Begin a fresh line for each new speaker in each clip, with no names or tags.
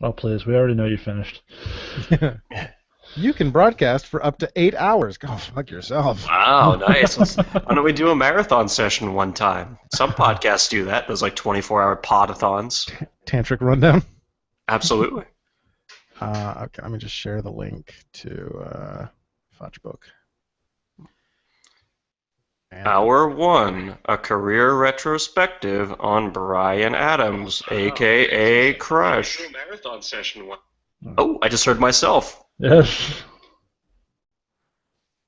Oh, please. We already know you finished.
You can broadcast for up to 8 hours. Go fuck yourself.
Wow, nice. Why don't we do a marathon session one time? Some podcasts do that. Those like 24-hour podathons.
Tantric rundown.
Absolutely.
Okay, let me just share the link to Fudgebook.
Hour 1, a career retrospective on Brian Adams, a.k.a. Crush. Marathon session one. Oh, I just heard myself.
Yes.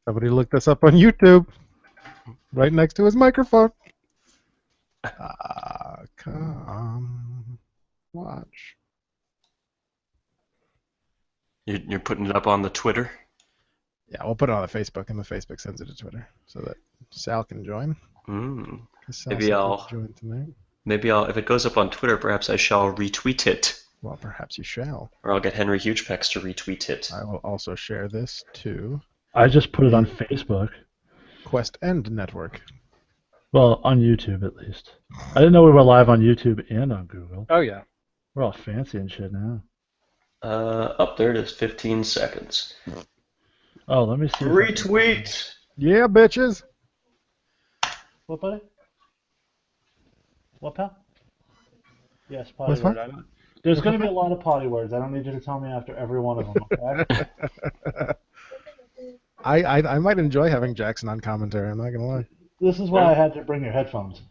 Somebody looked this up on YouTube. Right next to his microphone. Come watch.
You're putting it up on the Twitter?
Yeah, we'll put it on the Facebook, and the Facebook sends it to Twitter so that Sal can join.
Maybe I'll
join tonight.
Maybe if it goes up on Twitter, perhaps I shall retweet it.
Well, perhaps you shall.
Or I'll get Henry Hugepex to retweet it.
I will also share this to
I just put it on Facebook.
Quest End Network.
Well, on YouTube at least. I didn't know we were live on YouTube and on Google.
Oh, yeah.
We're all fancy and shit now.
Up there it is, 15 seconds.
Oh, let me see.
Retweet!
Yeah, bitches.
What, buddy? What, pal? Yes, potty
What's
word.
what?
There's going to be a lot of potty words. I don't need you to tell me after every one of them, okay?
I might enjoy having Jackson on commentary, I'm not going to lie.
This is why I had to bring your headphones.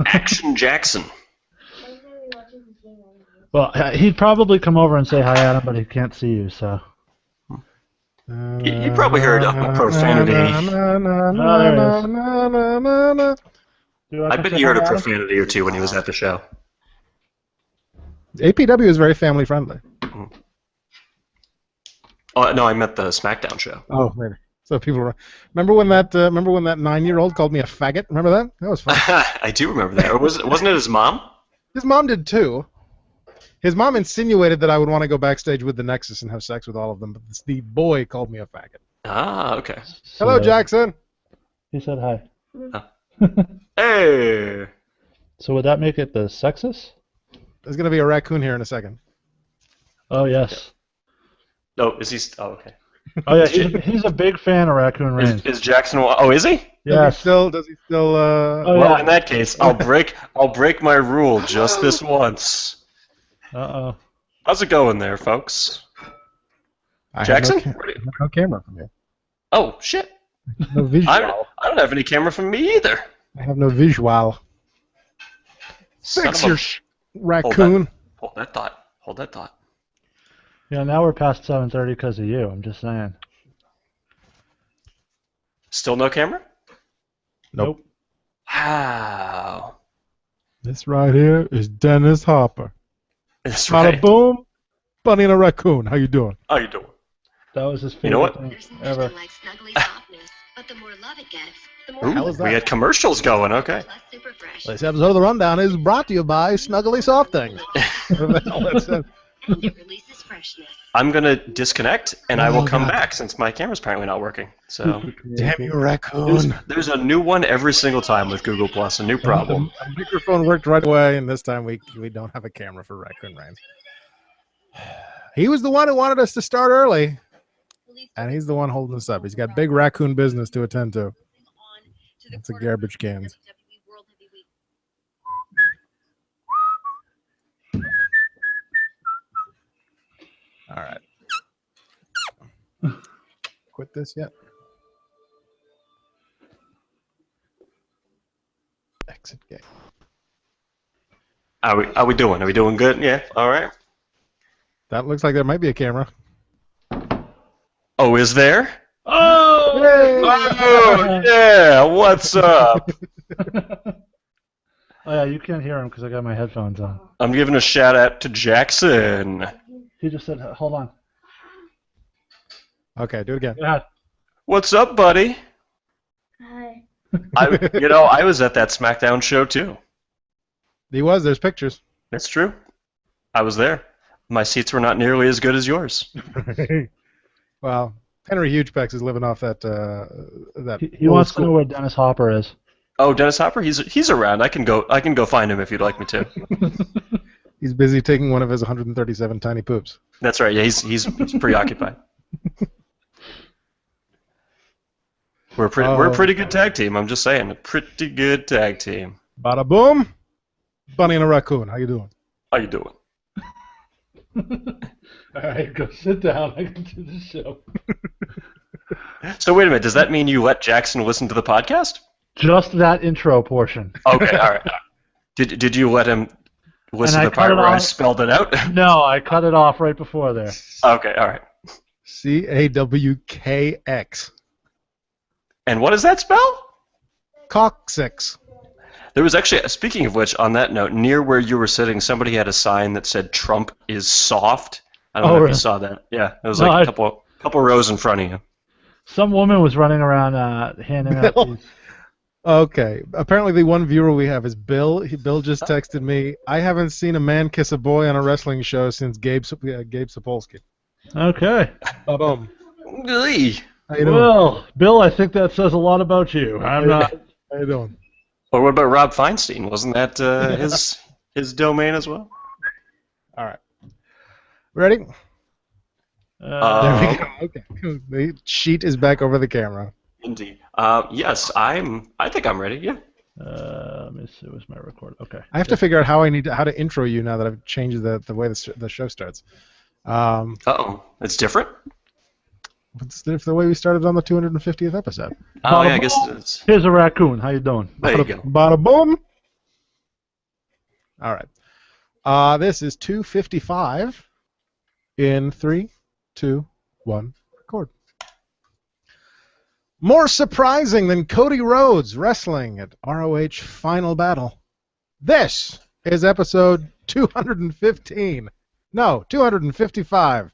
Action Jackson.
Well, he'd probably come over and say hi, Adam, but he can't see you, so.
You probably heard profanity. I bet he heard a profanity or two when he was at the show.
APW is very family friendly.
Oh no, I meant the SmackDown show.
Oh, maybe. So people remember when that 9-year-old called me a faggot? Remember that? That was fun.
I do remember that. Or wasn't it his mom?
His mom did too. His mom insinuated that I would want to go backstage with the Nexus and have sex with all of them, but the boy called me a faggot.
Ah, okay.
So,
Hello, Jackson.
He said hi.
Hey.
So would that make it the sexist?
There's going to be a raccoon here in a second.
Oh, yes.
No, is he? Oh, okay.
Oh, yeah, he's a big fan of Raccoon Reigns.
Is Jackson? Oh, is he?
Yes.
Does he still?
Oh,
Well,
yeah.
in that case, I'll break my rule just this once.
Uh-oh.
How's it going there, folks?
I
Jackson?
have no camera from you.
Oh shit!
No visual.
I don't have any camera from me either.
I have no visual. Fix your raccoon.
Hold that thought. Hold that thought.
Yeah, now we're past 7:30 because of you. I'm just saying.
Still no camera?
Nope.
Wow.
This right here is Dennis Hopper.
That's
Bada
right.
boom, bunny and a raccoon. How you doing?
How you doing?
That was his favorite
You know what?
thing ever.
Like snuggly softness, but the more love it gets, the more
Ooh,
hell is that?
we had commercials going. Okay.
less super fresh.
This episode of The Rundown is brought to you by Snuggly Soft Things. Whatever the hell that said.
And it releases freshness.
I'm gonna disconnect and I will
Oh,
come
God.
back since my camera's apparently not working. So
Damn you, raccoon.
there's a new one every single time with Google Plus. A new problem.
The microphone worked right away, and this time we don't have a camera for Raccoon Reigns. He was the one who wanted us to start early, and he's the one holding us up. He's got big raccoon business to attend to. It's a garbage cans. All right. Quit this yet? Exit game.
Are we doing? Are we doing good? Yeah. All right.
That looks like there might be a camera.
Oh, is there?
Oh!
Oh yeah. What's up?
Oh, yeah, you can't hear him because I got my headphones on.
I'm giving a shout out to Jackson.
He just said, hold on.
Okay, do it again.
Yeah.
What's up, buddy?
Hi.
I was at that SmackDown show too.
He was. There's pictures.
That's true. I was there. My seats were not nearly as good as yours.
Well, Henry Hugepex is living off that.
He wants to know where Dennis Hopper is.
Oh, Dennis Hopper, he's around. I can go find him if you'd like me to.
He's busy taking one of his 137 tiny poops.
That's right. Yeah, he's preoccupied. We're a pretty good tag team. I'm just saying, a pretty good tag team.
Bada boom. Bunny and a raccoon. How you doing?
How you doing?
All right, go sit down. I can do the show.
So wait a minute. Does that mean you let Jackson listen to the podcast?
Just that intro portion.
Okay, all right. Did you let him listen to the part where I spelled it out?
No, I cut it off right before there.
Okay, all right.
CAWKX.
And what does that spell?
Coccyx.
There was actually, speaking of which, on that note, near where you were sitting, somebody had a sign that said "Trump is soft." I don't know if you saw that. Yeah, it was like a couple rows in front of you.
Some woman was running around handing out these.
Okay. Apparently, the one viewer we have is Bill. Bill just texted me. I haven't seen a man kiss a boy on a wrestling show since Gabe Sapolsky.
Okay.
Boom.
Glee.
How you doing?
Well, Bill, I think that says a lot about you. I'm not.
How you doing?
Or what about Rob Feinstein? Wasn't that his domain as well?
All right. Ready? There we go. Okay. The sheet is back over the camera.
Indeed. Yes, I think I'm ready. Yeah.
Let me see. Where's my record? Okay.
I have to figure out how to intro you now that I've changed the way the show starts.
Uh-oh. It's different?
It's the way we started on the 250th episode.
Oh, yeah, I guess it's...
Here's a raccoon. How you doing?
There you go.
Bada boom. All right. This is 255 in 3, 2, 1, record. More surprising than Cody Rhodes wrestling at ROH Final Battle. This is episode 215. No, 255.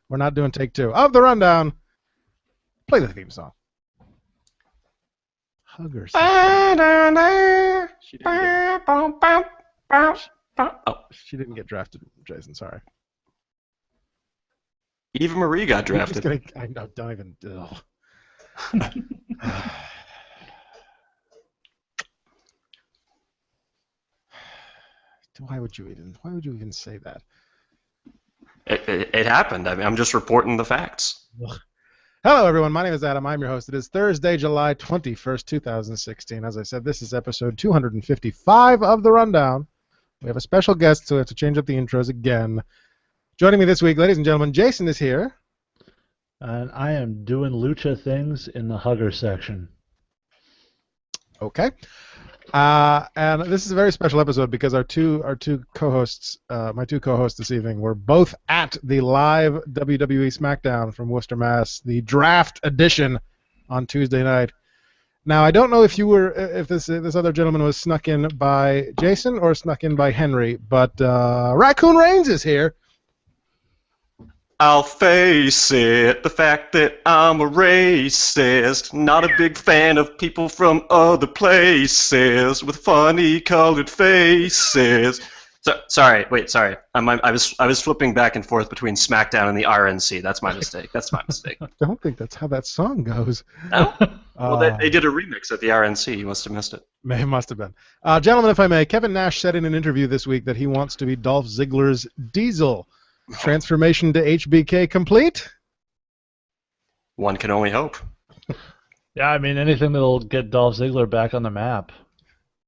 We're not doing take 2 of the rundown. Play the theme song. Huggers. She didn't get drafted, Jason. Sorry.
Eva Marie got drafted.
I know, don't even. Why would you even say that?
It happened. I mean, I'm just reporting the facts.
Hello, everyone. My name is Adam. I'm your host. It is Thursday, July 21st, 2016. As I said, this is episode 255 of The Rundown. We have a special guest, so we have to change up the intros again. Joining me this week, ladies and gentlemen, Jason is here.
And I am doing lucha things in the hugger section.
Okay. And this is a very special episode because our two co-hosts, my two co-hosts this evening, were both at the live WWE SmackDown from Worcester, Mass, the Draft edition on Tuesday night. Now, I don't know if this other gentleman was snuck in by Jason or snuck in by Henry, but Raccoon Reigns is here.
I'll face it, the fact that I'm a racist, not a big fan of people from other places with funny colored faces. Sorry. I was flipping back and forth between SmackDown and the RNC. That's my mistake.
I don't think that's how that song goes.
No? Well, they did a remix at the RNC. You must have missed it.
It must have been. Gentlemen, if I may, Kevin Nash said in an interview this week that he wants to be Dolph Ziggler's Diesel. Transformation to HBK complete?
One can only hope.
Yeah, I mean, anything that'll get Dolph Ziggler back on the map.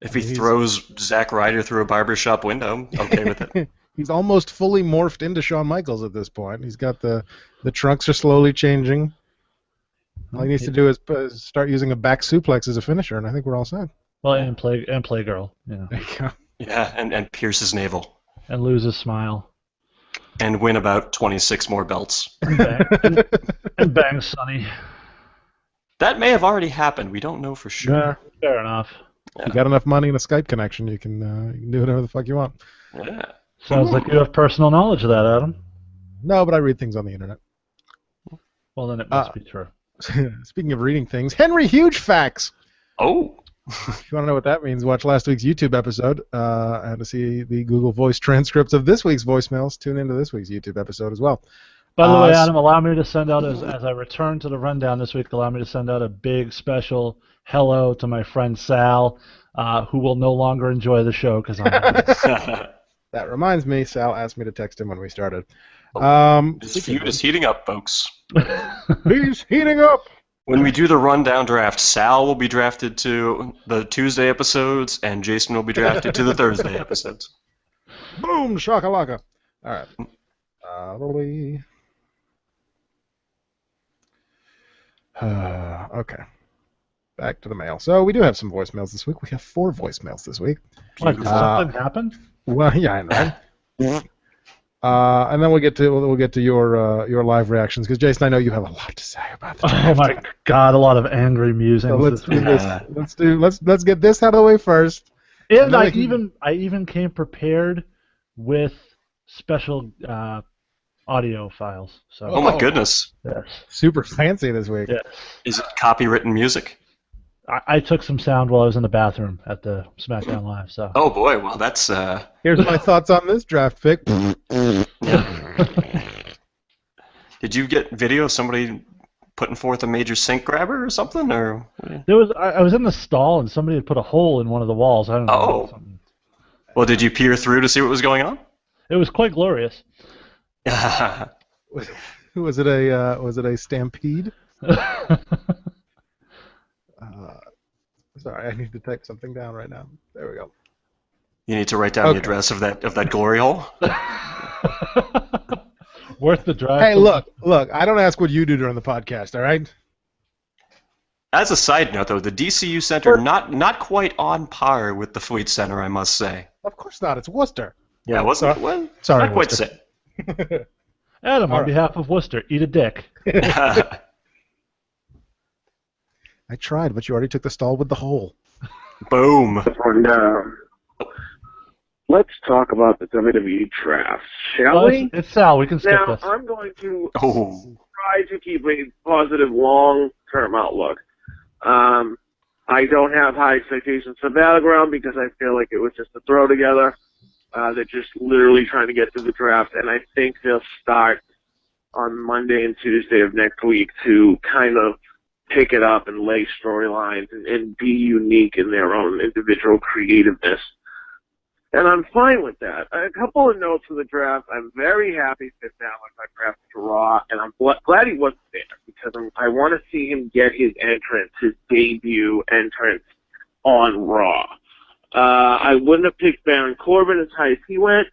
If he throws Zack Ryder through a barbershop window, I'm okay with it.
He's almost fully morphed into Shawn Michaels at this point. He's got the trunks are slowly changing. All he needs to do is start using a back suplex as a finisher, and I think we're all set.
Well, and Playgirl, you know.
There you go.
Yeah, and pierce his navel.
And lose his smile.
And win about 26 more belts.
And bang Sonny.
That may have already happened. We don't know for sure.
Yeah, fair enough.
If you got enough money and a Skype connection, you can do whatever the fuck you want.
Yeah.
Sounds like you have personal knowledge of that, Adam.
No, but I read things on the internet.
Well, then it must be true.
Speaking of reading things, Henry Huge Facts.
Oh.
If you want to know what that means, watch last week's YouTube episode, and to see the Google Voice transcripts of this week's voicemails, tune into this week's YouTube episode as well.
By the way, Adam, allow me to send out, as I return to the rundown this week, allow me to send out a big special hello to my friend Sal, who will no longer enjoy the show because I'm
That reminds me, Sal asked me to text him when we started.
This feud is heating up, folks.
He's heating up.
When we do the rundown draft, Sal will be drafted to the Tuesday episodes, and Jason will be drafted to the Thursday episodes.
Boom, shakalaka. All right. Okay. Back to the mail. So we do have some voicemails this week. We have 4 voicemails this week.
What, did something happen?
Well, yeah, I know. And then we'll get to your live reactions because Jason, I know you have a lot to say about the draft.
Oh my God, a lot of angry musings.
So let's
this
do
week.
this. Let's get this out of the way first.
And I even came prepared with special audio files. So
Oh my goodness.
yes.
Super fancy this week.
Yes.
Is it copywritten music?
I took some sound while I was in the bathroom at the SmackDown Live. So.
Oh boy, well that's
Here's my thoughts on this draft pick.
Did you get video of somebody putting forth a major sink grabber or something, or?
I was in the stall and somebody had put a hole in one of the walls. I don't know.
Oh.
Something.
Well, did you peer through to see what was going on?
It was quite glorious.
Was it a stampede? Sorry, I need to type something down right now. There we go.
You need to write down the address of that glory hole.
Worth the drive.
Hey, look! I don't ask what you do during the podcast. All right.
As a side note, though, the DCU Center not quite on par with the Fleet Center, I must say.
Of course not. It's Worcester.
Yeah, wasn't it? Well,
Sorry,
not quite the
Worcester.
same.
Adam,
All
on
right.
behalf of Worcester, eat a dick.
I tried, but you already took the stall with the hole.
Boom.
And, let's talk about the WWE Draft, shall
Well,
we?
it's Sal. We can skip
Now,
this.
I'm going to
Oh.
try to keep a positive long-term outlook. I don't have high expectations for Battleground because I feel like it was just a throw together. They're just literally trying to get through the draft, and I think they'll start on Monday and Tuesday of next week to kind of pick it up and lay storylines and be unique in their own individual creativeness. And I'm fine with that. A couple of notes for the draft. I'm very happy Fifth Allen got drafted to Raw, and I'm glad he wasn't there because I want to see him get his debut entrance on Raw. I wouldn't have picked Baron Corbin as high as he went,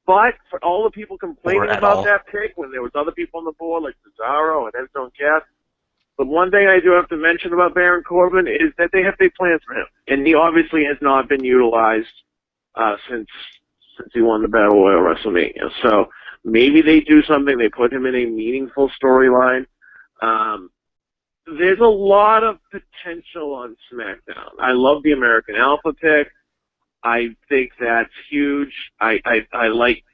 but for all the people complaining about that pick when there was other people on the board like Cesaro and Enzo and Cass, the one thing I do have to mention about Baron Corbin is that they have big plans for him, and he obviously has not been utilized since he won the Battle Royal at WrestleMania. So maybe they do something. They put him in a meaningful storyline. There's a lot of potential on SmackDown. I love the American Alpha pick. I think that's huge. I like,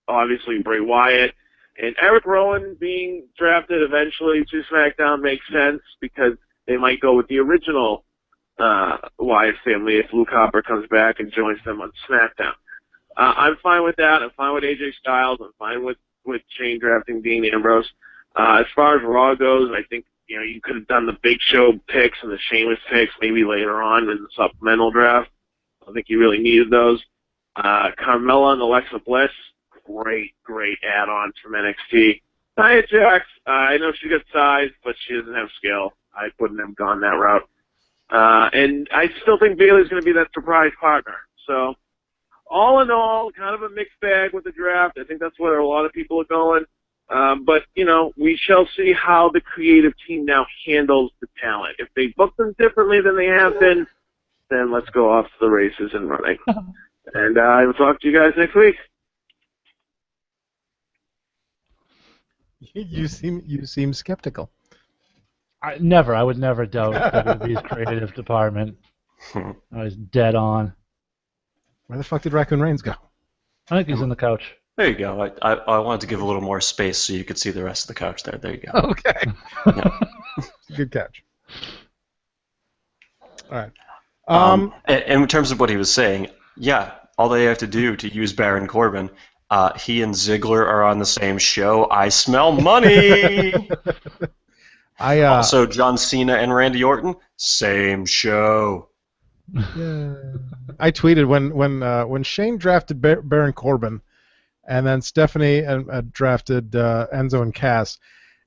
obviously, Bray Wyatt. And Eric Rowan being drafted eventually to SmackDown makes sense because they might go with the original Wyatt family if Luke Harper comes back and joins them on SmackDown. I'm fine with that. I'm fine with AJ Styles. I'm fine with Shane drafting Dean Ambrose. As far as Raw goes, I think you could have done the Big Show picks and the Sheamus picks maybe later on in the supplemental draft. I don't think you really needed those. Carmella and Alexa Bliss, great add-ons from NXT. Nia Jax, I know she got size, but she doesn't have skill. I wouldn't have gone that route. And I still think Bayley's going to be that surprise partner. So, all in all, kind of a mixed bag with the draft. I think that's where a lot of people are going. But, we shall see how the creative team now handles the talent. If they book them differently than they have been, then let's go off to the races and running. And I will talk to you guys next week.
You seem skeptical.
I would never doubt WWE's creative department. I was dead on.
Where the fuck did Raccoon Reigns go?
I think he's in the couch.
There you go. I wanted to give a little more space so you could see the rest of the couch there. There you go.
Okay.
Yeah.
Good catch. All right.
And in terms of what he was saying, yeah, all they have to do to use Baron Corbin, he and Ziggler are on the same show. I smell money. Also, John Cena and Randy Orton, same show.
Yeah. I tweeted when Shane drafted Baron Corbin, and then Stephanie drafted Enzo and Cass,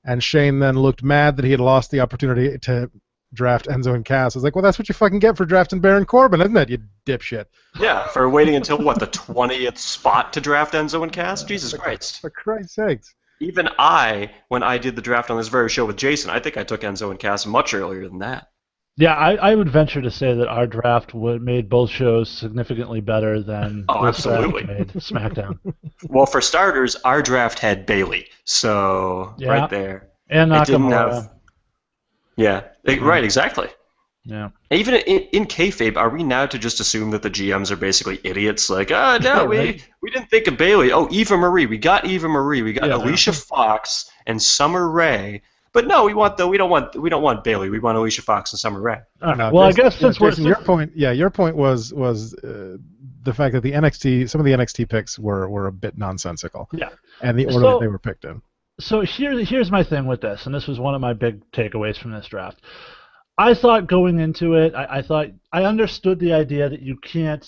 and Shane then looked mad that he had lost the opportunity to draft Enzo and Cass. I was like, well, that's what you fucking get for drafting Baron Corbin, isn't it, you dipshit?
Yeah, for waiting until, what, the 20th spot to draft Enzo and Cass? Jesus Christ.
For Christ's sakes.
Even when I did the draft on this very show with Jason, I think I took Enzo and Cass much earlier than that.
Yeah, I would venture to say that our draft made both shows significantly better than this draft
absolutely.
made SmackDown.
Well, for starters, our draft had Bailey, so
Yeah.
right there.
And
It didn't
Nakamura.
have... Yeah, right, exactly.
Yeah.
Even in kayfabe, are we now to just assume that the GMs are basically idiots? Like, no,
right.
we didn't think of Bailey. Oh, Eva Marie. We got Eva Marie. We got
Yeah.
Alicia Fox and Summer Rae. But no, we don't want Bailey. We want Alicia Fox and Summer Rae.
No,
Well,
Jason,
I guess since
Jason,
we're
your point was the fact that some of the NXT picks were a bit nonsensical.
Yeah.
And the order that they were picked in.
So here's my thing with this, and this was one of my big takeaways from this draft. I thought going into it, I thought I understood the idea that you can't,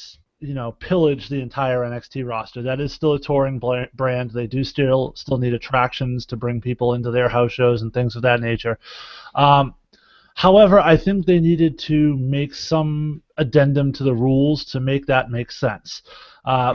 pillage the entire NXT roster. That is still a touring brand. They do still need attractions to bring people into their house shows and things of that nature. However, I think they needed to make some addendum to the rules to make that make sense.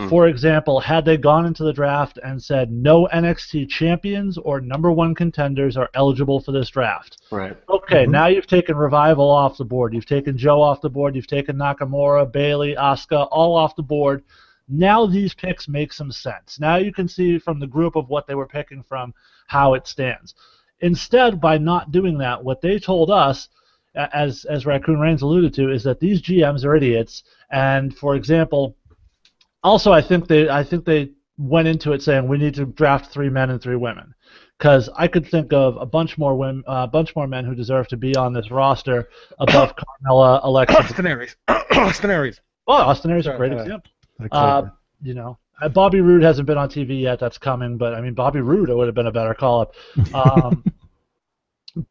For example, had they gone into the draft and said no NXT champions or #1 contenders are eligible for this draft.
Right.
Okay, now you've taken Revival off the board. You've taken Joe off the board. You've taken Nakamura, Bailey, Asuka, all off the board. Now these picks make some sense. Now you can see from the group of what they were picking from how it stands. Instead, by not doing that, what they told us, as Raccoon Reigns alluded to, is that these GMs are idiots. And for example, also I think they went into it saying we need to draft 3 men and 3 women, because I could think of a bunch more men who deserve to be on this roster above Carmella, Alexa.
Austin Aries. Austin Aries.
Well, Austin Aries is a great example. Bobby Roode hasn't been on TV yet. That's coming, but I mean, Bobby Roode would have been a better call-up.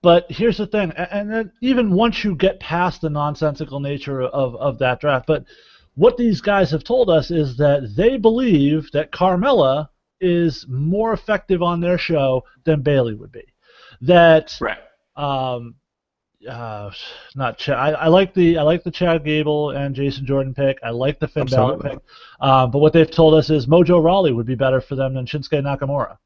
But here's the thing, and then even once you get past the nonsensical nature of that draft, but what these guys have told us is that they believe that Carmella is more effective on their show than Bailey would be. That
Right.
Not Chad. I like the Chad Gable and Jason Jordan pick. I like the Finn Balor pick. But what they've told us is Mojo Rawley would be better for them than Shinsuke Nakamura.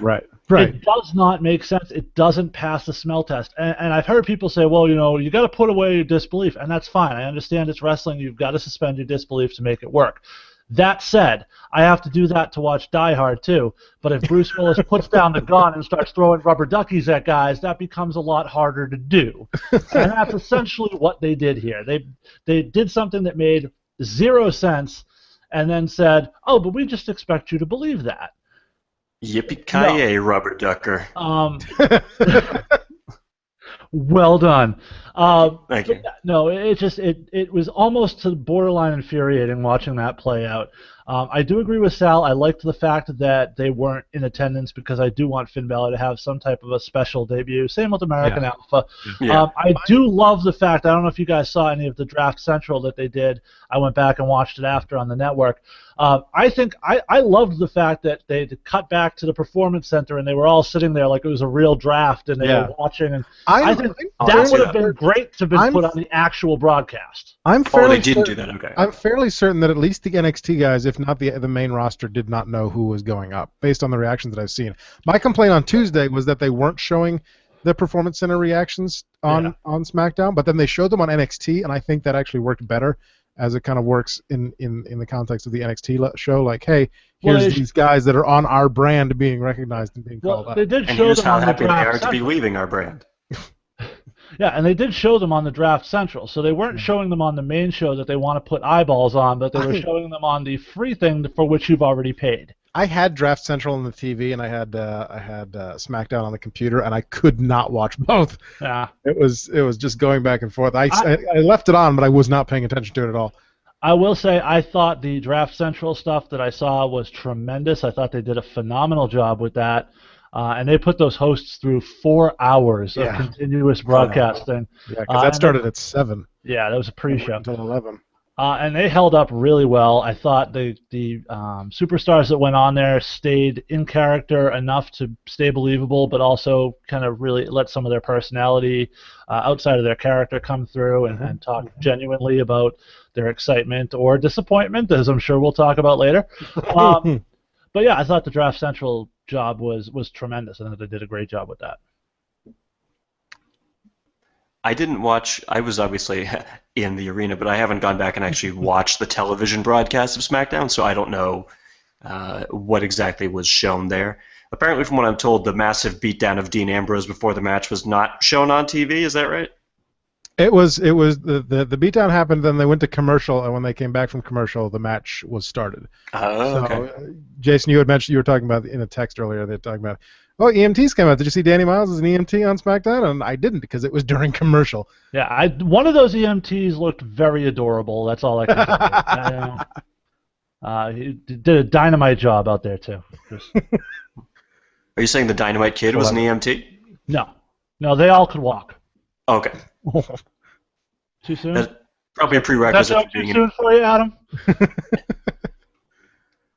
Right.
It does not make sense. It doesn't pass the smell test. And I've heard people say, well, you got to put away your disbelief, and that's fine. I understand it's wrestling. You've got to suspend your disbelief to make it work. That said, I have to do that to watch Die Hard too. But if Bruce Willis puts down the gun and starts throwing rubber duckies at guys, that becomes a lot harder to do. And that's essentially what they did here. They did something that made 0 sense and then said, oh, but we just expect you to believe that.
Yippee-ki-yay, rubber ducker.
Well done.
Thank you.
No, it was almost to borderline infuriating watching that play out. I do agree with Sal. I liked the fact that they weren't in attendance because I do want Finn Balor to have some type of a special debut. Same with American Alpha.
Yeah.
I do love the fact, I don't know if you guys saw any of the Draft Central that they did. I went back and watched it after on the network. I loved the fact that they cut back to the Performance Center and they were all sitting there like it was a real draft and they were watching. And I think that would have been great to be put on the actual broadcast.
They didn't do that. Okay.
I'm fairly certain that at least the NXT guys, if not the main roster, did not know who was going up, based on the reactions that I've seen. My complaint on Tuesday was that they weren't showing the Performance Center reactions on SmackDown, but then they showed them on NXT, and I think that actually worked better, as it kind of works in the context of the NXT show. Like, hey, here's these guys that are on our brand being recognized and being called up.
They did
And
show
here's
them
how
on the
happy they
Draft
are to be
Central.
leaving our brand.
Yeah, and they did show them on the Draft Central, so they weren't showing them on the main show that they want to put eyeballs on, but they were showing them on the free thing for which you've already paid.
I had Draft Central on the TV, and I had SmackDown on the computer, and I could not watch both.
Yeah.
It was just going back and forth. I left it on, but I was not paying attention to it at all.
I will say I thought the Draft Central stuff that I saw was tremendous. I thought they did a phenomenal job with that. and they put those hosts through 4 hours of
Yeah.
continuous broadcasting.
Yeah, because that
and
started at 7.
Yeah, that was a pre-show.
Until 11.
And they held up really well. I thought the superstars that went on there stayed in character enough to stay believable, but also kind of really let some of their personality outside of their character come through and talk genuinely about their excitement or disappointment, as I'm sure we'll talk about later. But yeah, I thought the Draft Central job was tremendous. I thought they did a great job with that.
I didn't watch. I was obviously in the arena, but I haven't gone back and actually watched the television broadcast of SmackDown, so I don't know what exactly was shown there. Apparently, from what I'm told, the massive beatdown of Dean Ambrose before the match was not shown on TV. Is that right?
It was the beatdown happened, then they went to commercial, and when they came back from commercial, the match was started.
Oh, okay.
So, Jason, you were talking about in a text earlier. They're talking about, EMTs came out. Did you see Danny Miles as an EMT on SmackDown? And I didn't because it was during commercial.
Yeah, one of those EMTs looked very adorable. That's all I can say. He did a dynamite job out there too.
Are you saying the Dynamite Kid was an EMT?
No, they all could walk.
Okay.
Too soon?
That's probably a prerequisite
That's
for being
too soon for you, Adam?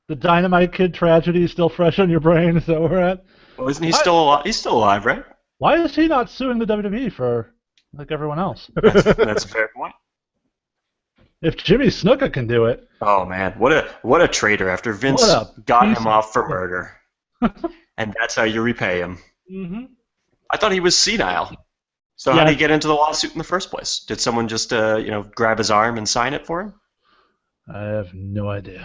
The Dynamite Kid tragedy is still fresh on your brain. Is that where we're at?
Well, isn't he still alive? He's still alive, right?
Why is he not suing the WWE for like everyone else?
That's a fair point.
If Jimmy Snuka can do it.
Oh man, what a traitor! After Vince got him off for murder, and that's how you repay him.
Mm-hmm.
I thought he was senile. So how did he get into the lawsuit in the first place? Did someone just grab his arm and sign it for him?
I have no idea.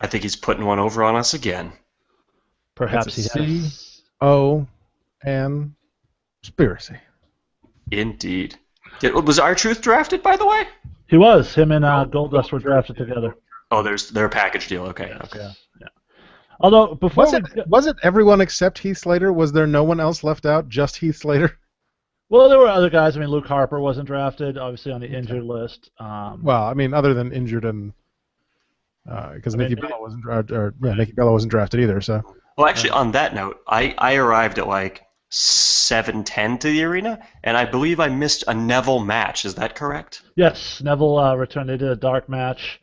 I think he's putting one over on us again.
Perhaps he has.
C-O-N conspiracy.
Indeed. Was R-Truth drafted, by the way?
He was. Him and Goldust were drafted together.
Oh, they're a package deal. Okay.
Yes.
Okay.
Yeah. Although before
was it everyone except Heath Slater? Was there no one else left out? Just Heath Slater?
Well, there were other guys. I mean, Luke Harper wasn't drafted, obviously on the injured list.
Well, I mean, other than injured and because Nikki Bella wasn't drafted either. So.
Well, actually, on that note, I arrived at like 7:10 to the arena, and I believe I missed a Neville match. Is that correct?
Yes, Neville returned. They did a dark match.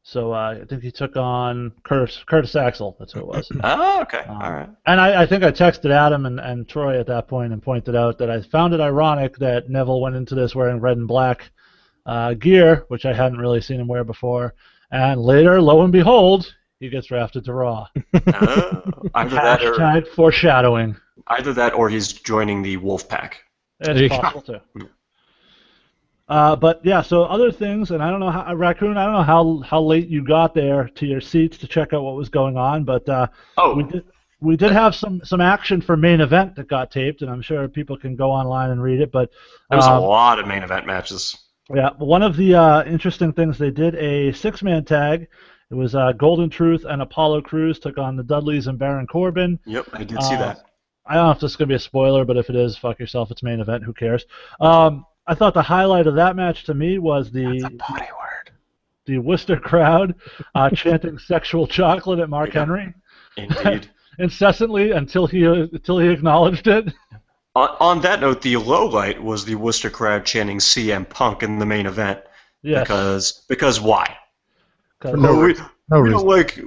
So I think he took on Curtis Axel. That's who it was.
Oh, okay. All right.
And I think I texted Adam and Troy at that point and pointed out that I found it ironic that Neville went into this wearing red and black gear, which I hadn't really seen him wear before. And later, lo and behold, he gets drafted to Raw. Hashtag foreshadowing.
Either that or he's joining the Wolfpack.
It's possible too. But yeah, so other things, and I don't know how, Raccoon, I don't know how late you got there to your seats to check out what was going on, but we did have some action for main event that got taped, and I'm sure people can go online and read it. But
there was a lot of main event matches.
Yeah, one of the interesting things, they did a 6-man tag. It was Golden Truth and Apollo Crews took on the Dudleys and Baron Corbin.
Yep, I did see that.
I don't know if this is going to be a spoiler, but if it is, fuck yourself. It's main event. Who cares? I thought the highlight of that match to me was the Worcester crowd chanting "sexual chocolate" at Mark Henry.
Indeed.
Incessantly until he acknowledged it.
On that note, the low light was the Worcester crowd chanting CM Punk in the main event. Yes. Because why?
For no reason.
We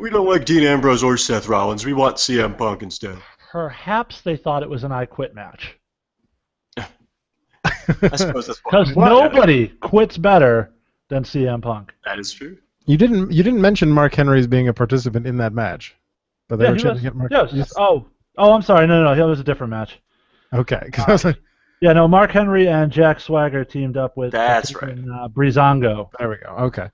don't like Dean Ambrose or Seth Rollins. We want CM Punk instead.
Perhaps they thought it was an I Quit match.
I suppose that's
because nobody quits better than CM Punk.
That is true.
You didn't mention Mark Henry as being a participant in that match, but they were chanting at Mark.
Yes. Oh, I'm sorry. No. That was a different match.
Okay, because I was like,
yeah, no. Mark Henry and Jack Swagger teamed up with.
That's right.
Breezango. There we go. Okay.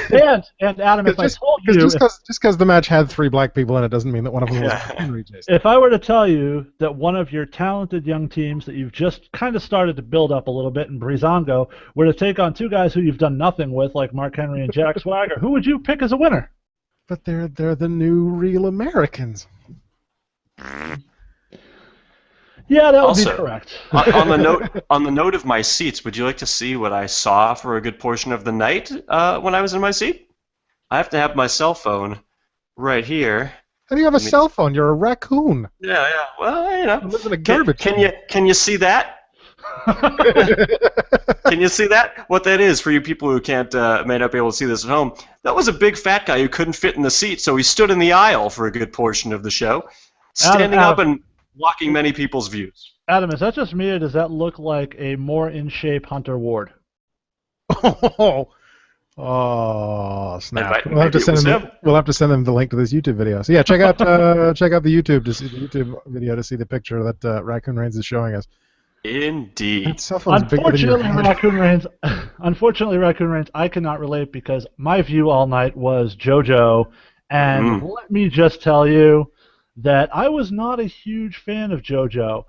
And Adam, if I told you,
just because the match had 3 black people in it doesn't mean that one of them was Henry. Jason.
If I were to tell you that one of your talented young teams that you've just kind of started to build up a little bit in Breezango were to take on 2 guys who you've done nothing with, like Mark Henry and Jack Swagger, who would you pick as a winner?
But they're the new real Americans.
Yeah, that would be correct.
on the note of my seats, would you like to see what I saw for a good portion of the night when I was in my seat? I have to have my cell phone right here
How do you have a cell phone? You're a raccoon.
Yeah. Well, you know.
You live in a garbage
Can you see that? Can you see that? What that is for you people who may not be able to see this at home? That was a big fat guy who couldn't fit in the seat, so he stood in the aisle for a good portion of the show, standing up and blocking many people's views.
Adam, is that just me, or does that look like a more in shape Hunter Ward?
Oh, snap!
We'll have to
send them the link to this YouTube video. So yeah, check out the YouTube to see the YouTube video to see the picture that Raccoon Reigns is showing us.
Indeed.
That cell phone's bigger than your head.
Unfortunately, Raccoon Reigns, I cannot relate because my view all night was JoJo, and let me just tell you that I was not a huge fan of JoJo.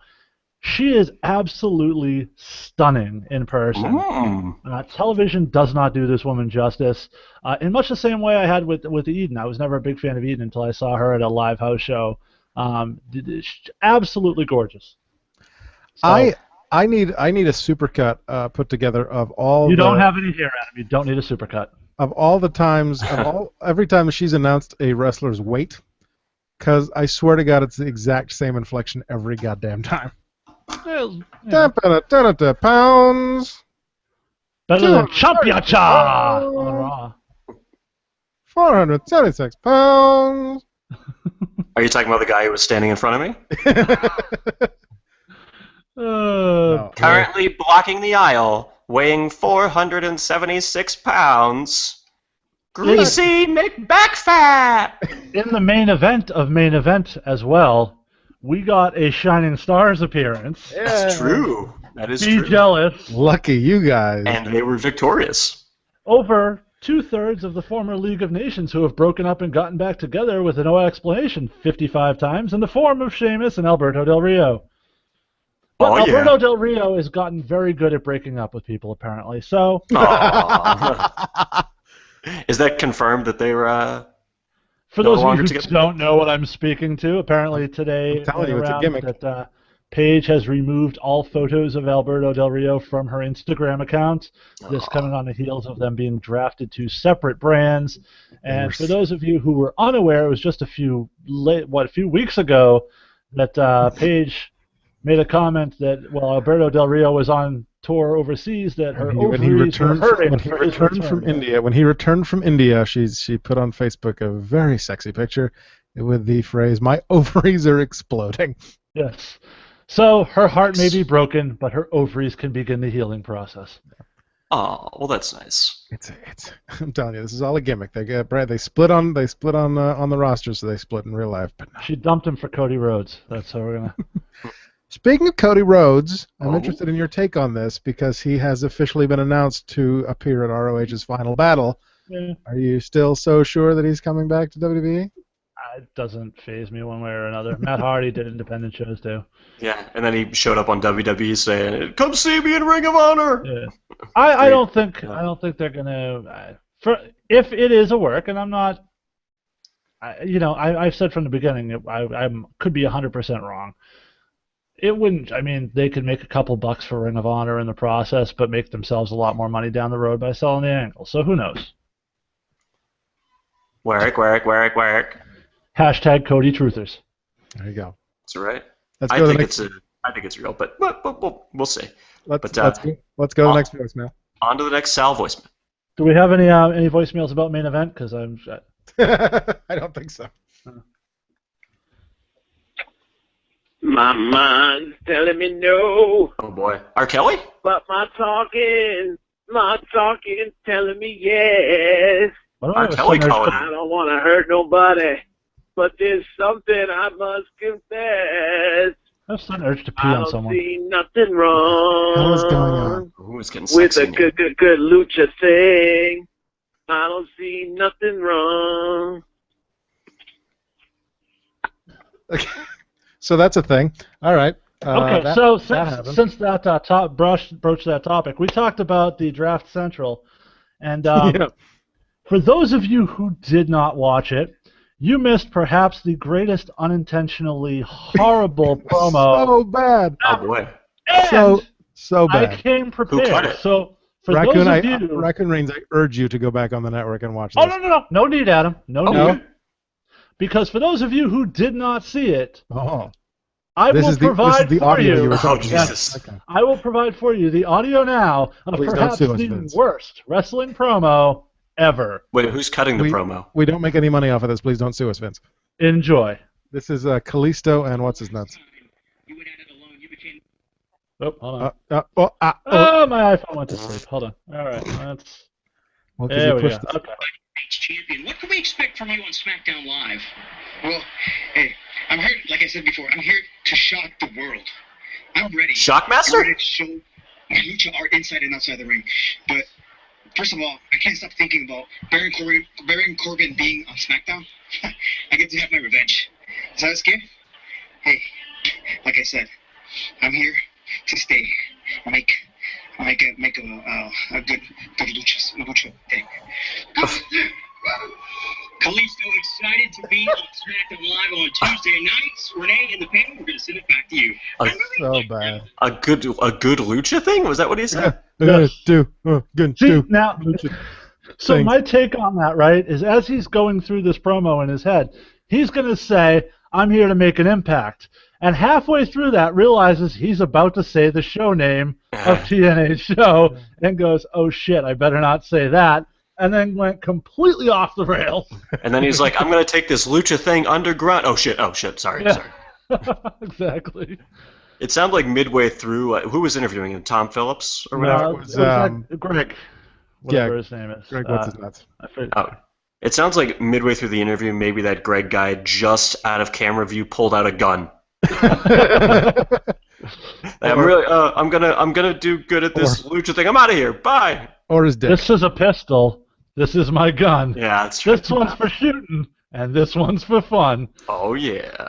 She is absolutely stunning in person. Television does not do this woman justice. In much the same way I had with Eden. I was never a big fan of Eden until I saw her at a live house show. Absolutely gorgeous. So,
I need a supercut put together of all.
You don't have any here, Adam. You don't need a supercut.
Of all the times, every time she's announced a wrestler's weight, because I swear to God, it's the exact same inflection every goddamn time.
Well, yeah.
Pounds.
Better than Champ-Ya-Cha on Raw.
476 pounds.
Are you talking about the guy who was standing in front of me?
No.
Currently blocking the aisle, weighing 476 pounds. Greasy McBackfat!
In the main event of main event as well, we got a Shining Stars appearance.
Yeah.
That's true. That is
Be
true.
jealous.
Lucky you guys.
And they were victorious.
Over 2/3 of the former League of Nations who have broken up and gotten back together with no explanation 55 times in the form of Sheamus and Alberto Del Rio. But Alberto Del Rio has gotten very good at breaking up with people, apparently. So,
is that confirmed that they were?
For those of you who don't know what I'm speaking to, apparently today
I'm telling you, it's a gimmick.
that Paige has removed all photos of Alberto Del Rio from her Instagram account. This coming on the heels of them being drafted to separate brands. And for those of you who were unaware, it was just a few weeks ago that Paige made a comment that while Alberto Del Rio was on tour overseas, that her ovaries were hurting.
When he returned from India, she put on Facebook a very sexy picture with the phrase, "My ovaries are exploding."
Yes. So her heart may be broken, but her ovaries can begin the healing process.
Oh, well, that's nice.
It's. I'm telling you, this is all a gimmick. They split on the roster, so they split in real life. But no.
She dumped him for Cody Rhodes. That's how we're gonna.
Speaking of Cody Rhodes, I'm interested in your take on this because he has officially been announced to appear at ROH's Final Battle.
Yeah.
Are you still so sure that he's coming back to WWE?
It doesn't faze me one way or another. Matt Hardy did independent shows too.
Yeah, and then he showed up on WWE saying, "Come see me in Ring of Honor."
Yeah. I don't think they're gonna. If it is a work, and I'm not. I've said from the beginning I could be 100% wrong. It wouldn't. I mean, they could make a couple bucks for Ring of Honor in the process, but make themselves a lot more money down the road by selling the angle. So who knows?
Work.
Hashtag Cody Truthers.
There you go.
That's right.
I
think it's real, but we'll see.
Let's go to the next voicemail.
On to the next Sal voicemail.
Do we have any voicemails about main event? Because I'm.
I don't think so.
My mind's telling me no,
Oh boy, R. Kelly?
but my talking telling me yes.
R. Kelly calling.
I don't want to hurt nobody, but there's something I must confess.
I have an urge to pee
I
on
don't
someone.
see nothing wrong
What is going on?
Ooh, it's getting
with
sexy.
a good lucha thing. I don't see nothing wrong.
Okay. So that's a thing. All right.
Okay, so since that broached that topic, we talked about the Draft Central, and for those of you who did not watch it, you missed perhaps the greatest unintentionally horrible promo.
So bad.
Oh boy.
And
So bad.
I came
Who cut
prepared.
it?
So for those of you,
Raccoon Reigns, I urge you to go back on the network and watch this.
no need, Adam, no need. because for those of you who did not see it,
Oh,
I
this
will
is the
provide
the
for
audio
you.
you were
Oh,
talking about.
Jesus.
Okay.
I will provide for you the audio now of
Please don't
perhaps
sue us,
the
Vince.
worst wrestling promo ever.
Wait, who's cutting the promo?
We don't make any money off of this. Please don't sue us, Vince.
Enjoy.
This is Kalisto and what's his nuts?
Oh, hold on.
Oh.
My iPhone went to sleep. Hold on. All right, that's.
Well, 'cause
There
you
we go.
pushed the-
Okay.
Champion. What can we expect from you on SmackDown Live? Well, hey, I'm here, like I said before, I'm here to shock the world. I'm ready.
Shockmaster?
I'm ready to show my lucha art inside and outside the ring. But first of all, I can't stop thinking about Baron Corbin being on SmackDown. I get to have my revenge. Is that scary? Hey, like I said, I'm here to stay. Make a good lucha thing. Kalisto excited to be on SmackDown Live on Tuesday nights. Renee in the panel, we're going to send it back to you.
So bad.
A good lucha thing? Was that what he said?
Yes. See,
Do.
now, so
Thanks.
my take on that, right, is as he's going through this promo in his head, he's going to say, I'm here to make an impact. And halfway through that, realizes he's about to say the show name of TNA's show and goes, oh shit, I better not say that. And then went completely off the rails.
And then he's like, I'm going to take this lucha thing underground. Oh, shit, sorry.
Yeah. Exactly.
It sounded like midway through, who was interviewing him? Tom Phillips or whatever?
No,
it
was,
was that Greg, whatever his name is.
Greg, what's his nuts?
I forget.
Oh. It sounds like midway through the interview, maybe that Greg guy just out of camera view pulled out a gun. I'm gonna do good at this lucha thing. I'm out of here. Bye.
Or his dick.
This is a pistol. This is my gun.
Yeah, that's true.
This one's for shooting, and this one's for fun.
Oh yeah.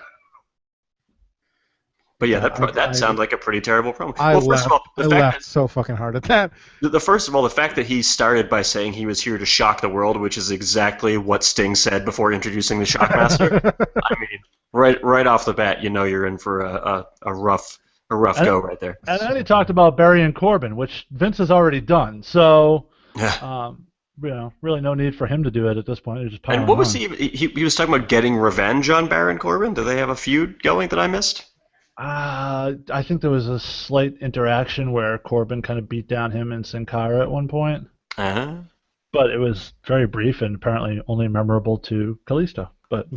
But yeah, that sounds like a pretty terrible promo.
I
First of all,
laughed so fucking hard at that.
First of all, the fact that he started by saying he was here to shock the world, which is exactly what Sting said before introducing the Shockmaster. I mean, right off the bat, you know you're in for a rough go right there.
And then he talked about Barry and Corbin, which Vince has already done. So, really no need for him to do it at this point. They're just piling
And what was
on.
he was talking about getting revenge on Baron Corbin? Do they have a feud going that I missed?
I think there was a slight interaction where Corbin kind of beat down him and Sin Cara at one point.
Uh-huh.
But it was very brief and apparently only memorable to Kalisto. But,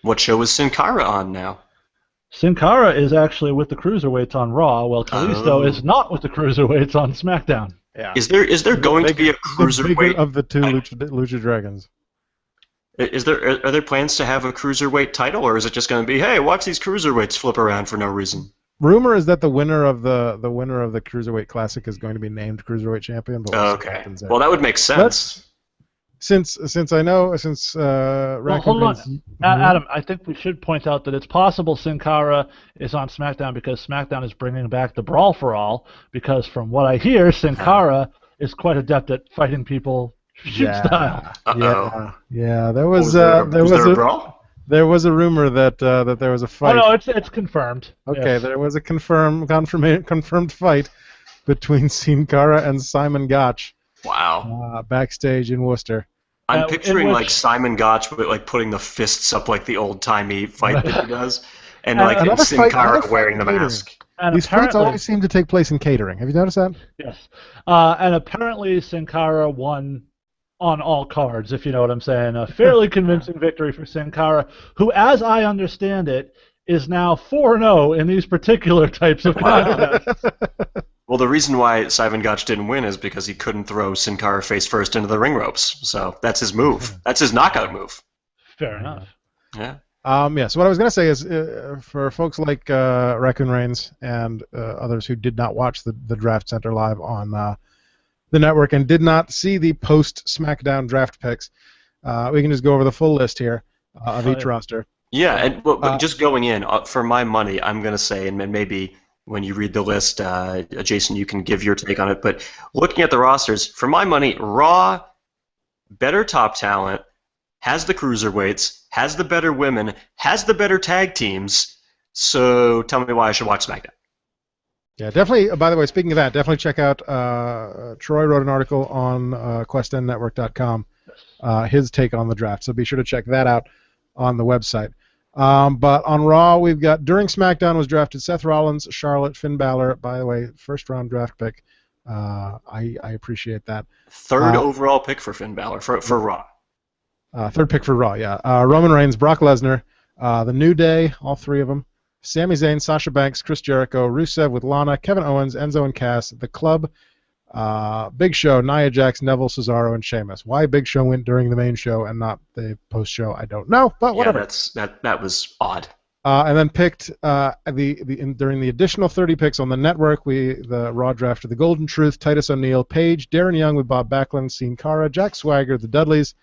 What show is Sin Cara on now?
Sin Cara is actually with the Cruiserweights on Raw, while Kalisto is not with the Cruiserweights on SmackDown.
Yeah.
Is there going to be a
The
cruiserweight?
bigger of the two Lucha Dragons.
Are there plans to have a cruiserweight title, or is it just going to be, hey, watch these cruiserweights flip around for no reason?
Rumor is that the winner of the Cruiserweight Classic is going to be named Cruiserweight Champion. But we'll see what
Okay.
happens there.
Well, that would make sense.
Since
Well, hold on. Adam, I think we should point out that it's possible Sin Cara is on SmackDown because SmackDown is bringing back the Brawl for All, because from what I hear, Sin Cara is quite adept at fighting people shoot style.
Uh-oh.
Yeah. There was
there a brawl?
There was a rumor that there was a fight.
Oh no, it's confirmed.
Okay,
Yes.
there was a confirmed fight between Sin Cara and Simon Gotch backstage in Worcester.
I'm picturing
in
like
which-
Simon Gotch, but like putting the fists up like the old-timey fight that he does, and
Another
like Sin
fight-
Cara
another fight
wearing
in
the
catering.
mask.
And
These fights
apparently,
always seem to take place in catering. Have you noticed that?
yes, and apparently Sin Cara won on all cards, if you know what I'm saying. A fairly convincing victory for Sin Cara, who, as I understand it, is now 4-0 in these particular types of contests.
Well, the reason why Simon Gotch didn't win is because he couldn't throw Sin Cara face first into the ring ropes. So that's his move. That's his knockout move.
Fair enough.
Yeah.
So what I was going to say is, for folks like Raccoon Reigns and others who did not watch the Draft Center live on the network and did not see the post SmackDown draft picks, we can just go over the full list here of each roster.
Yeah, and but just going in, for my money, I'm going to say, and maybe when you read the list, Jason, you can give your take on it, but looking at the rosters, for my money, Raw, better top talent, has the cruiserweights, has the better women, has the better tag teams, so tell me why I should watch SmackDown.
Yeah, definitely. By the way, speaking of that, definitely check out Troy wrote an article on questendnetwork.com, his take on the draft, so be sure to check that out on the website. But on Raw, we've got during SmackDown was drafted Seth Rollins, Charlotte, Finn Balor. By the way, first round draft pick. I appreciate that.
Third overall pick for Finn Balor for Raw.
Third pick for Raw, yeah. Roman Reigns, Brock Lesnar, The New Day, all three of them. Sami Zayn, Sasha Banks, Chris Jericho, Rusev with Lana, Kevin Owens, Enzo and Cass, The Club, Big Show, Nia Jax, Neville, Cesaro, and Sheamus. Why Big Show went during the main show and not the post show, I don't know, but whatever.
Yeah, that was odd.
And then picked during the additional 30 picks on the network, the Raw drafted the Golden Truth, Titus O'Neil, Paige, Darren Young with Bob Backlund, Sin Cara, Jack Swagger, the Dudleys,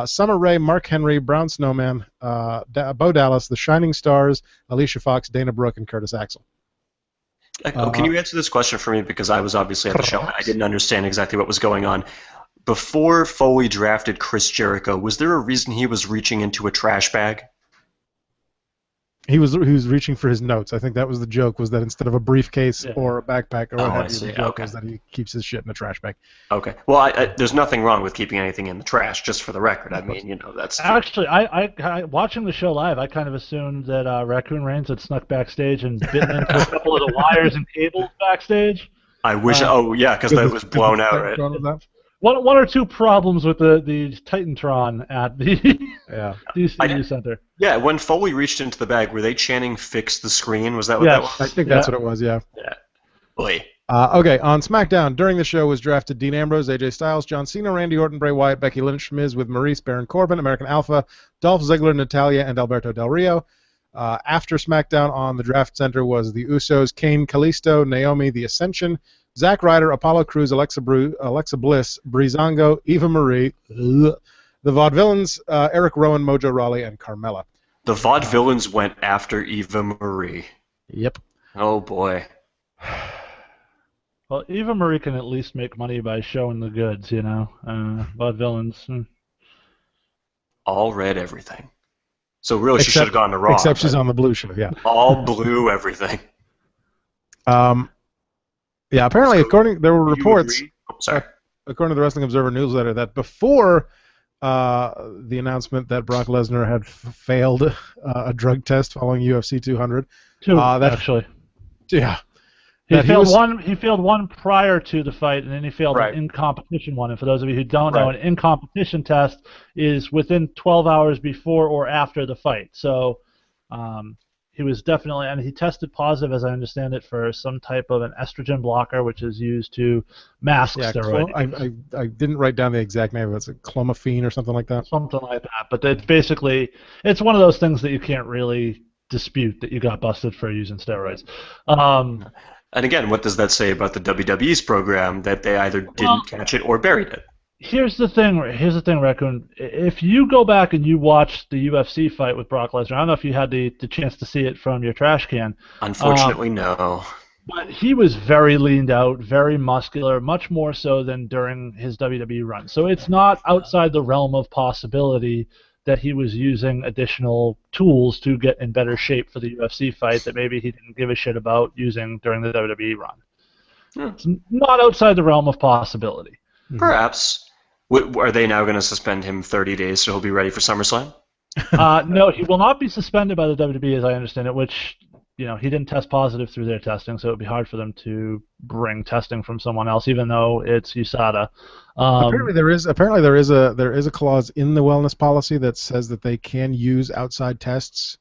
Summer Rae, Mark Henry, Brown Snowman, Bo Dallas, the Shining Stars, Alicia Fox, Dana Brooke, and Curtis Axel.
Can you answer this question for me? Because I was obviously at the show. I didn't understand exactly what was going on. Before Foley drafted Chris Jericho, was there a reason he was reaching into a trash bag?
He was reaching for his notes. I think that was the joke, was that instead of a briefcase or a backpack or what have you, the joke was that he keeps his shit in a trash bag.
Okay. Well, there's nothing wrong with keeping anything in the trash, just for the record. I mean, that's...
Actually, I watching the show live, I kind of assumed that Raccoon Reigns had snuck backstage and bitten into a couple of the wires and cables backstage.
I wish... because that was blown out, right?
One or two problems with the Titantron at the DCU Center.
Yeah, when Foley reached into the bag, were they chanting "Fix the screen"? Was that what that was?
I think that's what it was. Yeah.
Yeah. Boy.
Okay, on SmackDown, during the show was drafted Dean Ambrose, AJ Styles, John Cena, Randy Orton, Bray Wyatt, Becky Lynch, Miz with Maurice, Baron Corbin, American Alpha, Dolph Ziggler, Natalya, and Alberto Del Rio. After SmackDown on the Draft Center was the Usos, Kane, Kalisto, Naomi, The Ascension, Zack Ryder, Apollo Crews, Alexa Bliss, Breezango, Eva Marie, the Vaudevillains, Eric Rowan, Mojo Rawley, and Carmella.
The Vaudevillains went after Eva Marie.
Yep.
Oh, boy.
Well, Eva Marie can at least make money by showing the goods, Vaudevillains.
All
red everything. So really, she should have gone to Raw.
Except she's on the blue show, yeah.
All blue everything.
Yeah, apparently, there were reports,
sorry.
According to the Wrestling Observer newsletter, that before the announcement that Brock Lesnar had failed a drug test following UFC 200.
Actually.
Yeah.
He failed one prior to the fight, and then he failed an in-competition one. And for those of you who don't know, an in-competition test is within 12 hours before or after the fight. So he was definitely, and he tested positive, as I understand it, for some type of an estrogen blocker, which is used to mask steroids.
I didn't write down the exact name. It's a clomiphene or something like that.
Something like that. But it's one of those things that you can't really dispute that you got busted for using steroids.
And again, what does that say about the WWE's program, that they either didn't catch it or buried it?
Here's the thing, Raccoon. If you go back and you watch the UFC fight with Brock Lesnar, I don't know if you had the chance to see it from your trash can.
Unfortunately, no.
But he was very leaned out, very muscular, much more so than during his WWE run. So it's not outside the realm of possibility that he was using additional tools to get in better shape for the UFC fight that maybe he didn't give a shit about using during the WWE run. It's not outside the realm of possibility.
Perhaps. Are they now going to suspend him 30 days so he'll be ready for SummerSlam?
No, he will not be suspended by the WWE, as I understand it, which, he didn't test positive through their testing, so it would be hard for them to bring testing from someone else, even though it's USADA.
Apparently there is a clause in the wellness policy that says that they can use outside tests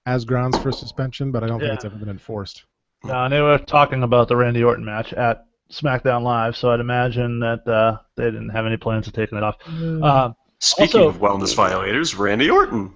as grounds for suspension, but I don't think it's ever been enforced.
No, and they were talking about the Randy Orton match at SmackDown Live, so I'd imagine that they didn't have any plans of taking it off.
Speaking of wellness violators, Randy Orton.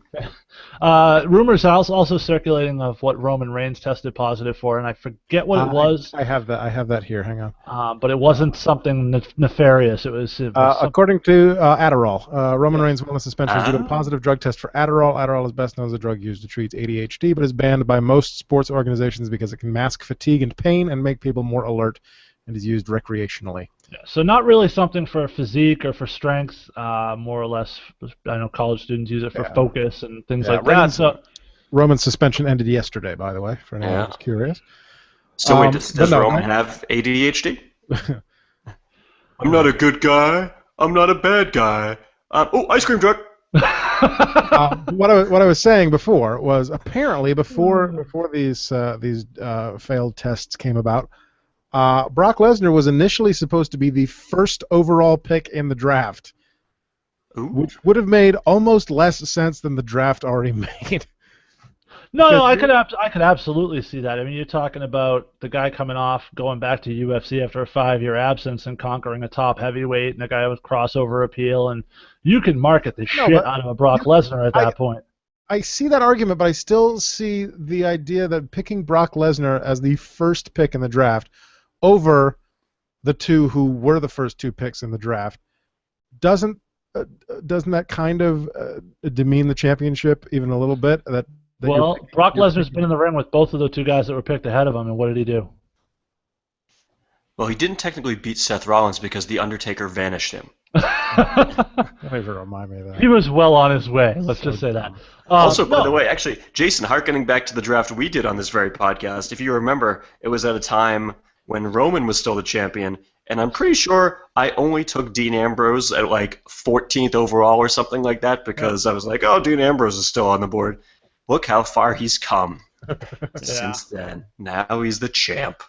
Rumors also circulating of what Roman Reigns tested positive for, and I forget what it was.
I have that here. Hang on.
But it wasn't something nefarious. It was
according to Adderall. Roman Reigns' wellness suspension is due to a positive drug test for Adderall. Adderall is best known as a drug used to treat ADHD, but is banned by most sports organizations because it can mask fatigue and pain and make people more alert, and is used recreationally.
Yeah, so not really something for physique or for strength, more or less. I know college students use it for focus and things like that.
Roman's suspension ended yesterday, by the way, for anyone who's curious.
So wait, does Roman have ADHD? I'm not a good guy. I'm not a bad guy. Ice cream truck.
What I was saying before was apparently before these failed tests came about, Brock Lesnar was initially supposed to be the first overall pick in the draft, which would have made almost less sense than the draft already made.
No, I could absolutely see that. I mean, you're talking about the guy coming off, going back to UFC after a 5-year absence and conquering a top heavyweight and a guy with crossover appeal, and you can market the shit out of a Brock Lesnar at that point.
I see that argument, but I still see the idea that picking Brock Lesnar as the first pick in the draft over the two who were the first 2 picks in the draft doesn't that kind of demean the championship even a little bit?
Well, Brock Lesnar's been in the ring with both of the 2 guys that were picked ahead of him, and what did he do?
Well, he didn't technically beat Seth Rollins because The Undertaker vanished him.
Don't even remind me of that.
He was well on his way, let's just say that.
Also, by the way, actually, Jason, hearkening back to the draft we did on this very podcast, if you remember, it was at a time when Roman was still the champion, and I'm pretty sure I only took Dean Ambrose at like 14th overall or something like that because I was like, oh, Dean Ambrose is still on the board. Look how far he's come since then. Now he's the champ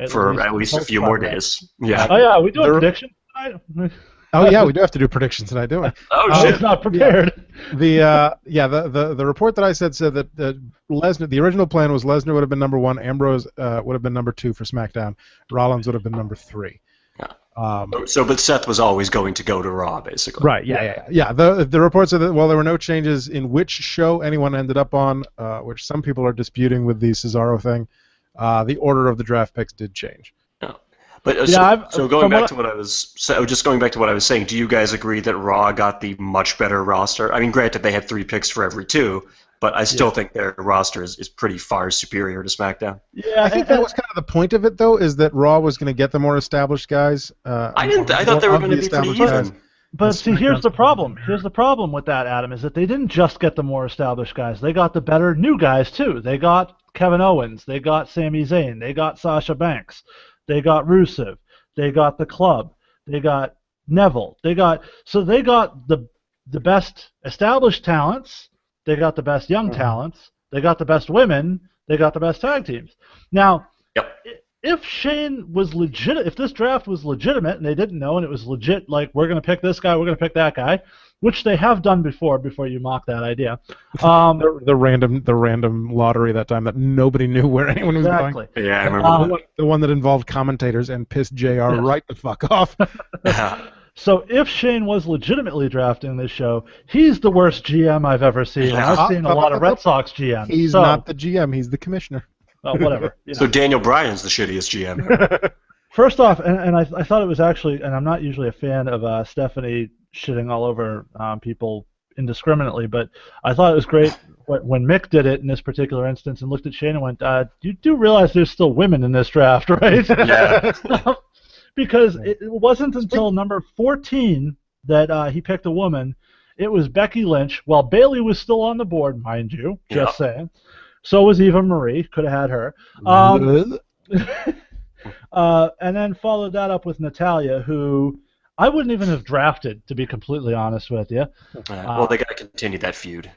for at least a few more days. Yeah.
Oh yeah, we do a prediction tonight.
Oh yeah, we do have to do predictions tonight, don't we?
Oh shit!
It's not prepared.
The report that I said that Lesnar. The original plan was Lesnar would have been number 1, Ambrose would have been number 2 for SmackDown, Rollins would have been number 3.
But Seth was always going to go to Raw, basically.
Right. Yeah. The report said that while there were no changes in which show anyone ended up on, which some people are disputing with the Cesaro thing, the order of the draft picks did change.
No. But so going back to what I was saying, do you guys agree that Raw got the much better roster? I mean, granted they had 3 picks for every 2, but I still think their roster is pretty far superior to SmackDown.
Yeah,
I think that was kind of the point of it, though, is that Raw was going to get the more established guys.
I thought they were going to be pretty even.
But see, here's the problem. Here's the problem with that, Adam, is that they didn't just get the more established guys. They got the better new guys, too. They got Kevin Owens. They got Sami Zayn. They got Sasha Banks. They got Rusev. They got The Club. They got Neville. They got the best established talents. They got the best young talents. They got the best women. They got the best tag teams. Now, if Shane was legit, if this draft was legitimate and they didn't know and it was legit, like we're going to pick this guy, we're going to pick that guy, which they have done before you mock that idea.
The random lottery that time that nobody knew where anyone was going.
Yeah, I remember
the one that involved commentators and pissed JR right the fuck off.
So if Shane was legitimately drafting this show, he's the worst GM I've ever seen. I've seen a lot of Red Sox GMs.
He's not the GM. He's the commissioner.
Whatever.
So Daniel Bryan's the shittiest GM.
First off, and I thought it was actually, and I'm not usually a fan of Stephanie shitting all over people indiscriminately, but I thought it was great when Mick did it in this particular instance and looked at Shane and went, you do realize there's still women in this draft, right?
Yeah.
Because it wasn't until number 14 that he picked a woman. It was Becky Lynch. Well, Bayley was still on the board, mind you, just saying. So was Eva Marie. Could have had her. And then followed that up with Natalya, who I wouldn't even have drafted, to be completely honest with you.
Well, they got to continue that feud.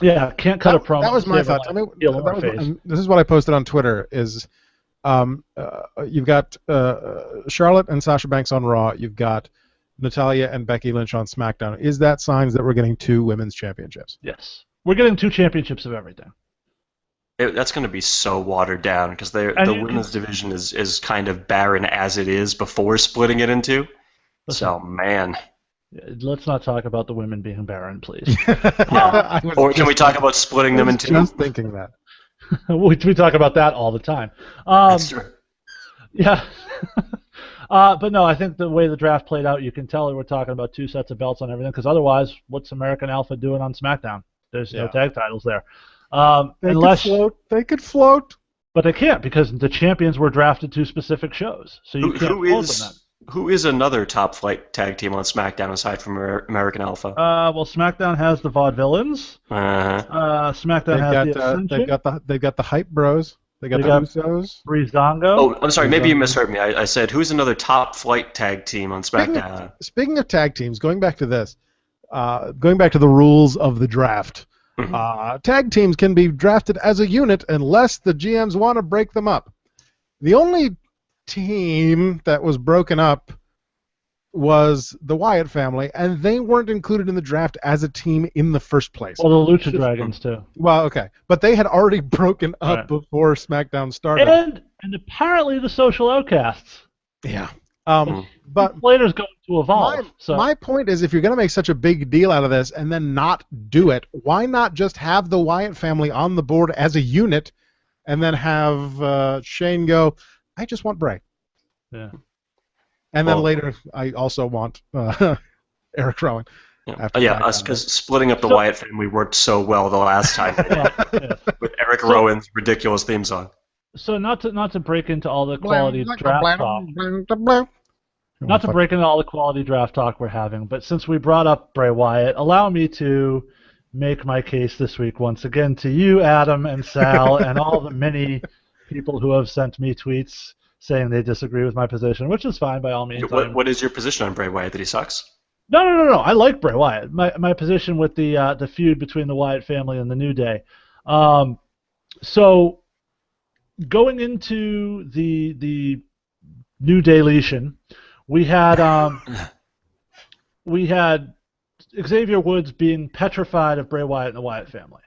Yeah, can't cut a promo.
That was my thought. I mean, this is what I posted on Twitter, is you've got Charlotte and Sasha Banks on Raw. You've got Natalya and Becky Lynch on SmackDown. Is that signs that we're getting 2 women's championships?
Yes. We're getting 2 championships of everything.
That's going to be so watered down because the women's division is kind of barren as it is before splitting it into. So, man.
Let's not talk about the women being barren, please.
Or can we talk about splitting them into?
I was just thinking that.
We talk about that all the time.
That's true.
Yeah. But no, I think the way the draft played out, you can tell that we're talking about 2 sets of belts on everything, because otherwise, what's American Alpha doing on SmackDown? There's no tag titles there. They could float. But they can't, because the champions were drafted to specific shows. So you can't float them then.
Who is another top flight tag team on SmackDown aside from American Alpha?
Well, SmackDown has the Vaudevillains. SmackDown has the Ascension.
They've got the Hype Bros. They got the Usos.
Breezango.
Oh, I'm sorry. Maybe you misheard me. I said who's another top flight tag team on SmackDown?
Speaking of tag teams, going back to this, going back to the rules of the draft,
Mhm.
tag teams can be drafted as a unit unless the GMs want to break them up. The only team that was broken up was the Wyatt family, and they weren't included in the draft as a team in the first place.
Well, the Lucha Dragons too.
Well, okay, but they had already broken up
Right.
before SmackDown started.
And apparently the Social Outcasts.
Yeah.
Mhm.
But
Later's going to evolve.
my point is, if you're going to make such a big deal out of this and then not do it, why not just have the Wyatt family on the board as a unit and then have Shane go, I just want Bray.
Yeah.
And then
Well-
later, I also want Eric Rowan. After
Yeah,
SmackDown.
because splitting up the
So-
Wyatt family worked so well the last time
Yeah.
with Eric Rowan's ridiculous theme song.
So not to break into all the quality draft talk. Not to break into all the quality draft talk we're having, but since we brought up Bray Wyatt, allow me to make my case this week once again to you, Adam and Sal, and all the many people who have sent me tweets saying they disagree with my position, which is fine by all means.
What is your position on Bray Wyatt? That he sucks?
No. I like Bray Wyatt. My position with the feud between the Wyatt family and the New Day. So going into the New Day letion, we had Xavier Woods being petrified of Bray Wyatt and the Wyatt family.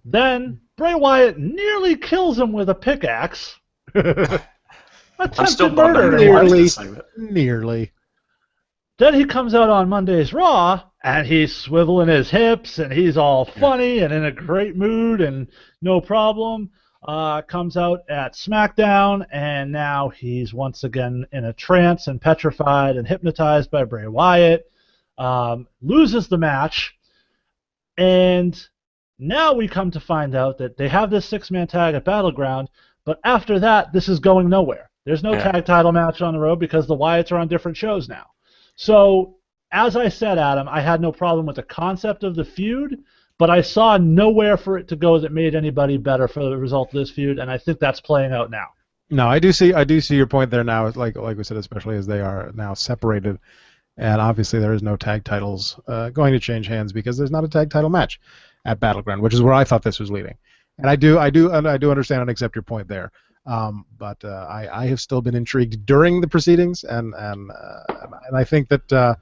Then Bray Wyatt nearly kills him with a pickaxe.
I'm still
Attempted
bummed I
murder.
didn't watch
Nearly.
this segment.
Nearly.
Then he comes out on Monday's Raw, and he's swiveling his hips, and he's all funny and in a great mood, and no problem. Comes out at SmackDown, and now he's once again in a trance and petrified and hypnotized by Bray Wyatt. Loses the match, and now we come to find out that they have this six-man tag at Battleground, but after that, this is going nowhere. There's no tag title match on the road because the Wyatts are on different shows now. So, as I said, Adam, I had no problem with the concept of the feud, but I saw nowhere for it to go that made anybody better for the result of this feud, and I think that's playing out now.
No, I do see your point there now. Like we said, especially as they are now separated, and obviously there is no tag titles going to change hands because there's not a tag title match at Battleground, which is where I thought this was leading. And I do understand and accept your point there. But I have still been intrigued during the proceedings, and I think that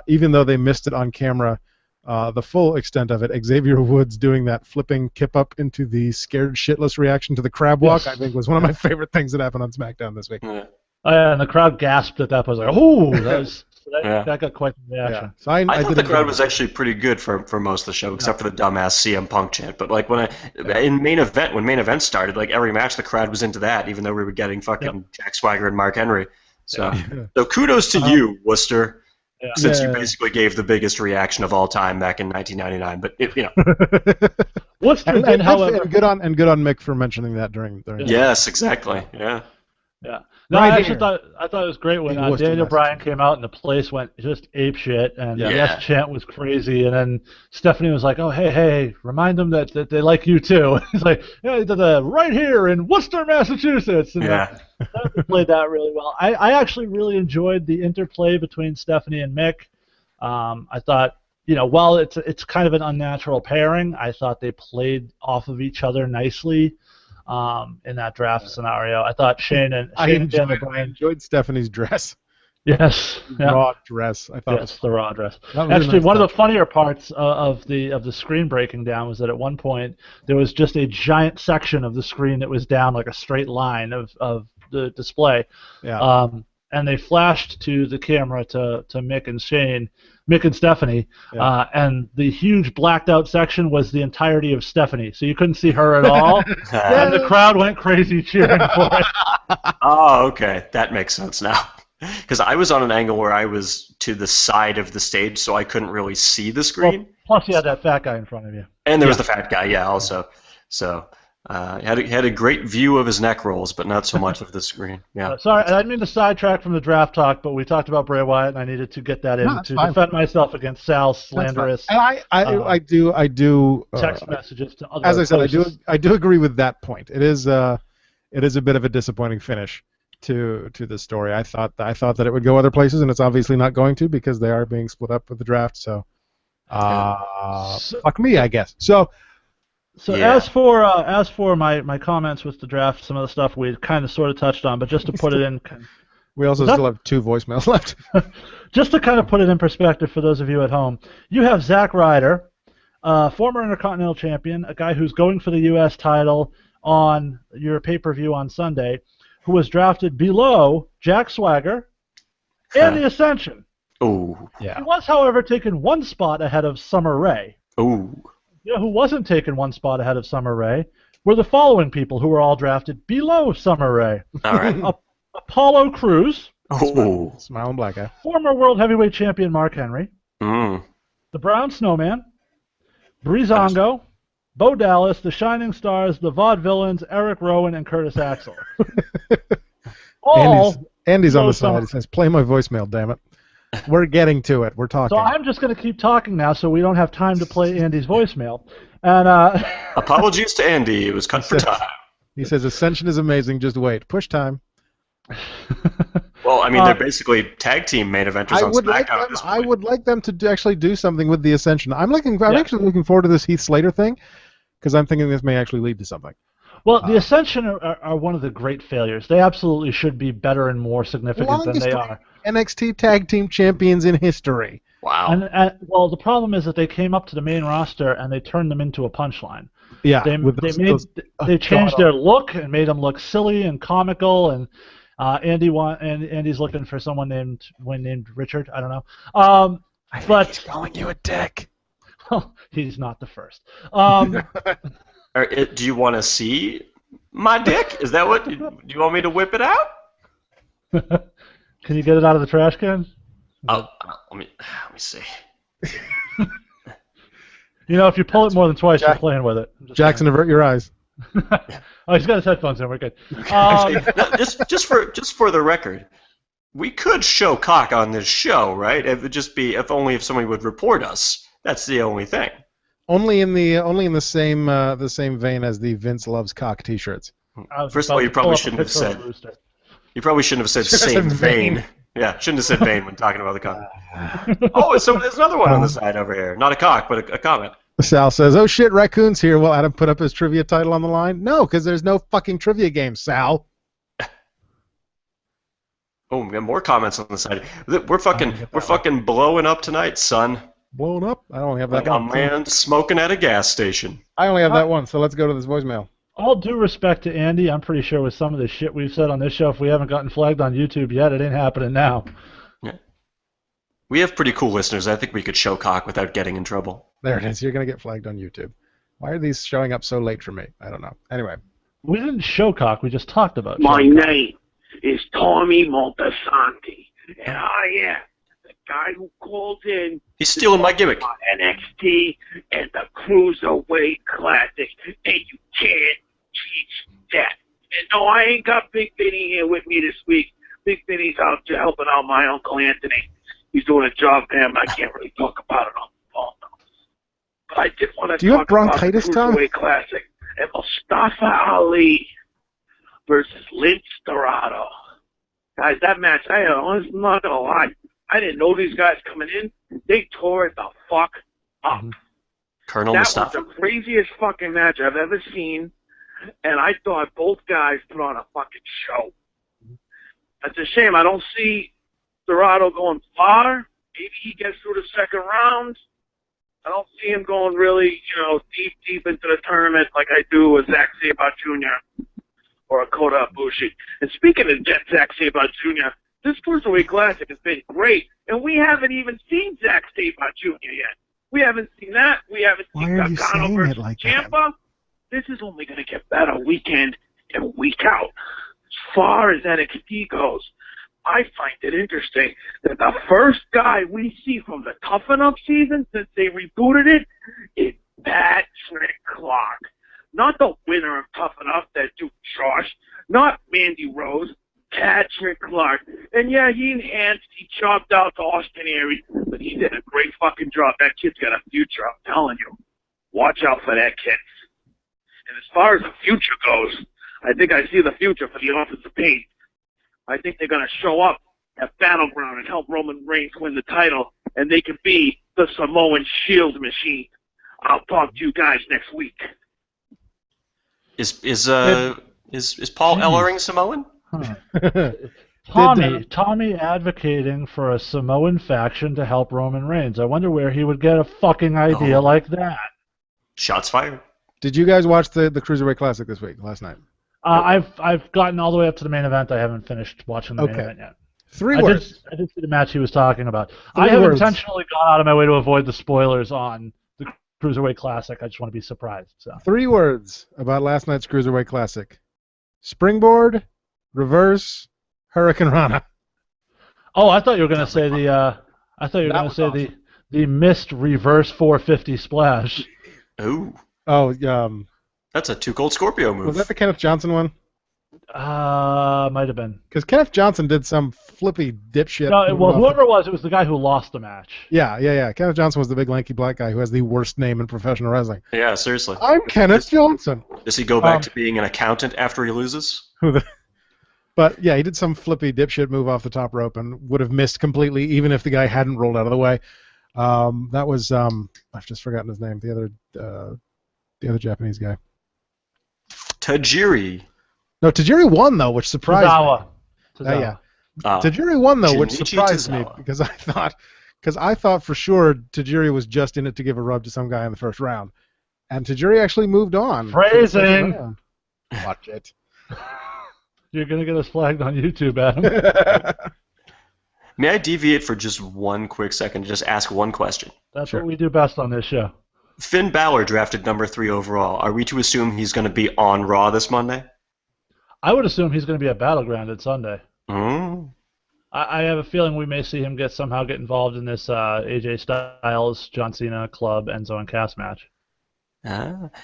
even though they missed it on camera, the full extent of it, Xavier Woods doing that flipping kip up into the scared shitless reaction to the crab walk, I think was one of my favorite things that happened on SmackDown this week.
Yeah.
And the crowd gasped at that point. Like, oh, that got quite the reaction.
Yeah. So
I thought
did
the
enjoy
crowd
that.
was actually pretty good for most of the show, except for the dumbass CM Punk chant. But like when main event started, like every match the crowd was into that, even though we were getting fucking Jack Swagger and Mark Henry. So so kudos to you, Worcester, since you basically gave the biggest reaction of all time back in 1999. But
Worcester did,
and
however.
good on Mick for mentioning that during
yes, exactly, yeah.
No,
Right
I actually
here.
thought it was great when
In Worcester,
Daniel Bryan
Massachusetts.
came out and the place went just ape shit, and the
Yeah.
yes chant was crazy, and then Stephanie was like, "Oh, hey, remind them that they like you too." He's like, "Yeah, he did that right here in Worcester, Massachusetts." And
Yeah.
Stephanie played that really well. I actually really enjoyed the interplay between Stephanie and Mick. I thought, while it's kind of an unnatural pairing, I thought they played off of each other nicely. In that draft scenario, I thought Shane and Daniel
I
Bryan.
enjoyed Stephanie's dress.
Yes. Yeah.
Raw dress. I thought
Yes, the raw dress.
that was a
Actually,
nice
one of
touch.
the funnier parts of the screen breaking down was that at one point there was just a giant section of the screen that was down like a straight line of the display.
Yeah.
And they flashed to the camera to Mick and Stephanie, and the huge blacked out section was the entirety of Stephanie, so you couldn't see her at all, and the crowd went crazy cheering for it.
Oh, okay. That makes sense now. Because I was on an angle where I was to the side of the stage, so I couldn't really see the screen.
Well, plus you had that fat guy in front of you.
And there was the fat guy, also. So he had a great view of his neck rolls, but not so much of the screen. Yeah.
Sorry, I didn't mean to sidetrack from the draft talk, but we talked about Bray Wyatt, and I needed to get that in
No, that's
to
fine.
defend myself against Sal's slanderous
And I do
text messages to other
as I said,
hosts.
I do agree with that point. It is a bit of a disappointing finish to the story. I thought that it would go other places, and it's obviously not going to because they are being split up with the draft. So Fuck me, I guess. So
yeah. as for my comments with the draft, some of the stuff we kind of sort of touched on, but just to put it in,
we also still have 2 voicemails left.
Just to kind of put it in perspective for those of you at home, you have Zack Ryder, former Intercontinental Champion, a guy who's going for the U.S. title on your pay-per-view on Sunday, who was drafted below Jack Swagger and the Ascension.
Oh,
yeah. He was, however, taken 1 spot ahead of Summer Rae.
Oh.
You know who wasn't taken 1 spot ahead of Summer Rae were the following people who were all drafted below Summer Rae.
All right.
Apollo Crews.
Oh.
Smiling black guy.
Former World Heavyweight Champion Mark Henry. The Brown Snowman. Breezango. Bo Dallas, the Shining Stars, the Vaudevillains, Eric Rowan, and Curtis Axel.
Andy's on the side. He says, play my voicemail, damn it. We're getting to it. We're talking.
So I'm just going to keep talking now so we don't have time to play Andy's voicemail. And
apologies to Andy. It was cut for time.
He says, Ascension is amazing. Just wait. Push time.
Well, I mean, they're basically tag team main eventers on SmackDown at this point.
I would like them to actually do something with the Ascension. I'm actually looking forward to this Heath Slater thing because I'm thinking this may actually lead to something.
Well, the Ascension are one of the great failures. They absolutely should be better and more significant than they are.
NXT Tag Team Champions in history.
Wow.
And well, the problem is that they came up to the main roster and they turned them into a punchline.
Yeah.
They changed their look and made them look silly and comical. And Andy's looking for someone named Richard. I don't know. But
he's calling you a dick.
Well, he's not the first.
Do you want to see my dick? Is that what? Do you want me to whip it out?
Can you get it out of the trash can?
Oh, let me see.
You know, if you pull it more than twice, you're playing with it.
Jackson, avert your eyes.
Oh, he's got his headphones in. We're good.
Just for the record, we could show cock on this show, right? It would just be if somebody would report us. That's the only thing.
Only in the same vein as the Vince Loves Cock T-shirts.
First of all, you probably shouldn't have said. You probably shouldn't have said same vein. Yeah, shouldn't have said vein when talking about the cock. Oh, so there's another one on the side over here. Not a cock, but a comment.
Sal says, "Oh shit, Raccoon's here." Will Adam put up his trivia title on the line? No, because there's no fucking trivia game, Sal.
Oh, we got more comments on the side. We're fucking blowing up tonight, son.
Blowing up? I only have that
like
one.
Like a man smoking at a gas station.
I only have that one, so let's go to this voicemail.
All due respect to Andy, I'm pretty sure with some of the shit we've said on this show, if we haven't gotten flagged on YouTube yet, it ain't happening now.
Yeah. We have pretty cool listeners. I think we could show cock without getting in trouble.
There it is. You're going to get flagged on YouTube. Why are these showing up so late for me? I don't know. Anyway.
We didn't show cock. We just talked about
My name is Tommy Montesanti, and I am the guy who called in.
He's stealing my gimmick.
NXT and the Cruiserweight Classic, and you can't teach that. And no, I ain't got Big Vinny here with me this week. Big Vinny's out helping out my Uncle Anthony. He's doing a job for him. I can't really talk about it on the phone, though. But I did want to talk about the Cruiserweight Classic and Mustafa Ali versus Lince Dorado. Guys, that match, I'm not going to lie. I didn't know these guys coming in. They tore it the fuck up.
Mm-hmm. Colonel
that
Mustafa?
Was the craziest fucking match I've ever seen, and I thought both guys put on a fucking show. It's a shame. I don't see Dorado going far. Maybe he gets through the second round. I don't see him going really, deep into the tournament like I do with Zack Sabre Jr. or a Kota Ibushi. And speaking of Zack Sabre Jr., this Cruiserweight Classic has been great, and we haven't even seen Zack Sabre Jr. yet. We haven't seen that. We haven't seen Gargano versus Ciampa. This is only going to get better week in and week out. As far as NXT goes, I find it interesting that the first guy we see from the Tough Enough season since they rebooted it is Patrick Clark. Not the winner of Tough Enough, that dude Josh, not Mandy Rose, Patrick Clark. And yeah, he enhanced, he chopped out to Austin Aries, but he did a great fucking job. That kid's got a future, I'm telling you. Watch out for that kid. And as far as the future goes, I think I see the future for the Office of Pain. I think they're going to show up at Battleground and help Roman Reigns win the title, and they can be the Samoan Shield Machine. I'll talk to you guys next week.
Is Paul Ellering Samoan?
Huh. Tommy advocating for a Samoan faction to help Roman Reigns. I wonder where he would get a fucking idea like that.
Shots fired.
Did you guys watch the Cruiserweight Classic last night?
I've gotten all the way up to the main event. I haven't finished watching the main event yet.
3 words.
I did see the match he was talking about.
3
I have
words.
intentionally gone out of my way to avoid the spoilers on the Cruiserweight Classic. I just want to be surprised. So
3 words about last night's Cruiserweight Classic: springboard, reverse, Hurricane Rana.
Oh, I thought you were going to say the missed reverse 450 splash.
Ooh.
Oh,
That's a Too Cold Scorpio move.
was that the Kenneth Johnson one?
Might have been.
Because Kenneth Johnson did some flippy dipshit.
No, well, whoever it was the guy who lost the match.
Yeah. Kenneth Johnson was the big lanky black guy who has the worst name in professional wrestling.
Yeah, seriously.
I'm Kenneth Johnson.
Does he go back to being an accountant after he loses?
But yeah, he did some flippy dipshit move off the top rope and would have missed completely even if the guy hadn't rolled out of the way. That was I've just forgotten his name. The other Japanese guy.
Tajiri.
No, Tajiri won though, which surprised me.
Tozawa.
Yeah. Tajiri won though, which
Junichi
surprised me
Tozawa.
because I thought for sure Tajiri was just in it to give a rub to some guy in the first round, and Tajiri actually moved on.
Phrasing.
Watch it.
You're gonna get us flagged on YouTube, Adam.
May I deviate for just one quick second to just ask one question?
That's what we do best on this show.
Finn Balor drafted number 3 overall. Are we to assume he's going to be on Raw this Monday?
I would assume he's going to be at Battleground at Sunday.
Mm.
I have a feeling we may see him somehow get involved in this AJ Styles, John Cena Club, Enzo and Cass match.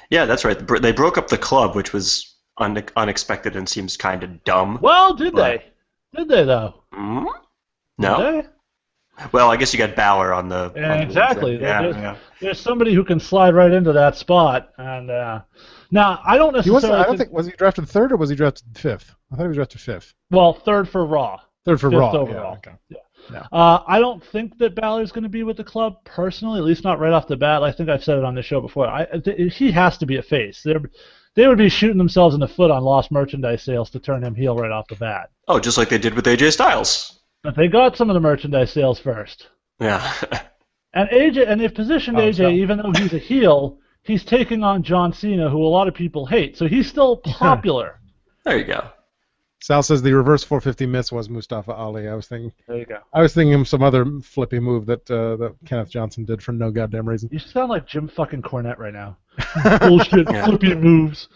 Yeah, that's right. They broke up the club, which was unexpected and seems kind of dumb.
Well, did they? Did they, though?
Mm? No?
Did they?
Well, I guess you got Balor on the...
Yeah,
on the
exactly.
yeah.
There's somebody who can slide right into that spot. And now, I don't necessarily...
I don't think... Was he drafted 3rd or was he drafted 5th? I thought he was drafted 5th.
Well, 3rd for Raw.
3rd for
5th
Raw.
overall.
Yeah, okay.
Yeah. I don't think that Balor's going to be with the club personally, at least not right off the bat. I think I've said it on the show before. He has to be a face. They would be shooting themselves in the foot on lost merchandise sales to turn him heel right off the bat.
Oh, just like they did with AJ Styles.
But they got some of the merchandise sales first.
Yeah.
And they've positioned AJ, even though he's a heel, he's taking on John Cena, who a lot of people hate. So he's still popular.
There you go.
Sal says the reverse 450 miss was Mustafa Ali.
There you go.
I was thinking of some other flippy move that Kenneth Johnson did for no goddamn reason.
You sound like Jim fucking Cornette right now. Bullshit flippy moves.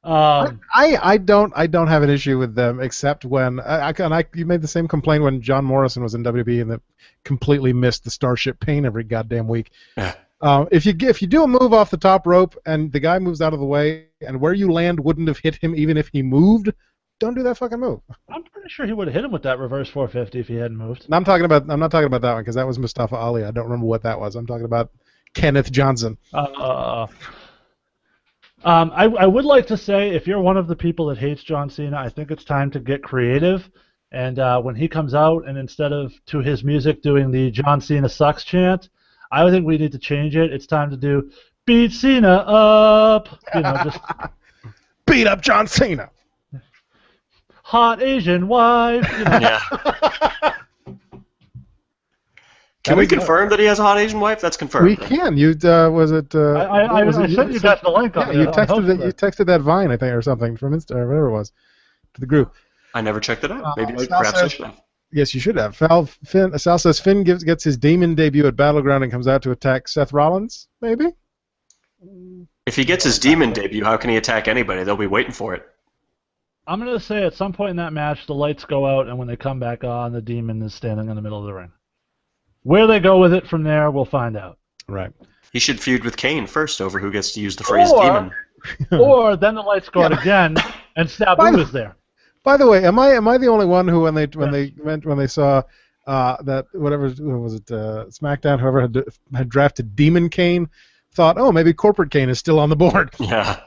I don't have an issue with them except when you made the same complaint when John Morrison was in WWE and that completely missed the Starship Pain every goddamn week.
Yeah.
If you do a move off the top rope and the guy moves out of the way and where you land wouldn't have hit him even if he moved, don't do that fucking move. I'm
pretty sure he would have hit him with that reverse 450 if he hadn't moved.
I'm not talking about that one because that was Mustafa Ali. I don't remember what that was. I'm talking about Kenneth Johnson.
I would like to say, if you're one of the people that hates John Cena, I think it's time to get creative. And when he comes out, and instead of to his music doing the John Cena sucks chant, I think we need to change it. It's time to do beat Cena up. Just
beat up John Cena.
Hot Asian wife.
Yeah. Can we confirm that he has a hot Asian wife? That's confirmed.
We can. You was it?
I sent you guys the link on
you texted that Vine, I think, or something from Insta or whatever it was, to the group.
I never checked it out. Maybe perhaps I should have.
Yes, you should have. Sal says Finn gets his Demon debut at Battleground and comes out to attack Seth Rollins. Maybe.
If he gets his Demon debut, how can he attack anybody? They'll be waiting for it.
I'm going to say at some point in that match, the lights go out, and when they come back on, the Demon is standing in the middle of the ring. Where they go with it from there, we'll find out.
Right.
He should feud with Kane first over who gets to use the phrase Demon.
Or then the lights go out again, and Sabu is there.
By the way, am I the only one who when they saw that whatever was it SmackDown, whoever had drafted Demon Kane, thought, oh, maybe Corporate Kane is still on the board.
Yeah.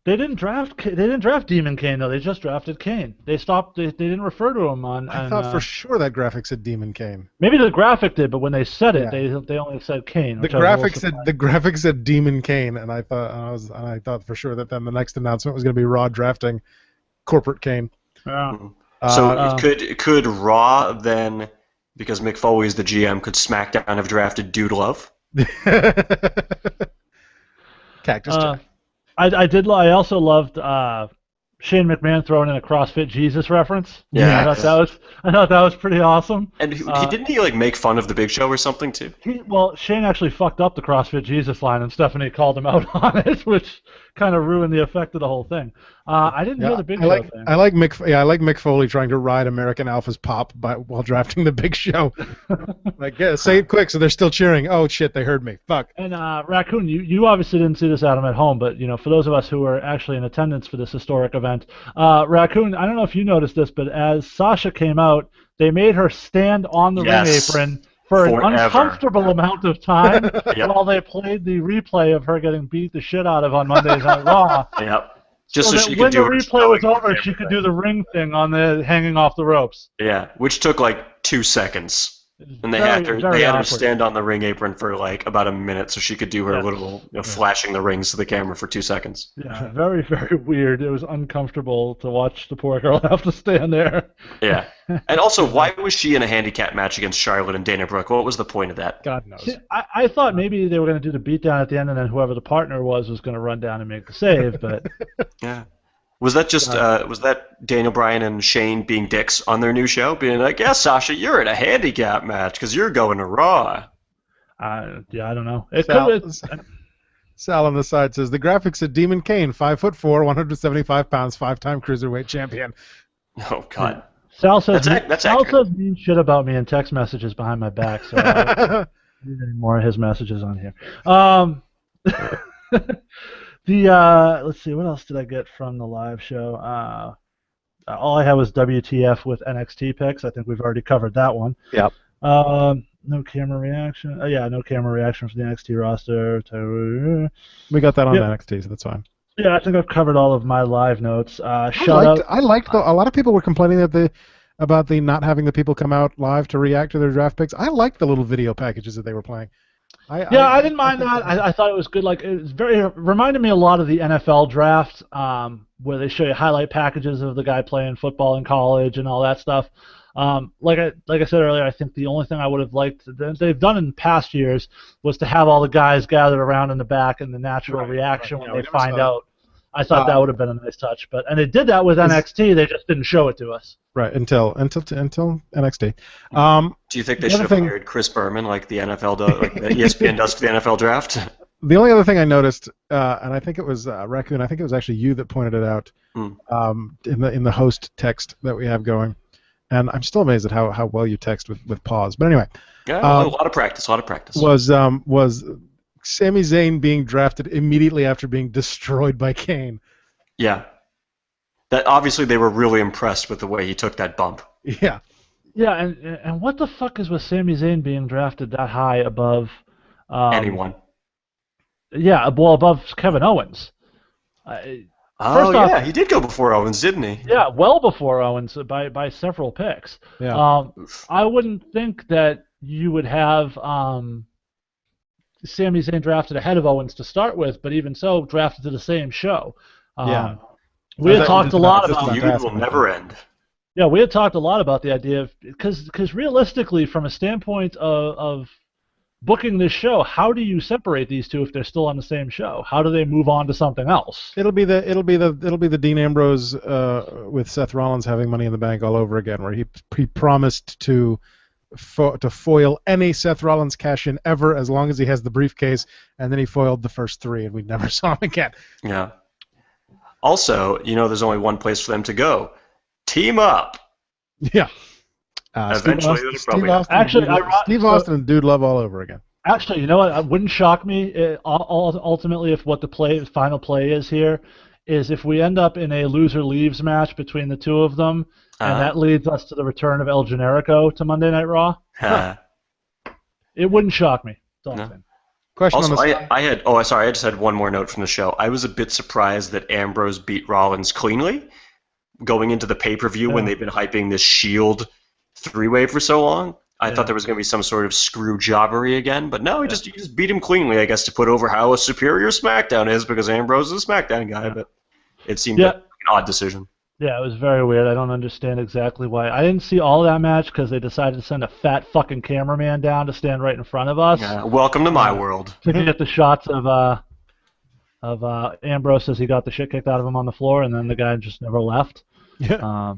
They didn't draft Demon Kane though. They just drafted Kane. They stopped. They didn't refer to him on.
I thought for sure that graphic said Demon Kane.
Maybe the graphic did, but when they said it,
Yeah.
they only said Kane.
The graphic said Demon Kane, and I thought for sure that then the next announcement was going to be Raw drafting Corporate Kane.
Yeah.
So could Raw then, because Mick Foley's the GM, could SmackDown have drafted Dude Love?
Cactus Jack.
I also loved Shane McMahon throwing in a CrossFit Jesus reference.
Yeah.
I thought that was pretty awesome.
And didn't he like make fun of the Big Show or something too?
Shane actually fucked up the CrossFit Jesus line, and Stephanie called him out on it, which kind of ruined the effect of the whole thing. I didn't hear the Big Show thing.
I like Mick Foley trying to ride American Alpha's pop while drafting the Big Show. Say it quick so they're still cheering. Oh shit, they heard me. Fuck.
And Raccoon, you obviously didn't see this, Adam, at home, but for those of us who were actually in attendance for this historic event, Raccoon, I don't know if you noticed this, but as Sasha came out, they made her stand on the ring apron for an uncomfortable amount of time while they played the replay of her getting beat the shit out of on Monday Night Raw.
Yep. Just so
that
she
when
could do
the replay was over, she could do the ring thing on the hanging off the ropes.
Yeah, which took like 2 seconds. And they had her stand on the ring apron for like about a minute so she could do her little flashing the rings to the camera for 2 seconds.
Yeah, very, very weird. It was uncomfortable to watch the poor girl have to stand there.
Yeah. And also, why was she in a handicap match against Charlotte and Dana Brooke? What was the point of that?
God knows.
See, I thought maybe they were going to do the beatdown at the end and then whoever the partner was going to run down and make the save, but...
Yeah. Was that just was that Daniel Bryan and Shane being dicks on their new show, being like, "Yeah, Sasha, you're in a handicap match because you're going to Raw"?
I don't know.
Sal on the side says the graphics said Demon Kane, 5'4", 175 pounds, 5-time cruiserweight champion.
Oh God.
Sal says
Sal
says mean shit about me in text messages behind my back, so I don't need any more of his messages on here. Let's see, what else did I get from the live show? All I had was WTF with NXT picks. I think we've already covered that one.
Yep.
No camera reaction. No camera reaction from the NXT roster.
We got that on NXT, so that's fine.
Yeah, I think I've covered all of my live notes.
I liked a lot of people were complaining about the not having the people come out live to react to their draft picks. I liked the little video packages that they were playing.
I didn't mind that. I thought it was good. Like it reminded me a lot of the NFL draft, where they show you highlight packages of the guy playing football in college and all that stuff. Like I said earlier, I think the only thing I would have liked that they've done in past years was to have all the guys gathered around in the back and the natural reaction when they find out. I thought that would have been a nice touch, and they did that with NXT. They just didn't show it to us.
Right until NXT.
Do you think they should have hired Chris Berman like the NFL does, like the ESPN does for the NFL draft?
The only other thing I noticed, and I think it was Raccoon. I think it was actually you that pointed it out in the host text that we have going, and I'm still amazed at how well you text with pause. But anyway,
a lot of practice.
Was Sami Zayn being drafted immediately after being destroyed by Kane?
Yeah. That obviously they were really impressed with the way he took that bump.
Yeah.
Yeah, and what the fuck is with Sami Zayn being drafted that high above
anyone?
Yeah, well above Kevin Owens.
He did go before Owens, didn't he?
Yeah, well before Owens by several picks.
Yeah.
I wouldn't think that you would have Sami Zayn drafted ahead of Owens to start with, but even so, drafted to the same show. We had talked a lot about
the feud will never end.
Yeah, we had talked a lot about the idea of because realistically, from a standpoint of booking this show, how do you separate these two if they're still on the same show? How do they move on to something else?
It'll be the Dean Ambrose with Seth Rollins having Money in the Bank all over again, where he promised to foil any Seth Rollins cash-in ever as long as he has the briefcase, and then he foiled the first 3, and we never saw him again.
Yeah. Also, there's only one place for them to go. Team up.
Yeah.
Eventually,
Steve Austin and Dude Love all over again.
Actually, you know what? It wouldn't shock me ultimately if what the final play is here is if we end up in a loser leaves match between the two of them, and that leads us to the return of El Generico to Monday Night Raw. It wouldn't shock me.
No.
Question
Also,
on the
I just had one more note from the show. I was a bit surprised that Ambrose beat Rollins cleanly going into the pay-per-view when they've been hyping this Shield three-way for so long. I thought there was going to be some sort of screw jobbery again, but no, he just beat him cleanly, I guess, to put over how a superior SmackDown is, because Ambrose is a SmackDown guy, but it seemed like an odd decision.
Yeah, it was very weird. I don't understand exactly why. I didn't see all of that match because they decided to send a fat fucking cameraman down to stand right in front of us.
Yeah, welcome to my world.
To get the shots of Ambrose as he got the shit kicked out of him on the floor, and then the guy just never left.
Yeah.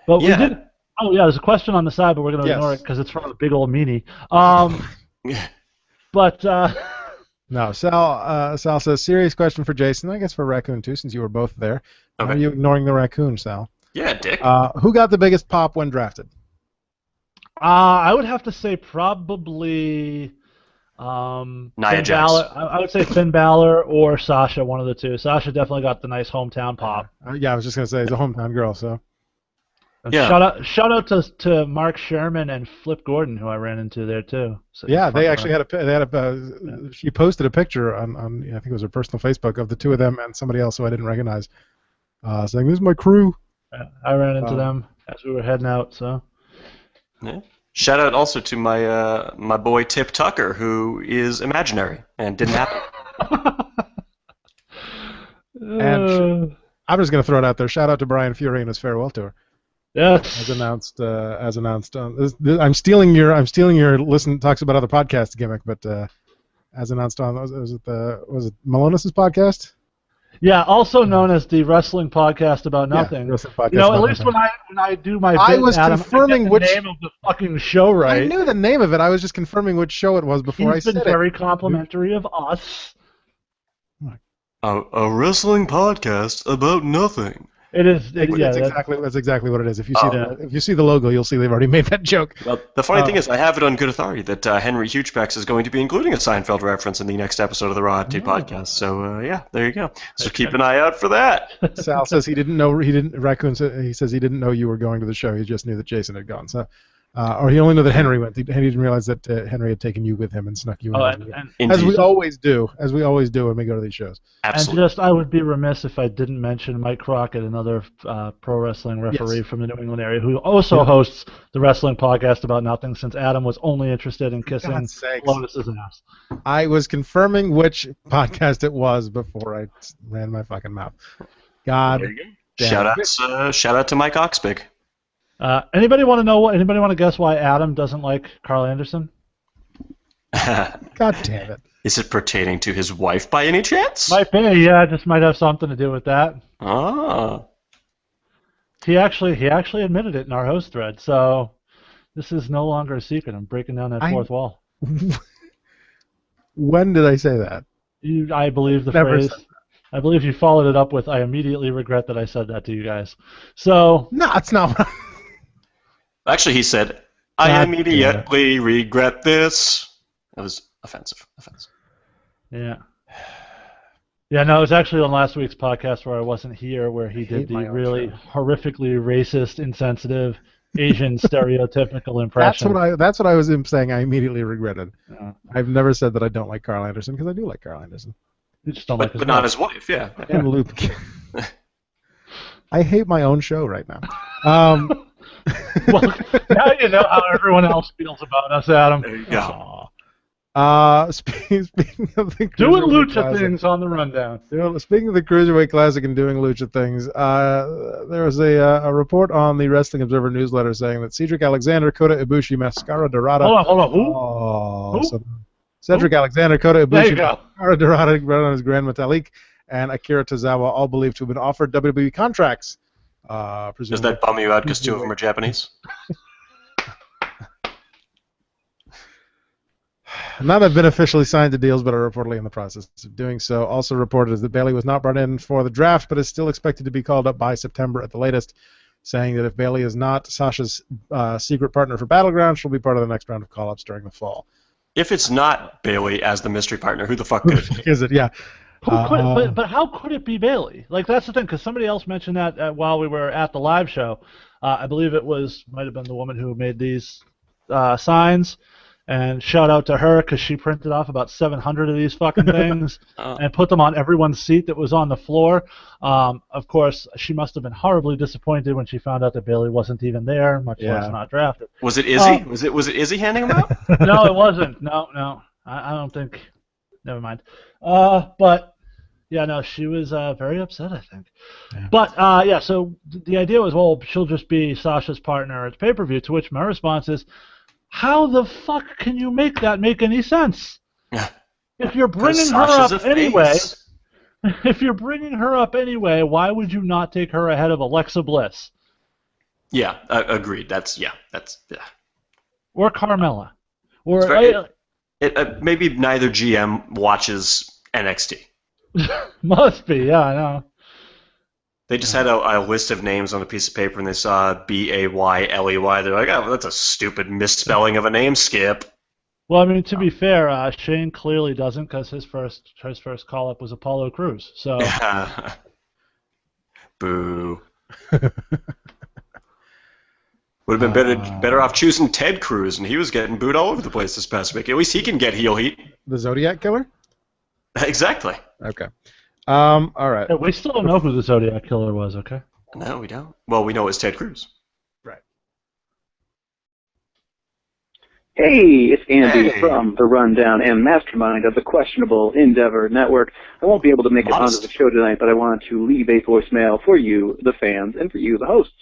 But we did. Oh yeah, there's a question on the side, but we're going to ignore it because it's from a big old meanie. But
no, Sal says, serious question for Jason. I guess for Raccoon too, since you were both there. Okay. Are you ignoring the Raccoon, Sal?
Yeah, Dick.
Who got the biggest pop when drafted?
I would have to say probably
Nia Jax.
I would say Finn Balor or Sasha, one of the two. Sasha definitely got the nice hometown pop.
Yeah, I was just going to say, he's a hometown girl, so.
Yeah. Shout out to Mark Sherman and Flip Gordon, who I ran into there too. So
yeah, they actually had she posted a picture on I think it was her personal Facebook of the two of them and somebody else who I didn't recognize, saying, "This is my crew."
I ran into them as we were heading out. So.
Yeah. Shout out also to my boy Tip Tucker, who is imaginary and didn't happen.
And I'm just going to throw it out there. Shout out to Brian Fury and his farewell tour.
Yes.
As announced. I'm stealing your listen talks about other podcasts gimmick, but as announced on was it Malonis' podcast?
Yeah, also known as the Wrestling Podcast About Nothing.
Yeah, podcast
at least when I do my bit,
I was
Adam,
confirming
which name of the fucking show right.
I knew the name of it. I was just confirming which show it was before I said it.
He's been very complimentary of us.
A wrestling podcast about nothing.
It is.
That's exactly what it is. If you see the logo, you'll see they've already made that joke.
Well, the funny thing is, I have it on good authority that Henry Hugebex is going to be including a Seinfeld reference in the next episode of the Raw Dude podcast. So yeah, there you go. So keep an eye out for that.
Sal says Raccoon says he didn't know you were going to the show. He just knew that Jason had gone. So. Or he only knew that Henry went. He didn't realize that Henry had taken you with him and snuck you in. As we always do when we go to these shows.
Absolutely.
And I would be remiss if I didn't mention Mike Crockett, another pro wrestling referee from the New England area, who also hosts the Wrestling Podcast About Nothing, since Adam was only interested in kissing Lotus's ass.
I was confirming which podcast it was before I ran my fucking mouth. God damn.
Shout out to Mike Oxbig.
Anybody want to guess why Adam doesn't like Carl Anderson?
God damn it.
Is it pertaining to his wife by any chance?
Might be, yeah. Just might have something to do with that.
Ah.
He actually admitted it in our host thread, so this is no longer a secret. I'm breaking down that fourth wall.
When did I say that?
I believe the phrase. I believe you followed it up with, "I immediately regret that I said that to you guys." So.
No, it's not.
Actually, he said, "I immediately regret this." That was offensive.
Yeah. Yeah, no, it was actually on last week's podcast where I wasn't here, where he did the really horrifically racist, insensitive, Asian stereotypical impression.
That's what I was saying. I immediately regretted. I've never said that I don't like Carl Anderson, because I do like Carl Anderson.
You just don't like his wife.
Not his wife, yeah.
And Luke. I hate my own show right now.
Well, now you know how everyone else feels about us, Adam.
There you go.
Speaking of the
doing lucha things on the rundown.
Speaking of the Cruiserweight Classic and doing lucha things, there was a report on the Wrestling Observer newsletter saying that Cedric Alexander, Kota Ibushi, Mascara Dorada.
Hold on. Who?
So Cedric Alexander, Kota Ibushi, Mascara Dorada, known as Grand Metalik, and Akira Tozawa, all believed to have been offered WWE contracts.
Does that bum you out because two of them are Japanese?
None have been officially signed to deals, but are reportedly in the process of doing so. Also reported is that Bayley was not brought in for the draft, but is still expected to be called up by September at the latest, saying that if Bayley is not Sasha's secret partner for Battleground, she'll be part of the next round of call-ups during the fall.
If it's not Bayley as the mystery partner, who the fuck could?
Is it? Yeah.
But how could it be Bayley? Like, that's the thing, because somebody else mentioned that while we were at the might have been the woman who made these signs, And shout out to her because she printed off about 700 of these fucking things and put them on everyone's seat that was on the floor. Of course, she must have been horribly disappointed when she found out that Bailey wasn't even there, much less not drafted.
Was it Izzy? Was it Izzy handing them out?
No, it wasn't. No. I don't think. Never mind. But yeah, no, she was very upset, I think. Yeah. But yeah, so the idea was, well, she'll just be Sasha's partner at pay-per-view. To which my response is, how the fuck can you make that make any sense? If you're bringing her up anyway, why would you not take her ahead of Alexa Bliss?
Yeah, agreed. That's yeah.
Or Carmella. Or
maybe neither GM watches NXT.
Must be, yeah, I know.
They just had a list of names on a piece of paper, and they saw Bayley. They're like, oh, that's a stupid misspelling of a name, Skip.
Well, I mean, to be fair, Shane clearly doesn't, because his first call-up was Apollo Crews. So.
Boo. Would have been better off choosing Ted Cruz, and he was getting booed all over the place this past week. At least he can get heel heat.
The Zodiac Killer?
Exactly.
Okay. All right.
Yeah, we still don't know who the Zodiac Killer was, okay?
No, we don't. Well, we know it's Ted Cruz.
Right.
Hey, it's Andy from the Rundown and Mastermind of the Questionable Endeavor Network. I won't be able to make it onto the show tonight, but I wanted to leave a voicemail for you, the fans, and for you, the hosts.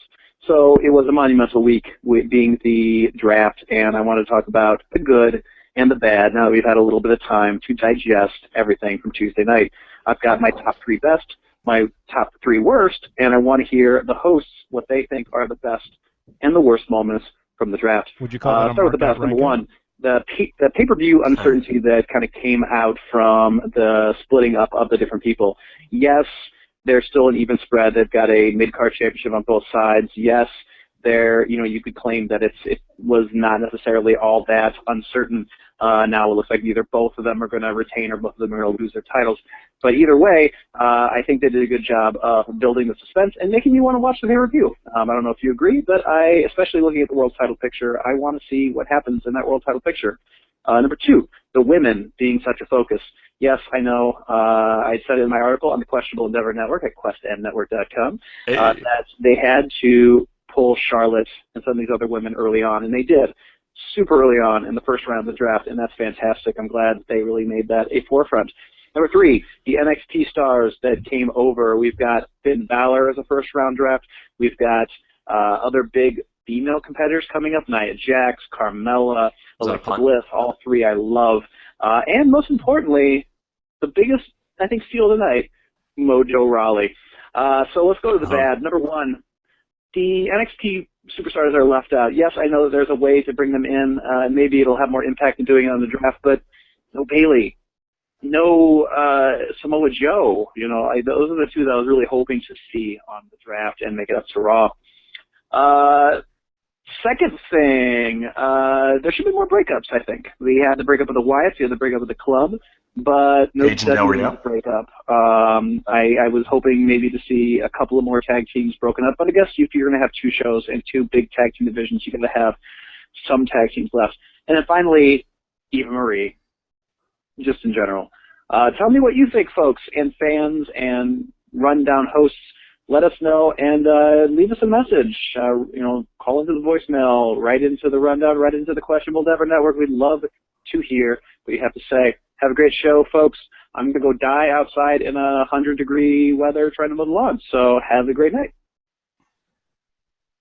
So it was a monumental week, with being the draft, and I want to talk about the good and the bad now that we've had a little bit of time to digest everything from Tuesday night. I've got my top 3 best, my top 3 worst, and I want to hear the hosts what they think are the best and the worst moments from the draft.
Would you call it
start with the best. Number 1, the pay-per-view uncertainty that kind of came out from the splitting up of the different people. Yes, there's still an even spread. They've got a mid-card championship on both sides. Yes, you could claim that it was not necessarily all that uncertain. Now it looks like either both of them are going to retain or both of them are going to lose their titles. But either way, I think they did a good job of building the suspense and making me want to watch the pay-per-view. I don't know if you agree, but especially looking at the world title picture, I want to see what happens in that world title picture. Number 2, the women being such a focus. Yes, I know. I said it in my article on the Questionable Endeavor Network at questmnetwork.com that they had to pull Charlotte and some of these other women early on, and they did super early on in the first round of the draft, and that's fantastic. I'm glad that they really made that a forefront. Number 3, the NXT stars that came over. We've got Finn Balor as a first-round draft. We've got other big female competitors coming up, Nia Jax, Carmella, Alexa Bliss, all 3 I love. And most importantly, the biggest, I think, steal of the night, Mojo Rawley. So let's go to the bad. Number 1, the NXT superstars are left out. Yes, I know that there's a way to bring them in. Maybe it'll have more impact in doing it on the draft, but no Bayley, no Samoa Joe. Those are the 2 that I was really hoping to see on the draft and make it up to Raw. Second thing, there should be more breakups, I think. We had the breakup of the Wyatts, we had the breakup of the club, but no breakup. I was hoping maybe to see a couple of more tag teams broken up, but I guess if you're going to have 2 shows and 2 big tag team divisions, you're going to have some tag teams left. And then finally, Eva Marie, just in general. Tell me what you think, folks, and fans and Rundown hosts. Let us know and leave us a message. Call into the voicemail, right into the Rundown, right into the Questionable Endeavor Network. We'd love to hear what you have to say. Have a great show, folks. I'm going to go die outside in 100-degree weather trying to mow the lawn. So have a great night.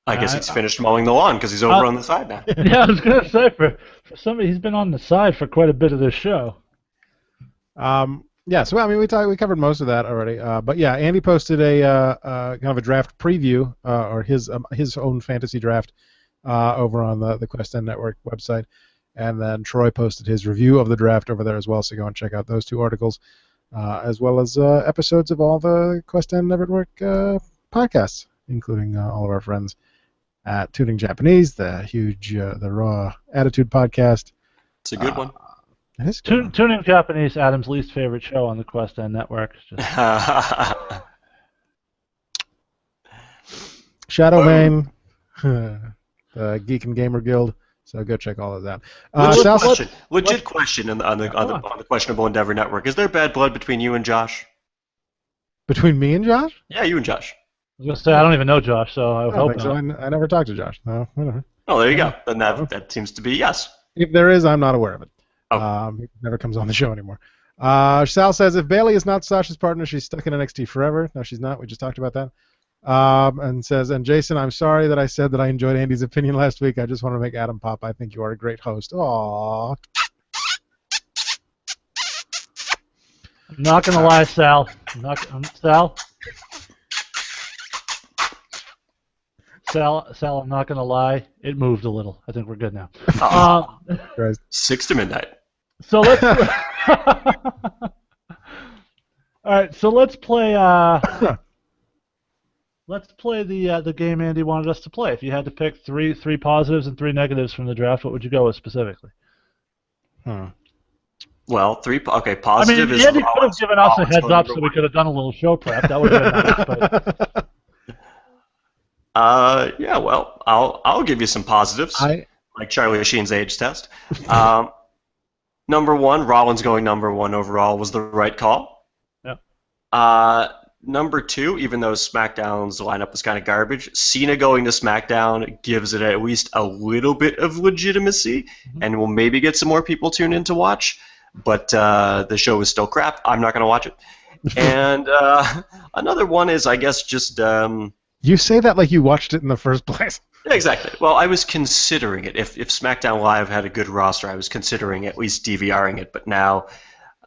I guess he's finished mowing the lawn because he's over on the side now.
Yeah, I was going to say, for somebody, he's been on the side for quite a bit of this show.
Yeah, so I mean, we covered most of that already, but yeah, Andy posted a kind of a draft preview or his own fantasy draft over on the Quest End Network website, and then Troy posted his review of the draft over there as well. So go and check out those 2 articles, as well as episodes of all the Quest End Network podcasts, including all of our friends at Tooning Japanese, the huge the Raw Attitude podcast.
It's a good one.
Tooning Japanese, Adam's least favorite show on the Quest End Network.
Shadowmane, the Geek and Gamer Guild, So go check all of that.
Legit question on the Questionable Endeavor Network. Is there bad blood between you and Josh?
Between me and Josh?
Yeah, you and Josh.
I was going to say, I don't even know Josh, so I would hope not.
So. I never talked to Josh. No, whatever.
Oh, there you go. Then that seems to be yes.
If there is, I'm not aware of it.
Oh.
He never comes on the show anymore. Sal says, if Bailey is not Sasha's partner, she's stuck in NXT forever. No, she's not. We just talked about that. And says, and Jason, I'm sorry that I said that I enjoyed Andy's opinion last week. I just want to make Adam pop. I think you are a great host. Aww.
I'm not going to lie, Sal. Sal, I'm not going to lie. It moved a little. I think we're good now.
6 to midnight.
So let's. All right, so let's play. Let's play the game Andy wanted us to play. If you had to pick three positives and 3 negatives from the draft, what would you go with specifically?
Well, positive is.
Andy could have given us a heads up so we could have done a little show prep. That would have been nice. But...
yeah, well, I'll give you some positives, like Charlie Sheen's age test. Number 1, Rollins going number 1 overall was the right call.
Yeah.
Number 2, even though SmackDown's lineup was kind of garbage, Cena going to SmackDown gives it at least a little bit of legitimacy, and will maybe get some more people tuned in to watch. But the show is still crap. I'm not going to watch it. And another one is, I guess, just...
You say that like you watched it in the first place.
Yeah, exactly. Well, I was considering it. If SmackDown Live had a good roster, I was considering at least DVRing it. But now...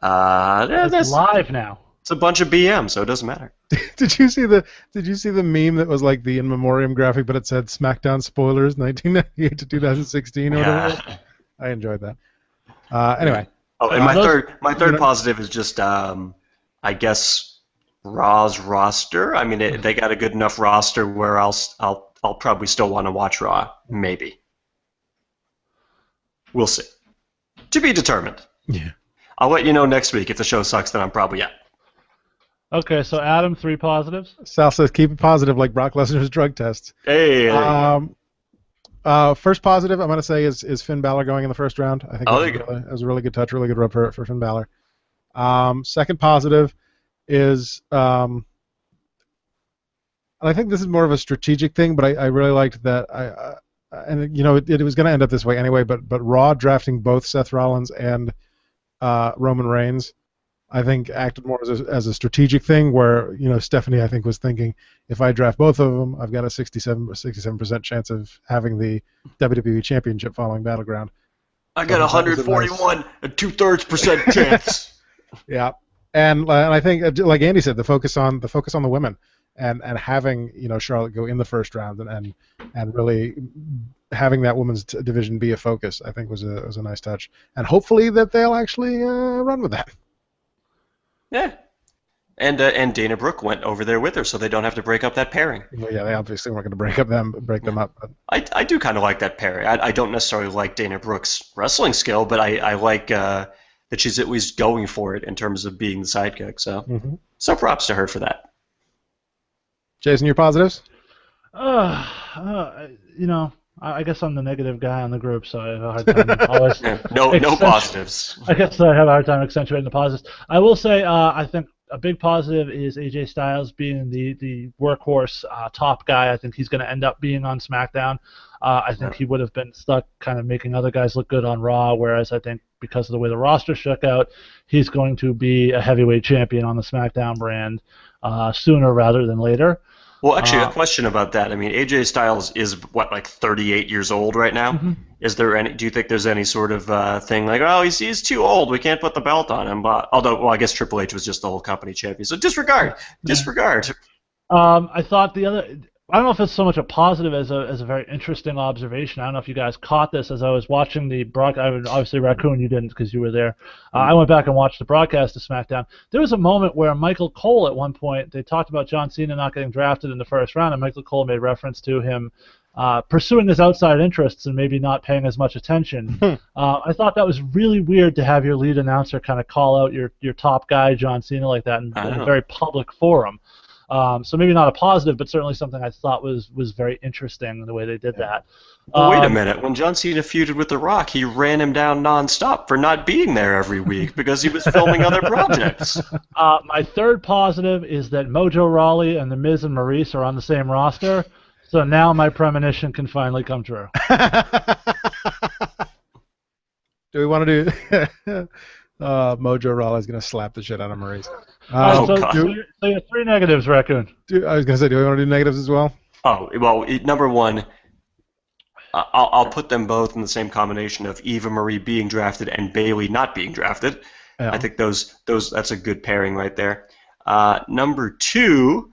it's live now.
It's a bunch of BM, so it doesn't matter.
Did you see the meme that was like the in memoriam graphic, but it said SmackDown spoilers 1998 to 2016 or whatever? I enjoyed that. Anyway.
Oh, and my third positive is just I guess Raw's roster. I mean, they got a good enough roster where I'll probably still want to watch Raw. Maybe. We'll see. To be determined.
Yeah.
I'll let you know next week. If the show sucks, then I'm probably out.
Okay, so Adam, 3 positives.
Sal says keep it positive like Brock Lesnar's drug tests.
Hey.
First positive I'm going to say is Finn Balor going in the first round. I think it was a really good touch, really good rub for Finn Balor. Second positive is, and I think this is more of a strategic thing, but I really liked that and you know it was going to end up this way anyway, but Raw drafting both Seth Rollins and Roman Reigns, I think acted more as a strategic thing where, you know, Stephanie, I think, was thinking, if I draft both of them, I've got a 67% chance of having the WWE Championship following Battleground.
I got 141 and 2/3% chance.
Yeah, and I think, like Andy said, the focus on the women and having, you know, Charlotte go in the first round and really having that women's division be a focus, I think was a nice touch, and hopefully that they'll actually run with that.
Yeah, and Dana Brooke went over there with her, so they don't have to break up that pairing.
Well, yeah, they obviously weren't going to break them up. But.
I do kind of like that pairing. I don't necessarily like Dana Brooke's wrestling skill, but I like that she's at least going for it in terms of being the sidekick. So, so props to her for that.
Jason, your positives?
You know, I guess I'm the negative guy on the group, so I have a hard time always.
no positives.
I guess I have a hard time accentuating the positives. I will say I think a big positive is AJ Styles being the workhorse top guy. I think he's going to end up being on SmackDown. I think he would have been stuck kind of making other guys look good on Raw, whereas I think because of the way the roster shook out, he's going to be a heavyweight champion on the SmackDown brand sooner rather than later.
Well, actually, a question about that. I mean, AJ Styles is like 38 years old right now. Is there any? Do you think there's any sort of thing like, oh, he's too old, we can't put the belt on him? But although, well, I guess Triple H was just the whole company champion, so disregard. I
thought the other. I don't know if it's so much a positive as a very interesting observation. I don't know if you guys caught this as I was watching the broadcast. Obviously, Raccoon, you didn't because you were there. I went back and watched the broadcast of SmackDown. There was a moment where Michael Cole, at one point, they talked about John Cena not getting drafted in the first round, and Michael Cole made reference to him pursuing his outside interests and maybe not paying as much attention. I thought that was really weird to have your lead announcer kind of call out your top guy, John Cena, like that in a very public forum. So maybe not a positive, but certainly something I thought was very interesting the way they did that.
Well, wait a minute. When John Cena feuded with The Rock, he ran him down nonstop for not being there every week because he was filming other projects.
My third positive is that Mojo Rawley and The Miz and Maurice are on the same roster, so now my premonition can finally come true.
Do we want to do... Mojo Rawley's going to slap the shit out of Maurice.
So you have 3 negatives, Raccoon.
I was going to say, do we want to do negatives as well?
Oh, well, number one, I'll put them both in the same combination of Eva Marie being drafted and Bayley not being drafted.
Yeah.
I think that's a good pairing right there. Number two,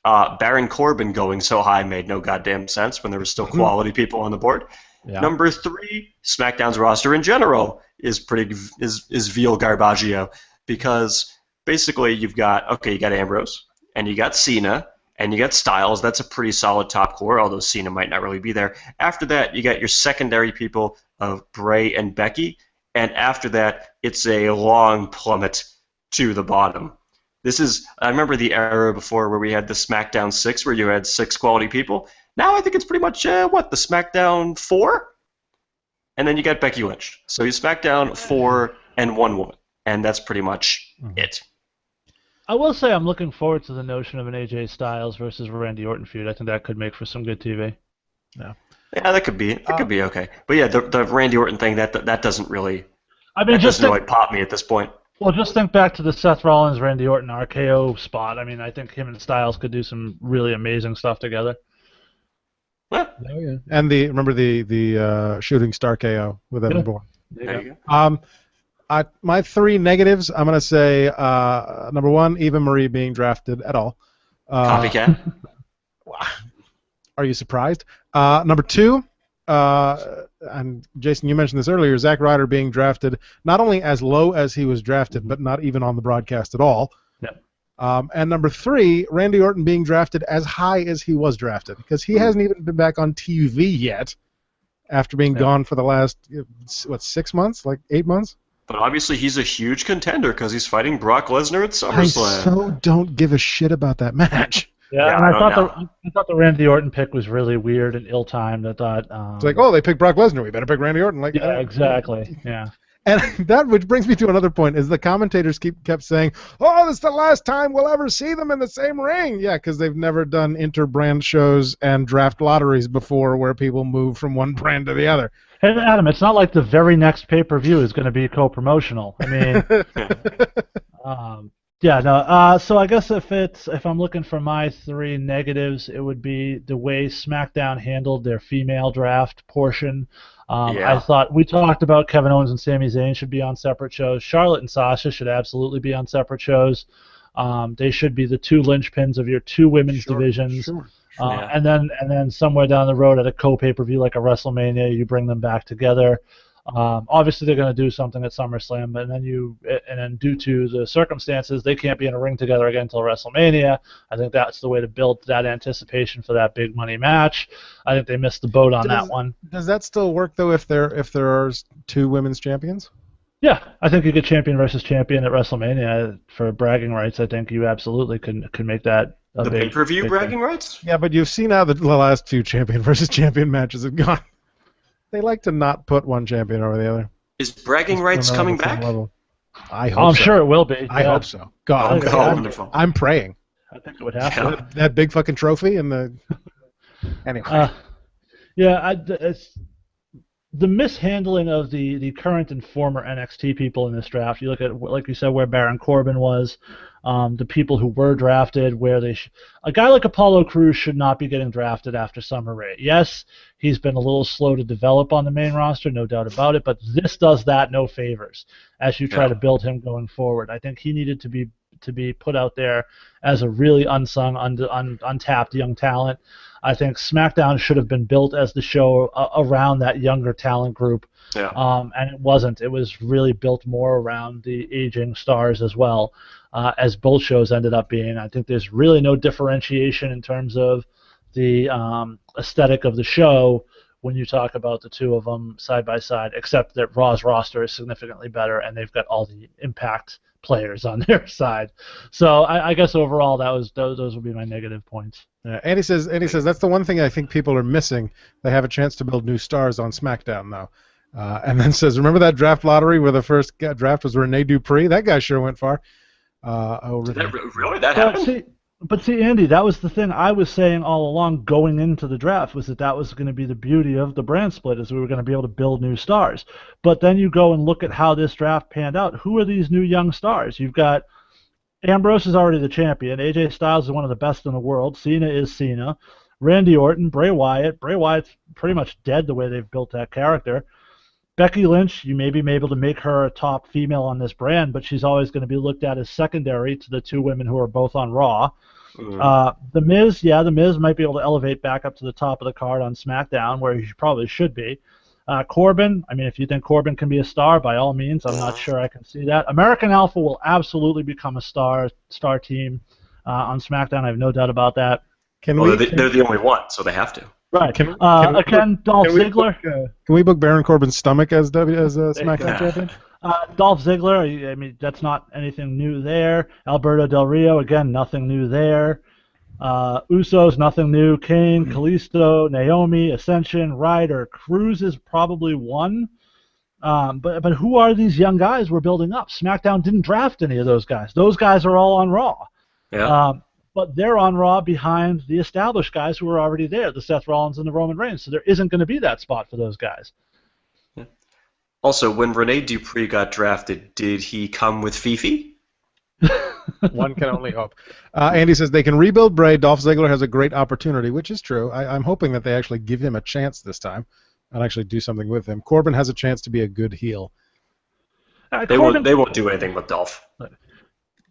Baron Corbin going so high made no goddamn sense when there were still quality people on the board.
Yeah.
Number three, SmackDown's roster in general is veal garbaggio because basically you got Ambrose and you got Cena and you got Styles. That's a pretty solid top core, although Cena might not really be there. After that, you got your secondary people of Bray and Becky, and after that, it's a long plummet to the bottom. I remember the era before where we had the SmackDown 6 where you had 6 quality people. Now I think it's pretty much, the SmackDown 4? And then you got Becky Lynch. So you SmackDown 4 and 1 woman. And that's pretty much it.
I will say I'm looking forward to the notion of an AJ Styles versus Randy Orton feud. I think that could make for some good TV.
Yeah.
Yeah, that could be okay. But yeah, the Randy Orton thing, that doesn't really pop me at this point.
Well, just think back to the Seth Rollins, Randy Orton RKO spot. I mean, I think him and Styles could do some really amazing stuff together.
Yeah.
Oh, yeah. And remember the shooting star KO with Evan Bourne.
There you go.
My 3 negatives, I'm going to say, number 1, Eva Marie being drafted at all.
Copycat.
Are you surprised? Number 2, and Jason, you mentioned this earlier, Zack Ryder being drafted not only as low as he was drafted, but not even on the broadcast at all.
Yeah.
And number 3, Randy Orton being drafted as high as he was drafted, because he hasn't even been back on TV yet after being gone for the last, 6 months? Like 8 months?
But obviously he's a huge contender because he's fighting Brock Lesnar at SummerSlam.
I so don't give a shit about that match.
Yeah, and I thought the Randy Orton pick was really weird and ill-timed. I thought
it's like, they picked Brock Lesnar, we better pick Randy Orton. Like,
yeah, exactly. Yeah.
And that, which brings me to another point, is the commentators kept saying, "Oh, this is the last time we'll ever see them in the same ring." Yeah, because they've never done inter-brand shows and draft lotteries before, where people move from one brand to the other.
And Adam, it's not like the very next pay-per-view is going to be co-promotional. I mean, so I guess if I'm looking for my 3 negatives, it would be the way SmackDown handled their female draft portion. I thought we talked about Kevin Owens and Sami Zayn should be on separate shows. Charlotte and Sasha should absolutely be on separate shows. They should be the 2 linchpins of your 2 women's divisions.
Sure.
And then somewhere down the road at a co-pay-per-view like a WrestleMania, you bring them back together. Obviously, they're going to do something at SummerSlam, and then due to the circumstances, they can't be in a ring together again until WrestleMania. I think that's the way to build that anticipation for that big money match. I think they missed the boat on that one.
Does that still work though? If there are 2 women's champions?
Yeah, I think you get champion versus champion at WrestleMania for bragging rights. I think you absolutely can make that.
The pay-per-view bragging rights?
Yeah, but you've seen how the last 2 champion versus champion matches have gone. They like to not put one champion over the other.
Is bragging rights coming back?
I hope I'm sure it will be.
I hope so. God,
wonderful.
I'm praying.
I think it would have to.
That big fucking trophy and the... Anyway.
It's the mishandling of the current and former NXT people in this draft. You look at, like you said, where Baron Corbin was, the people who were drafted, where a guy like Apollo Crews should not be getting drafted after Summer Rae. Yes, he's been a little slow to develop on the main roster, no doubt about it, but this does that no favors as you try to build him going forward. I think he needed to be put out there as a really unsung, untapped young talent. I think SmackDown should have been built as the show around that younger talent group, and it wasn't. It was really built more around the aging stars as well, as both shows ended up being. I think there's really no differentiation in terms of the aesthetic of the show when you talk about the two of them side by side, except that Raw's roster is significantly better, and they've got all the Impact players on their side. So I guess overall those would be my negative points.
Yeah, Andy says that's the one thing I think people are missing. They have a chance to build new stars on SmackDown now. And then says, remember that draft lottery where the first draft was Rene Dupree? That guy sure went far.
Really? That happened?
But see, Andy, that was the thing I was saying all along going into the draft, was that was going to be the beauty of the brand split, is we were going to be able to build new stars. But then you go and look at how this draft panned out. Who are these new young stars? You've got Ambrose is already the champion. AJ Styles is one of the best in the world. Cena is Cena. Randy Orton, Bray Wyatt. Bray Wyatt's pretty much dead the way they've built that character. Becky Lynch, you may be able to make her a top female on this brand, but she's always going to be looked at as secondary to the two women who are both on Raw. The Miz, The Miz might be able to elevate back up to the top of the card on SmackDown, where he probably should be. Corbin, I mean, if you think Corbin can be a star, by all means, I'm not sure I can see that. American Alpha will absolutely become a star team on SmackDown. I have no doubt about that.
They're the only one, so they have to.
Right. Dolph Ziggler.
Can we book Baron Corbin's stomach as SmackDown champion?
Dolph Ziggler, I mean, that's not anything new there. Alberto Del Rio, again, nothing new there. Usos, nothing new. Kane, Kalisto, Naomi, Ascension, Ryder. Cruz is probably one. But who are these young guys we're building up? SmackDown didn't draft any of those guys. Those guys are all on Raw.
Yeah.
But they're on Raw behind the established guys who are already there, the Seth Rollins and the Roman Reigns. So there isn't going to be that spot for those guys.
Yeah. Also, when Rene Dupree got drafted, did he come with Fifi?
One can only hope. Andy says they can rebuild Bray. Dolph Ziggler has a great opportunity, which is true. I'm hoping that they actually give him a chance this time and actually do something with him. Corbin has a chance to be a good heel.
They won't do anything with Dolph.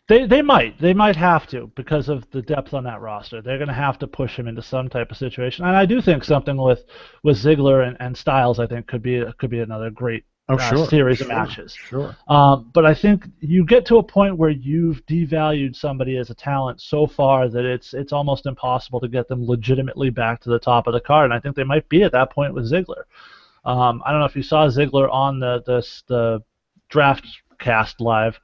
They might have to, because of the depth on that roster. They're going to have to push him into some type of situation, and I do think something with Ziggler and Styles, I think, could be another great series of matches.
Sure.
But I think you get to a point where you've devalued somebody as a talent so far that it's almost impossible to get them legitimately back to the top of the card, and I think they might be at that point with Ziggler. I don't know if you saw Ziggler on the draft cast live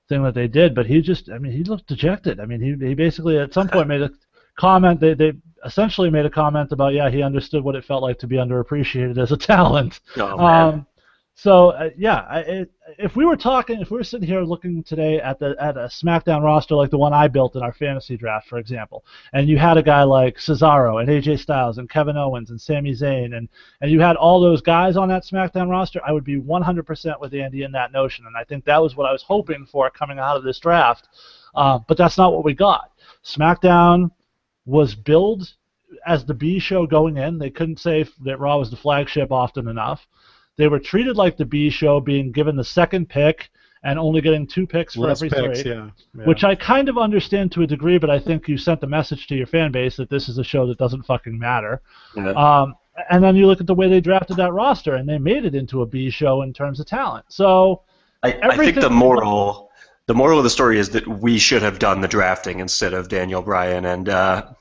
thing that they did, but he looked dejected. I mean, he basically at some point made a comment. They essentially made a comment about, he understood what it felt like to be underappreciated as a talent.
Oh, man.
If we were sitting here looking today at a SmackDown roster like the one I built in our fantasy draft, for example, and you had a guy like Cesaro and AJ Styles and Kevin Owens and Sami Zayn, and you had all those guys on that SmackDown roster, I would be 100% with Andy in that notion, and I think that was what I was hoping for coming out of this draft, but that's not what we got. SmackDown was billed as the B show going in. They couldn't say that Raw was the flagship often enough. They were treated like the B show, being given the second pick and only getting 2 picks for every 3, which I kind of understand to a degree, but I think you sent the message to your fan base that this is a show that doesn't fucking matter. Yeah. And then you look at the way they drafted that roster, and they made it into a B show in terms of talent. So
I think the moral of the story is that we should have done the drafting instead of Daniel Bryan and Mick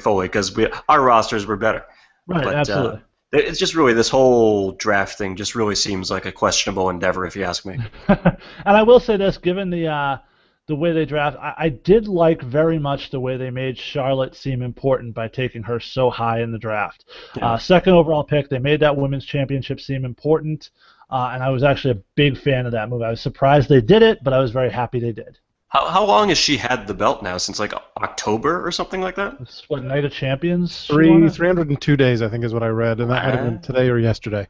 Foley, because our rosters were better.
Right, absolutely.
It's just really, this whole draft thing just really seems like a questionable endeavor, if you ask me.
And I will say this, given the way they draft, I did like very much the way they made Charlotte seem important by taking her so high in the draft. Yeah. Second overall pick, they made that women's championship seem important, and I was actually a big fan of that move. I was surprised they did it, but I was very happy they did.
How long has she had the belt now? Since like October or something like that?
It's what, Night of Champions?
302 days, I think, is what I read, and that might have been today or yesterday.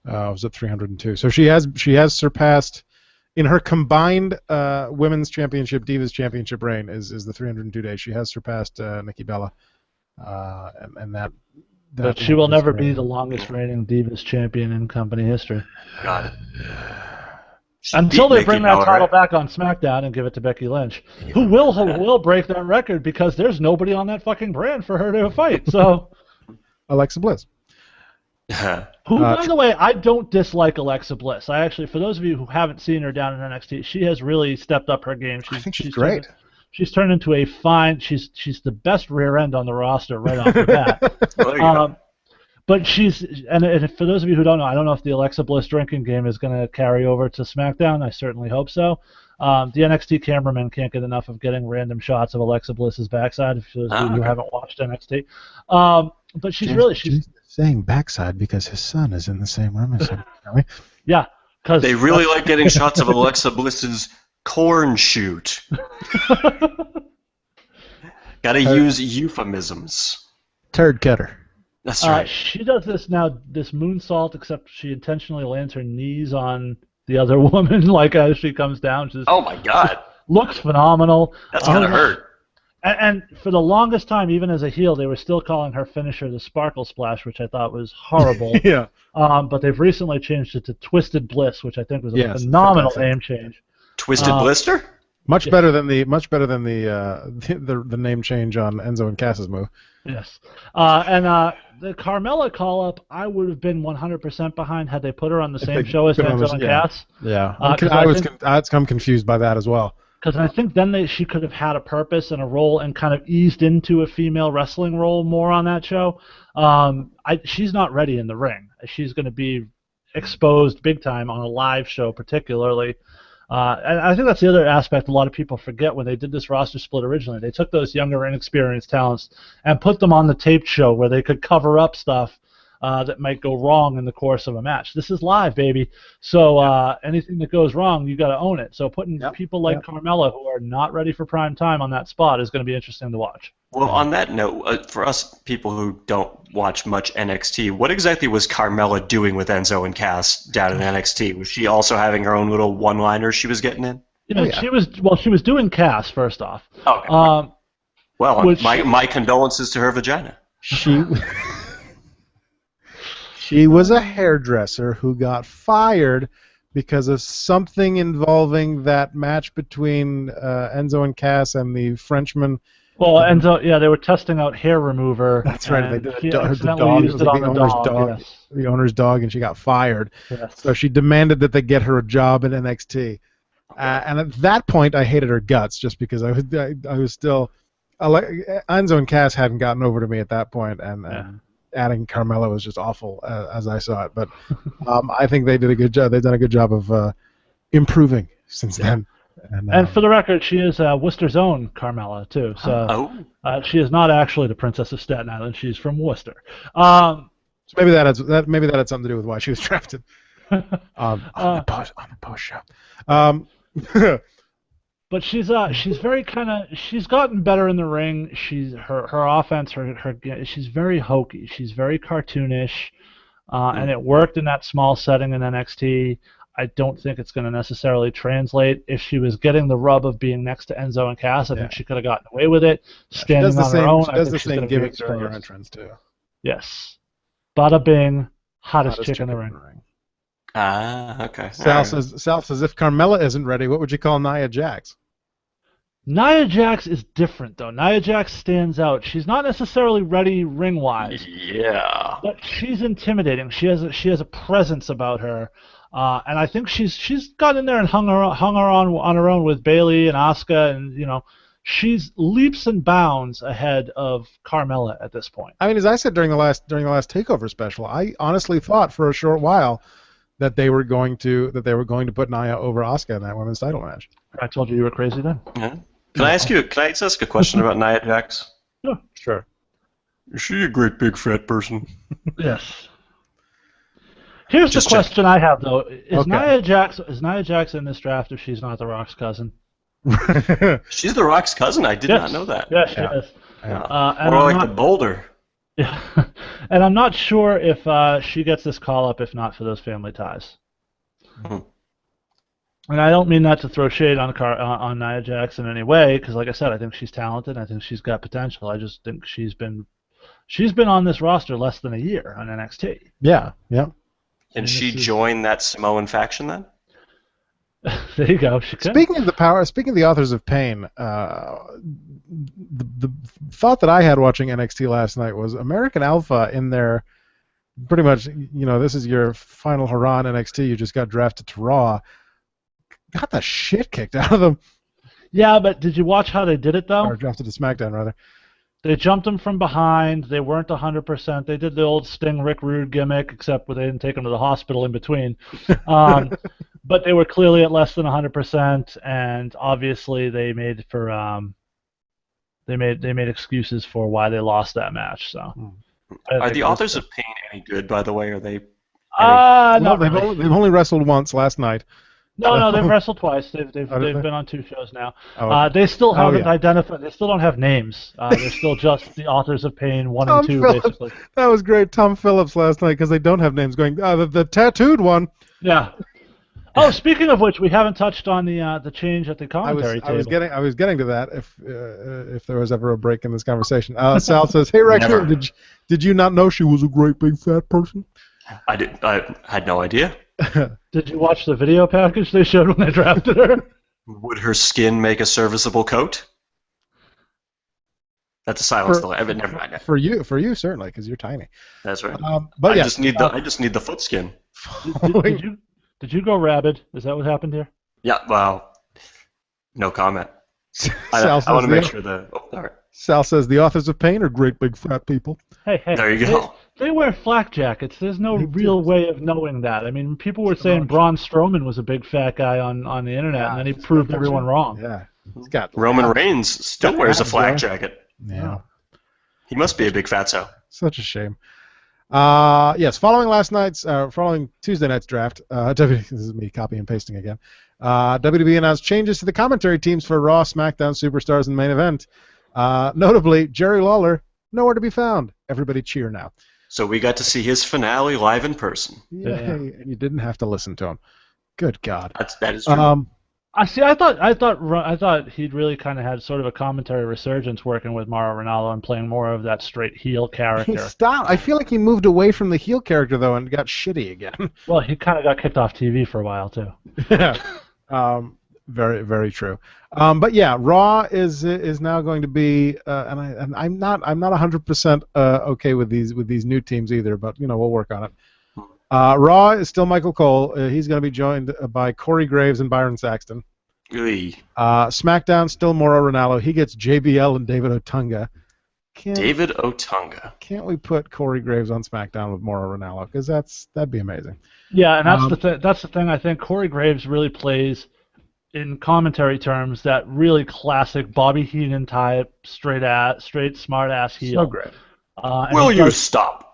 I was at 302. So she has surpassed, in her combined women's championship, Divas championship reign is the 302 days. She has surpassed Nikki Bella, and that.
But she will never be the longest reigning Divas champion in company history.
God.
Until they bring that title back on SmackDown and give it to Becky Lynch, who will break that record, because there's nobody on that fucking brand for her to fight. So,
Alexa Bliss.
Who, by the way, I don't dislike Alexa Bliss. I actually, for those of you who haven't seen her down in NXT, she has really stepped up her game.
I think she's great.
She's turned into a fine. She's the best rear end on the roster right off the bat. But and for those of you who don't know, I don't know if the Alexa Bliss drinking game is going to carry over to SmackDown. I certainly hope so. The NXT cameraman can't get enough of getting random shots of Alexa Bliss's backside. If those of you who haven't watched NXT, but she's
saying backside because his son is in the same room as him.
Yeah, because
they really like getting shots of Alexa Bliss's corn shoot. Got to use euphemisms.
Turd cutter.
That's right.
She does this moonsault, except she intentionally lands her knees on the other woman, like as she comes down.
Oh my God!
Looks phenomenal.
That's gonna hurt.
And for the longest time, even as a heel, they were still calling her finisher the Sparkle Splash, which I thought was horrible.
Yeah.
But they've recently changed it to Twisted Bliss, which I think was a phenomenal name change.
Twisted Blister.
Much better than the name change on Enzo and Cass's move.
Yes. And the Carmella call-up, I would have been 100% behind had they put her on the same show as Enzo and Cass.
Yeah. I'm confused by that as well.
Because I think then she could have had a purpose and a role and kind of eased into a female wrestling role more on that show. She's not ready in the ring. She's going to be exposed big time on a live show particularly. And I think that's the other aspect a lot of people forget when they did this roster split originally. They took those younger, inexperienced talents and put them on the taped show where they could cover up stuff that might go wrong in the course of a match. This is live, baby. So anything that goes wrong, you got to own it. So putting people like Carmella who are not ready for prime time on that spot is going to be interesting to watch.
Well, on that note, for us people who don't watch much NXT, what exactly was Carmella doing with Enzo and Cass down in NXT? Was she also having her own little one-liners she was getting in?
She was doing Cass first off.
Okay. My condolences to her vagina.
She was a hairdresser who got fired because of something involving that match between Enzo and Cass and the Frenchman.
Well, Enzo, they were testing out hair remover.
That's right. They did
the
owner's dog, and she got fired.
Yes.
So she demanded that they get her a job in NXT. And at that point, I hated her guts just because I was still Enzo and Cass hadn't gotten over to me at that point, and adding Carmella was just awful as I saw it. But I think they did a good job. They've done a good job of improving since then. And
for the record, she is Worcester's own Carmella too. So she is not actually the Princess of Staten Island. She's from Worcester.
So maybe that had something to do with why she was drafted on the post show.
But she's very she's gotten better in the ring. Her offense, she's very hokey. She's very cartoonish, and it worked in that small setting in NXT. I don't think it's going to necessarily translate. If she was getting the rub of being next to Enzo and Cass, I think she could have gotten away with it. Standing on her own,
she does the same gimmicks during her entrance too.
Yes. Bada bing, hottest chick in the ring.
Okay.
Sal says if Carmella isn't ready, what would you call Nia Jax?
Nia Jax is different, though. Nia Jax stands out. She's not necessarily ready ring-wise.
Yeah.
But she's intimidating. She has a presence about her. And I think she's got in there and hung her on her own with Bayley and Asuka, and she's leaps and bounds ahead of Carmella at this point.
I mean, as I said during the last Takeover special, I honestly thought for a short while that they were going to put Nia over Asuka in that women's title match.
I told you were crazy then.
Yeah. Can I ask a question about Nia Jax?
Yeah, sure.
Is she a great big fat person?
Yes. Here's the question I have though: Is Nia Jax in this draft if she's not The Rock's cousin?
She's The Rock's cousin. I did not know that.
Yes, she is.
Yeah. More like the Boulder.
Yeah, and I'm not sure if she gets this call up if not for those family ties. And I don't mean that to throw shade on Nia Jax in any way, because like I said, I think she's talented. I think she's got potential. I just think she's been on this roster less than a year on NXT.
Yeah.
Can she join that Samoan faction then?
There you go. She could.
Speaking of the authors of pain, the thought that I had watching NXT last night was American Alpha in there. Pretty much, this is your final hurrah in NXT. You just got drafted to Raw. Got the shit kicked out of them.
Yeah, but did you watch how they did it though?
Or drafted to SmackDown rather.
They jumped him from behind. They weren't 100%. They did the old Sting Rick Rude gimmick, except they didn't take him to the hospital in between. But they were clearly at less than 100%, and obviously they made excuses for why they lost that match. So,
Are the Authors of Pain any good, by the way? Are they?
No,
they've only wrestled once last night.
No, they've wrestled twice. They've been on 2 shows now.
Oh,
They still haven't identified. They still don't have names. They're still just the Authors of Pain 1 and 2, basically.
That was great. Tom Phillips last night, because they don't have names. Going the tattooed one.
Yeah. Oh, speaking of which, we haven't touched on the change at the commentary table.
I was getting to that if there was ever a break in this conversation. Sal says, "Hey Raccoon, did you not know she was a great big fat person?"
I had no idea.
Did you watch the video package they showed when they drafted her?
Would her skin make a serviceable coat? That's a silence. Never mind.
For you certainly, because you're tiny.
That's right.
But
I just need the foot skin.
Did you go rabid? Is that what happened here?
Yeah. Well, no comment. I want to make sure that. Oh, all right.
Sal says the Authors of Pain are great big fat people.
Hey.
There you go.
They wear flak jackets. There's no real way of knowing that. I mean, people were saying Braun Strowman was a big fat guy on the internet, and then he proved everyone wrong.
Yeah. He's got
Roman Reigns still wears a flak jacket.
Yeah.
He must be a big fatso.
Such a shame. Yes, following Tuesday night's draft, this is me copy and pasting again. WWE announced changes to the commentary teams for Raw, SmackDown, Superstars, and Main Event. Notably, Jerry Lawler, nowhere to be found. Everybody cheer now.
So we got to see his finale live in person.
Yeah. And you didn't have to listen to him. Good God.
That is true.
I thought he'd really kind of had sort of a commentary resurgence working with Mauro Ranallo and playing more of that straight heel character.
Stop! I feel like he moved away from the heel character though and got shitty again.
Well, he kind of got kicked off TV for a while too.
Yeah. Very, very true. But yeah, Raw is now going to be, and I'm not 100% okay with these new teams either. But we'll work on it. Raw is still Michael Cole. He's going to be joined by Corey Graves and Byron Saxton. SmackDown still Mauro Ranallo. He gets JBL and David Otunga.
David Otunga.
Can't we put Corey Graves on SmackDown with Mauro Ranallo? Because that'd be amazing.
Yeah, and that's the thing. I think Corey Graves really plays, in commentary terms, that really classic Bobby Heenan type, straight smart ass heel.
So great.
Will you stop?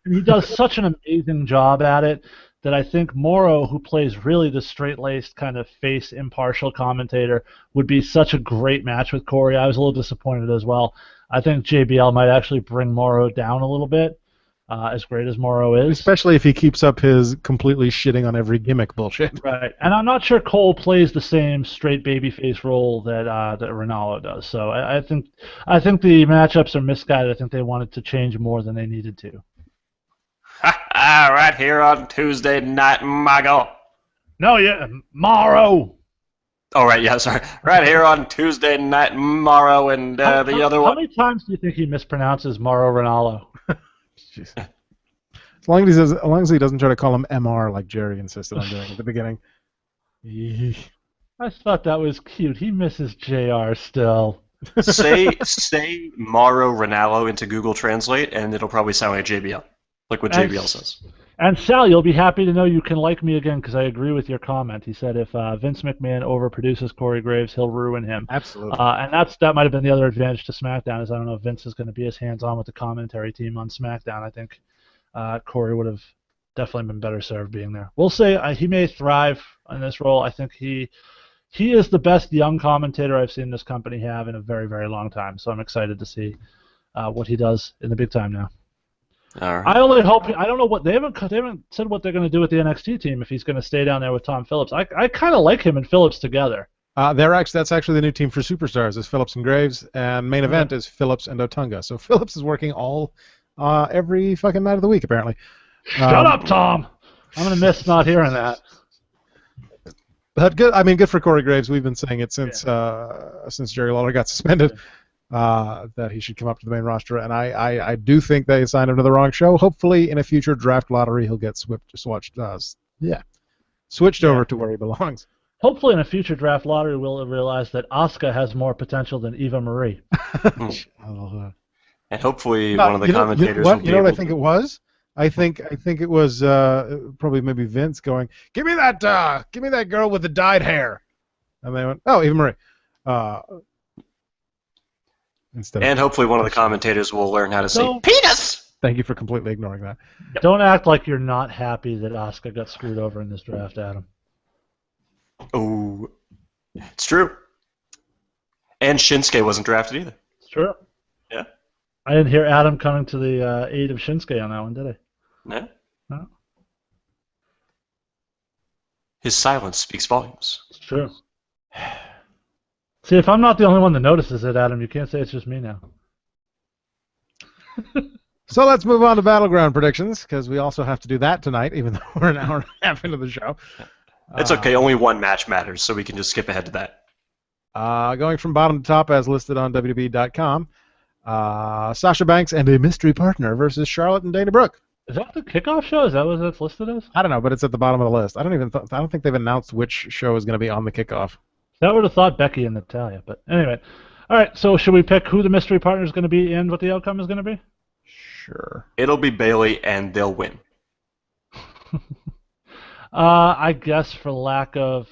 He does such an amazing job at it that I think Mauro, who plays really the straight-laced kind of face impartial commentator, would be such a great match with Corey. I was a little disappointed as well. I think JBL might actually bring Mauro down a little bit, as great as Mauro is.
Especially if he keeps up his completely shitting on every gimmick bullshit.
Right, and I'm not sure Cole plays the same straight babyface role that Ranallo does. So I think the matchups are misguided. I think they wanted to change more than they needed to.
Right here on Tuesday Night Mago.
No, yeah, Mauro.
Oh, right, yeah, sorry. Right here on Tuesday Night Mauro and the other one.
How many times do you think he mispronounces Mauro Ranallo?
As long as he doesn't try to call him MR like Jerry insisted on doing at the beginning.
I thought that was cute. He misses JR still.
Say Mauro Ranallo into Google Translate, and it'll probably sound like JBL. Like what JBL says. And
Sal, you'll be happy to know you can like me again because I agree with your comment. He said if Vince McMahon overproduces Corey Graves, he'll ruin him.
Absolutely.
And that might have been the other advantage to SmackDown is I don't know if Vince is going to be as hands-on with the commentary team on SmackDown. I think Corey would have definitely been better served being there. We'll say he may thrive in this role. I think he is the best young commentator I've seen this company have in a very, very long time. So I'm excited to see what he does in the big time now.
All right.
I only hope I don't know what they haven't said what they're going to do with the NXT team if he's going to stay down there with Tom Phillips. I kind of like him and Phillips together.
That's actually the new team for Superstars is Phillips and Graves, and main event is Phillips and Otunga. So Phillips is working every fucking night of the week apparently.
Shut up, Tom. I'm going to miss not hearing that.
But good. I mean, good for Corey Graves. We've been saying it since Jerry Lawler got suspended. That he should come up to the main roster, and I do think they signed him to the wrong show. Hopefully, in a future draft lottery, he'll get switched over to where he belongs.
Hopefully, in a future draft lottery, we'll realize that Asuka has more potential than Eva Marie.
And hopefully one of the commentators
what?
will be
You know what I
able
think
to-
it was? I think it was probably maybe Vince going, give me that girl with the dyed hair. And they went, oh, Eva Marie. Instead
And
of,
hopefully one of the commentators will learn how to say
Don't-
penis!
thank you for completely ignoring that.
Don't act like you're not happy that Asuka got screwed over in this draft, Adam.
Oh, it's true. And Shinsuke wasn't drafted either.
It's true.
Yeah.
I didn't hear Adam coming to the aid of Shinsuke on that one, did I?
No?
No.
His silence speaks volumes.
It's true. See, if I'm not the only one that notices it, Adam, you can't say it's just me now.
So let's move on to Battleground predictions, because we also have to do that tonight, even though we're an hour and a half into the show.
It's okay, only one match matters, so we can just skip ahead to that.
Going from bottom to top, as listed on WWE.com, Sasha Banks and a mystery partner versus Charlotte and Dana Brooke.
Is that the kickoff show? Is that what that's listed as?
I don't know, but it's at the bottom of the list. I don't think they've announced which show is going to be on the kickoff.
That would have thought Becky and Natalia, but anyway. All right, so should we pick who the mystery partner is going to be and what the outcome is going to be?
Sure.
It'll be Bailey, and they'll win.
I guess for lack of...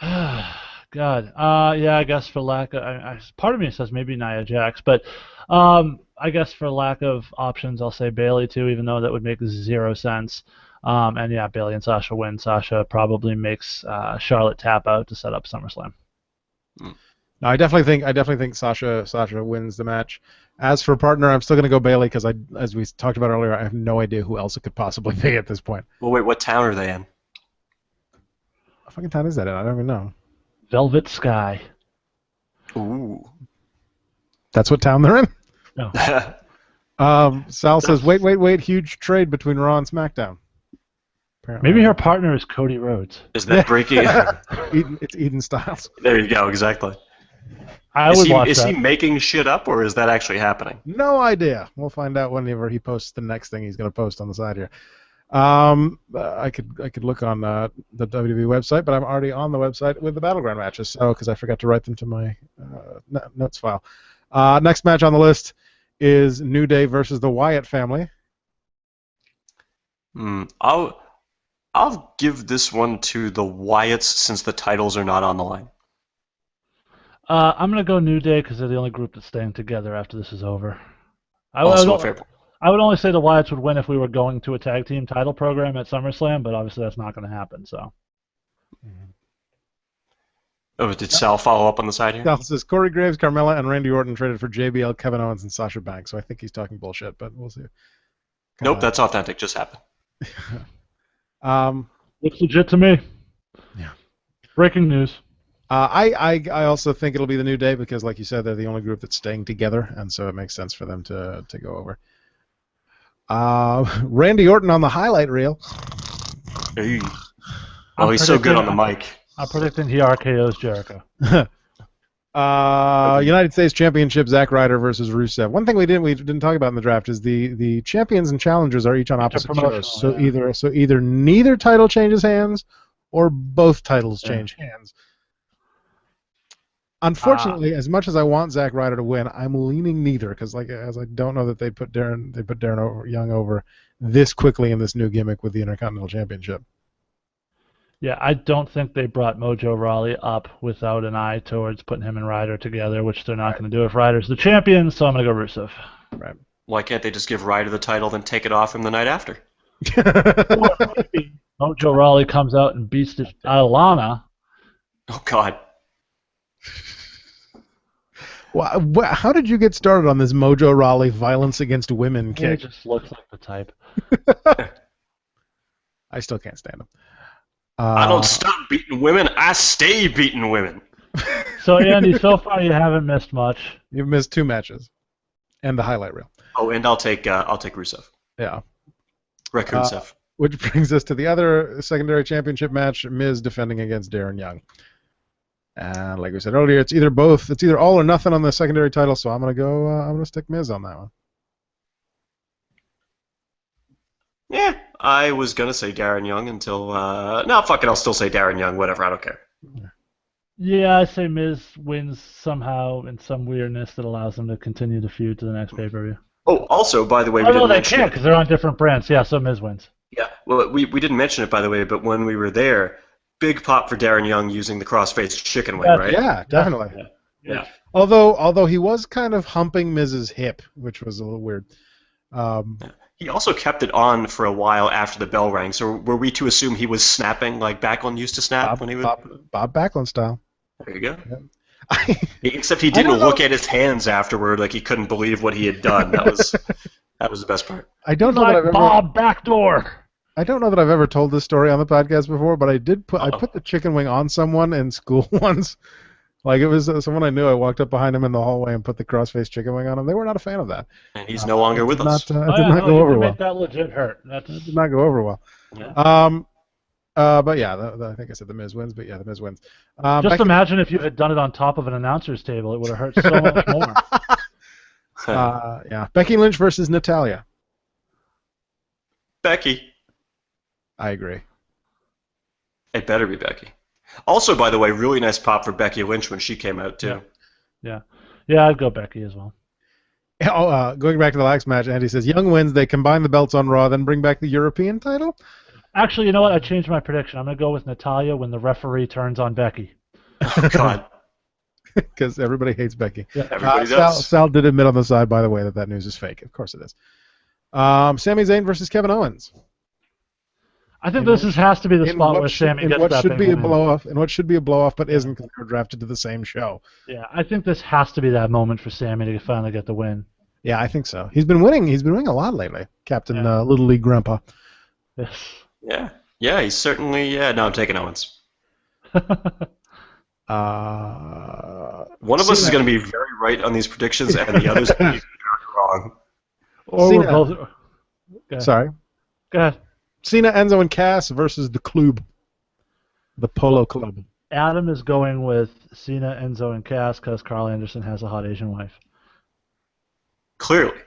God. Yeah, I guess for lack of... part of me says maybe Nia Jax, but I guess for lack of options, I'll say Bailey too, even though that would make zero sense. And yeah, Bailey and Sasha win. Sasha probably makes Charlotte tap out to set up SummerSlam.
No, I definitely think Sasha wins the match. As for partner, I'm still going to go Bailey because as we talked about earlier, I have no idea who else it could possibly be at this point.
Well, wait, what town are they in?
What fucking town is that in? I don't even know.
Velvet Sky.
Ooh.
That's what town they're in?
No.
Sal says, wait, huge trade between Raw and SmackDown. Apparently.
Maybe her partner is Cody Rhodes.
Is that breaking?
It's Eden Styles.
There you go, exactly.
I would watch
Is
that.
he making shit up, or is that actually happening?
No idea. We'll find out whenever he posts the next thing he's going to post on the side here. I could look on the WWE website, but I'm already on the website with the Battleground matches, because I forgot to write them to my notes file. Next match on the list is New Day versus the Wyatt family.
I'll give this one to the Wyatts since the titles are not on the line.
I'm going to go New Day because they're the only group that's staying together after this is over. I would only say the Wyatts would win if we were going to a tag team title program at SummerSlam, but obviously that's not going to happen. So.
Oh, did Sal follow up on the side here?
Sal says Corey Graves, Carmella, and Randy Orton traded for JBL, Kevin Owens, and Sasha Banks. So I think he's talking bullshit, but we'll see.
Nope, that's authentic. Just happened.
Looks legit to me.
Yeah.
Breaking news.
I also think it'll be the New Day because, like you said, they're the only group that's staying together, and so it makes sense for them to go over. Randy Orton on the highlight reel.
Hey. Oh, he's so good on the mic.
I'm predicting he RKO's Jericho.
United States Championship, Zack Ryder versus Rusev. One thing we didn't talk about in the draft is the champions and challengers are each on opposite shows. So either neither title changes hands, or both titles change hands. Unfortunately, as much as I want Zack Ryder to win, I'm leaning neither because as I don't know that they put Darren Young over this quickly in this new gimmick with the Intercontinental Championship.
Yeah, I don't think they brought Mojo Rawley up without an eye towards putting him and Ryder together, whiwhich they're not going to do if Ryder's the champion, so I'm going to go Rusev.
Right.
Why can't they just give Ryder the title, then take it off him the night after?
Mojo Rawley comes out and beats Alana.
Oh, God.
How did you get started on this Mojo Rawley violence against women kick?
He just looks like the type.
I still can't stand him.
I don't stop beating women. I stay beating women.
So, Andy, so far you haven't missed much.
You've missed 2 matches, and the highlight reel.
Oh, and I'll take Rusev.
Yeah.
Raccoon Rusev.
Which brings us to the other secondary championship match: Miz defending against Darren Young. And like we said earlier, it's either all or nothing on the secondary title. So I'm gonna stick Miz on that one.
Yeah, I was gonna say Darren Young until no, fuck it, I'll still say Darren Young. Whatever, I don't care.
Yeah, I say Miz wins somehow in some weirdness that allows them to continue the feud to the next pay-per-view.
Oh, also, by the way,
Oh,
we
no,
didn't
they
mention
can't
it.
because they're on different brands. Yeah, so Miz wins.
Yeah, well, we didn't mention it, by the way, but when we were there, big pop for Darren Young using the cross-faced chicken wing, right?
Yeah, definitely.
Yeah.
Although he was kind of humping Miz's hip, which was a little weird.
He also kept it on for a while after the bell rang. So were we to assume he was snapping like Backlund used to snap when he was?
Bob Backlund style.
There you go.
Yeah.
Except he didn't look at his hands afterward like he couldn't believe what he had done. That was the best part.
I don't know that I've ever.
Bob Backdoor.
I don't know that I've ever told this story on the podcast before, but I put the chicken wing on someone in school once. Like it was someone I knew. I walked up behind him in the hallway and put the cross-faced chicken wing on him. They were not a fan of that.
And he's no longer with us.
It did not go over well.
That legit hurt.
It did not go over well.
Yeah.
But yeah, I think I said the Miz wins. But yeah, the Miz wins.
Just imagine if you had done it on top of an announcer's table. It would have hurt so much more.
Yeah, Becky Lynch versus Natalya.
Becky.
I agree.
It better be Becky. Also, by the way, really nice pop for Becky Lynch when she came out too.
Yeah, I'd go Becky as well.
Going back to the last match, Andy says Young wins. They combine the belts on Raw, then bring back the European title.
Actually, you know what? I changed my prediction. I'm going to go with Natalya when the referee turns on Becky.
Oh, God.
Because everybody hates Becky.
Yeah, everybody does.
Sal did admit on the side, by the way, that news is fake. Of course it is. Sami Zayn versus Kevin Owens.
I think this has to be the spot where Sami gets that
should be a blow-off, and what should be a blow-off, but isn't because they were drafted to the same show.
Yeah, I think this has to be that moment for Sami to finally get the win.
Yeah, I think so. He's been winning. He's been winning a lot lately, Captain Little League Grandpa.
Yes.
Yeah, he's certainly. Yeah, no, I'm taking Owens. One of us is going to be very right on these predictions, and the other's going to be very wrong.
Or we're both.
Sorry.
Go ahead.
Cena, Enzo, and Cass versus the Club. The Polo Club.
Adam is going with Cena, Enzo, and Cass because Carl Anderson has a hot Asian wife.
Clearly.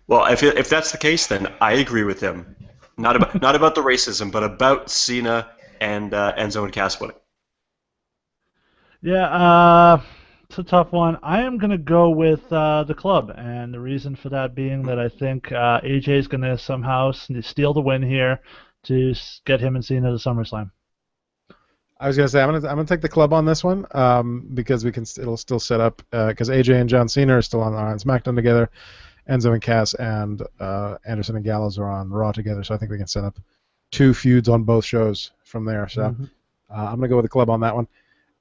Well, if that's the case, then I agree with him. Not about the racism, but about Cena and Enzo and Cass winning.
Yeah, it's a tough one. I am going to go with the Club, and the reason for that being that I think AJ is going to somehow steal the win here to get him and Cena to SummerSlam.
I was gonna say I'm gonna take the Club on this one because it'll still set up because AJ and John Cena are still on SmackDown together, Enzo and Cass and Anderson and Gallows are on Raw together, so I think we can set up two feuds on both shows from there. So I'm gonna go with the Club on that one.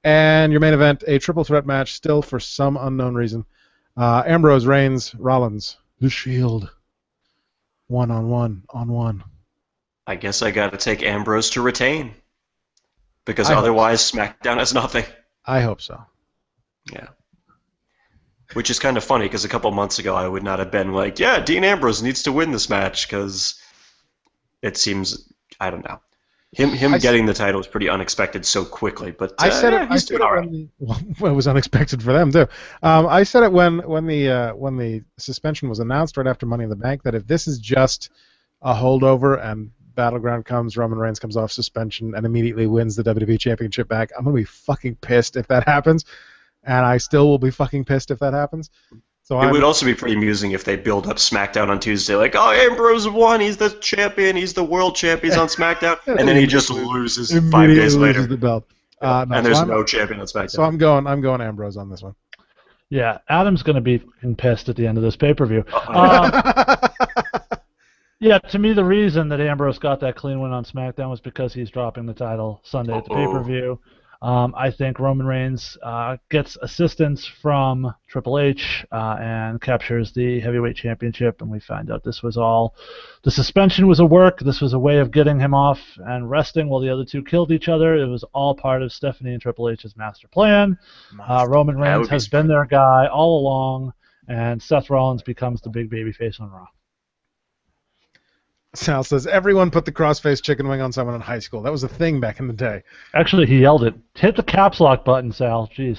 And your main event, a triple threat match, still for some unknown reason. Ambrose, Reigns, Rollins, The Shield, one on one.
I guess I got to take Ambrose to retain. Because otherwise, SmackDown has nothing.
I hope so.
Yeah. Which is kind of funny, because a couple months ago I would not have been like, yeah, Dean Ambrose needs to win this match, because it seems, I don't know. Him getting the title was pretty unexpected so quickly, but
I said it.
He's doing all right.
Well, it was unexpected for them too. I said it when the suspension was announced right after Money in the Bank that if this is just a holdover and Battleground comes, Roman Reigns comes off suspension and immediately wins the WWE Championship back, I'm gonna be fucking pissed if that happens, and I still will be fucking pissed if that happens. So
it would also be pretty amusing if they build up SmackDown on Tuesday, like, oh, Ambrose won, he's the champion, he's the world champion on SmackDown, and then he just loses 5 days later.
The belt.
And there's no champion on SmackDown.
So I'm going Ambrose on this one.
Yeah, Adam's gonna be pissed at the end of this pay-per-view. Yeah, to me, the reason that Ambrose got that clean win on SmackDown was because he's dropping the title Sunday at the pay-per-view. I think Roman Reigns gets assistance from Triple H and captures the heavyweight championship, and we find out this was all. The suspension was a work. This was a way of getting him off and resting while the other two killed each other. It was all part of Stephanie and Triple H's master plan. Roman Reigns has been their guy all along, and Seth Rollins becomes the big babyface on Raw.
Sal says, everyone put the cross-faced chicken wing on someone in high school. That was a thing back in the day.
Actually, he yelled it. Hit the caps lock button, Sal. Jeez.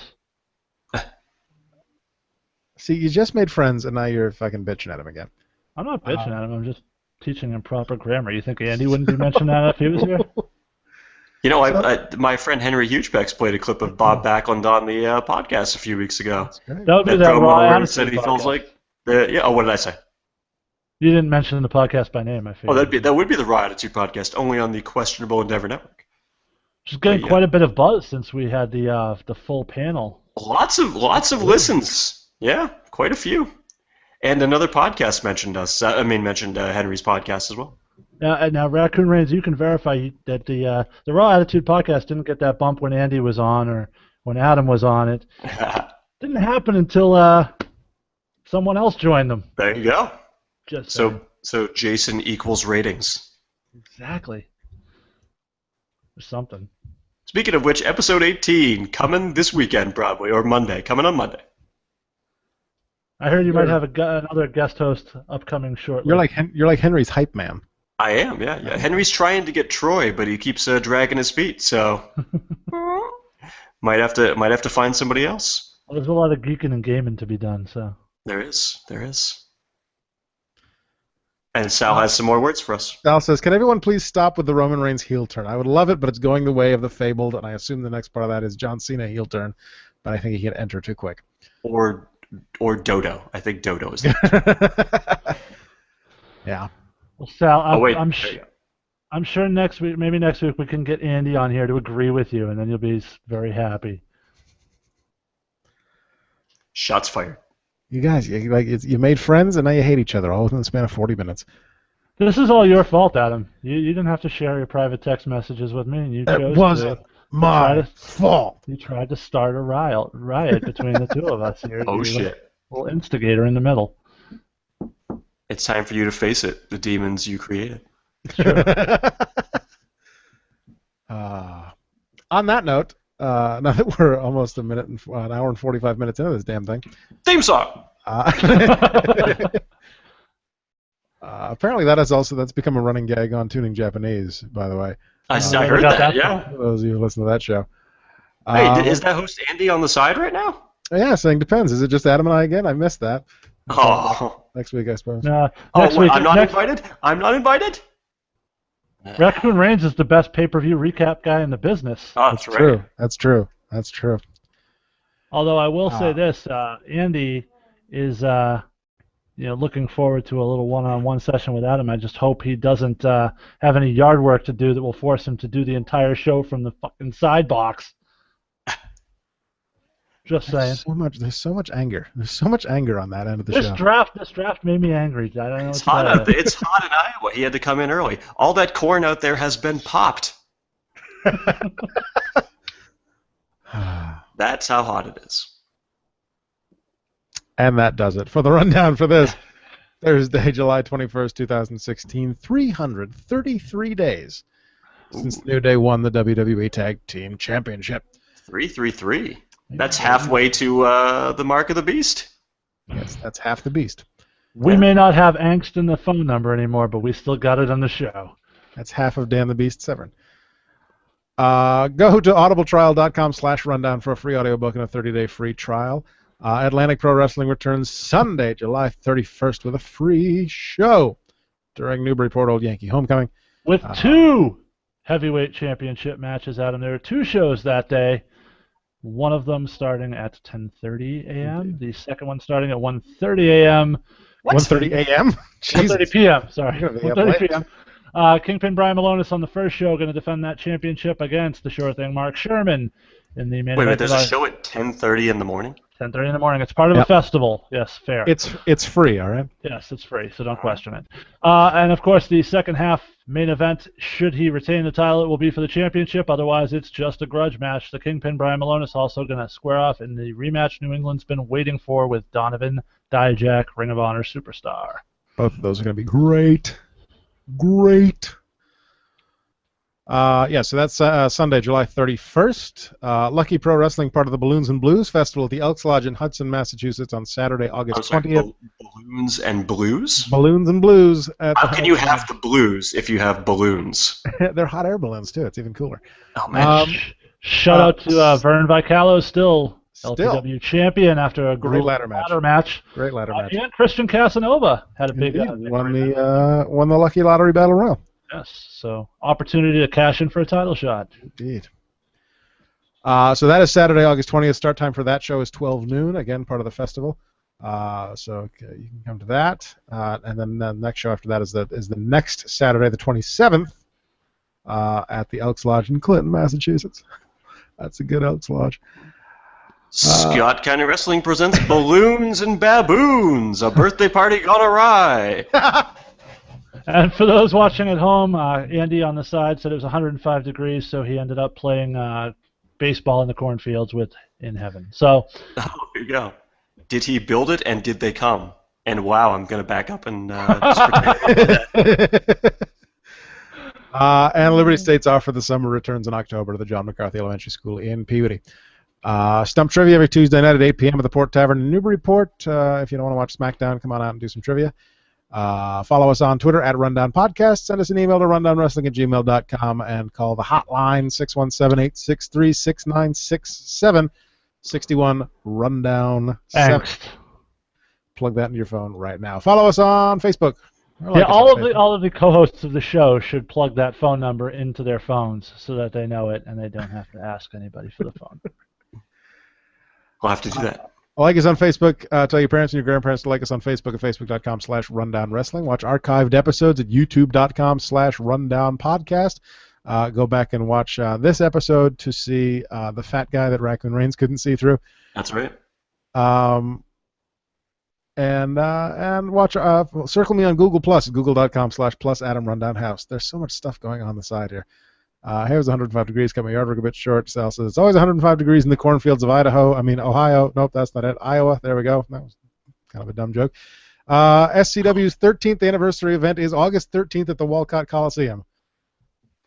See, you just made friends, and now you're fucking bitching at him again.
I'm not bitching at him. I'm just teaching him proper grammar. You think Andy wouldn't be mentioning that if he was here?
You know, my friend Henry Hugebeck's played a clip of Bob Backlund on the podcast a few weeks ago.
That would be
That
that Raw
promo where he
Attitude
said he feels
podcast.
like yeah. Oh, what did I say?
You didn't mention the podcast by name, I feel.
Oh, that would be the Raw Attitude podcast, only on the Questionable Endeavor Network.
Which is getting quite a bit of buzz since we had the full panel.
Lots of listens. Yeah, quite a few. And another podcast mentioned us. Mentioned Henry's podcast as well.
Now, Raccoon Reigns, you can verify that the Raw Attitude podcast didn't get that bump when Andy was on or when Adam was on. It didn't happen until someone else joined them.
There you go.
Just
so Jason equals ratings.
Exactly. Or something.
Speaking of which, episode 18 coming this weekend probably, or Monday, coming on Monday.
I heard you might have another guest host upcoming shortly.
You're like Henry's hype man.
I am, yeah. Henry's trying to get Troy, but he keeps dragging his feet, so might have to find somebody else.
Well, there's a lot of geeking and gaming to be done, so.
There is. And Sal has some more words for us.
Sal says, "Can everyone please stop with the Roman Reigns heel turn? I would love it, but it's going the way of the fabled, and I assume the next part of that is John Cena heel turn, but I think he can enter too quick."
Or Dodo. I think Dodo is there.
Yeah.
Well, Sal, I'm sure next week we can get Andy on here to agree with you, and then you'll be very happy.
Shots fired.
You guys, you made friends, and now you hate each other all within the span of 40 minutes.
This is all your fault, Adam. You didn't have to share your private text messages with me, and you chose
It wasn't my fault.
You tried to start a riot between the two of us here.
Oh, shit.
Little instigator in the middle.
It's time for you to face it, the demons you created.
On that note, now that we're almost an hour and 45 minutes into this damn thing.
Theme song!
Apparently that's become a running gag on Tooning Japanese, by the way.
I heard that, yeah.
For those of you who listen to that show.
Hey, is that host Andy on the side right now?
Yeah, saying depends. Is it just Adam and I again? I missed that.
Oh.
Next week, I suppose.
Next week,
I'm not invited? I'm not invited?
Raccoon Reigns is the best pay-per-view recap guy in the business.
Oh,
that's right. That's true.
Although I will say this, Andy is looking forward to a little one-on-one session with Adam. I just hope he doesn't have any yard work to do that will force him to do the entire show from the fucking side box. Just saying.
There's so much anger. There's so much anger on that end of the show.
This draft made me angry. I don't know.
It's hot out there. It's hot in Iowa. He had to come in early. All that corn out there has been popped. That's how hot it is.
And that does it for the rundown for this Thursday, July 21st, 2016. 333 days since New Day won the WWE Tag Team Championship.
333. That's halfway to the Mark of the Beast.
Yes, that's half the beast.
We may not have angst in the phone number anymore, but we still got it on the show.
That's half of Dan the Beast Severn. Go to audibletrial.com/rundown for a free audiobook and a 30-day free trial. Atlantic Pro Wrestling returns Sunday, July 31st with a free show during Newburyport Old Yankee Homecoming.
With two heavyweight championship matches, Adam. There are two shows that day. One of them starting at 10:30 a.m. The second one starting at 1:30 a.m.
1:30 a.m.?
1:30 p.m. Sorry, 1:30 p.m. Kingpin Brian Malonis on the first show going to defend that championship against the sure thing Mark Sherman in the main event.
Wait, there's a show at 10:30 in the morning?
10:30 in the morning. It's part of a festival. Yes, fair.
It's free, all right?
Yes, it's free, so don't question it. And, of course, the second half main event, should he retain the title, it will be for the championship. Otherwise, it's just a grudge match. The Kingpin, Brian Malonis, also going to square off in the rematch New England's been waiting for with Donovan Dijak, Ring of Honor superstar.
Both of those are going to be great. Great. So that's Sunday, July 31st. Lucky Pro Wrestling, part of the Balloons and Blues Festival at the Elks Lodge in Hudson, Massachusetts on Saturday, August 20th.
Balloons and Blues?
Balloons and Blues.
How can you have the blues if you have balloons?
They're hot air balloons, too. It's even cooler.
Oh, man.
Shout out to Vern Vicalo, still LPW champion after a great ladder match.
Great ladder match.
And Christian Casanova had a big
won the Lucky Lottery Battle Royal.
Yes. So opportunity to cash in for a title shot.
Indeed. So that is Saturday, August 20th. Start time for that show is 12 noon. Again, part of the festival. So you can come to that. And then the next show after that is the next Saturday, the 27th, at the Elks Lodge in Clinton, Massachusetts. That's a good Elks Lodge.
Scott County Wrestling presents Balloons and Baboons, a birthday party gone awry.
And for those watching at home, Andy on the side said it was 105 degrees, so he ended up playing baseball in the cornfields with In Heaven. So,
there you go. Did he build it, and did they come? And wow, I'm going to back up and just pretend.
And Liberty State's off for the summer, returns in October to the John McCarthy Elementary School in Peabody. Stump Trivia every Tuesday night at 8 p.m. at the Port Tavern in Newburyport. If you don't want to watch SmackDown, come on out and do some trivia. Follow us on Twitter at Rundown Podcast. Send us an email to rundownwrestling@gmail.com and call the hotline 617-863-6967. 61 Rundown 7. Plug that into your phone right now. Follow us on Facebook.
All of the co-hosts of the show should plug that phone number into their phones so that they know it and they don't have to ask anybody for the phone.
We'll have to do that.
Like us on Facebook. Tell your parents and your grandparents to like us on Facebook at facebook.com/rundownwrestling. Watch archived episodes at youtube.com/rundownpodcast. Go back and watch this episode to see the fat guy that Raccoon Reigns couldn't see through.
That's right.
And watch circle me on Google Plus at google.com/plus Adam Rundown House. There's so much stuff going on the side here. Here's 105 degrees. Cut my yard work a bit short. Sal says it's always 105 degrees in the cornfields of Ohio. Nope, that's not it. Iowa. There we go. That was kind of a dumb joke. SCW's 13th anniversary event is August 13th at the Walcott Coliseum.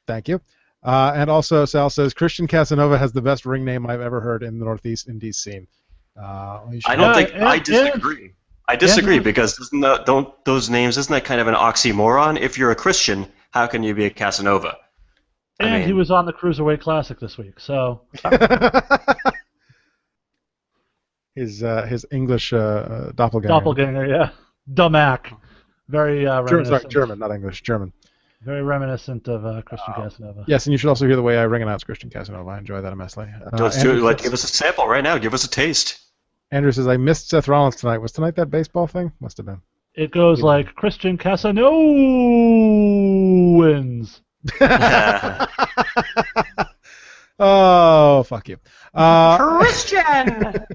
Thank you. And also, Sal says Christian Casanova has the best ring name I've ever heard in the Northeast Indies scene.
I disagree. I disagree because isn't that kind of an oxymoron? If you're a Christian, how can you be a Casanova?
And he was on the Cruiserweight Classic this week, so.
his English doppelganger.
Doppelganger, yeah. Dumac. Very reminiscent.
German, not English, German.
Very reminiscent of Christian Casanova.
Yes, and you should also hear the way I ring announce Christian Casanova. I enjoy that immensely.
Let's do it. Give us a sample right now. Give us a taste.
Andrew says, I missed Seth Rollins tonight. Was tonight that baseball thing? Must have been.
It goes like Christian Casanova wins.
Oh, fuck you.
Christian!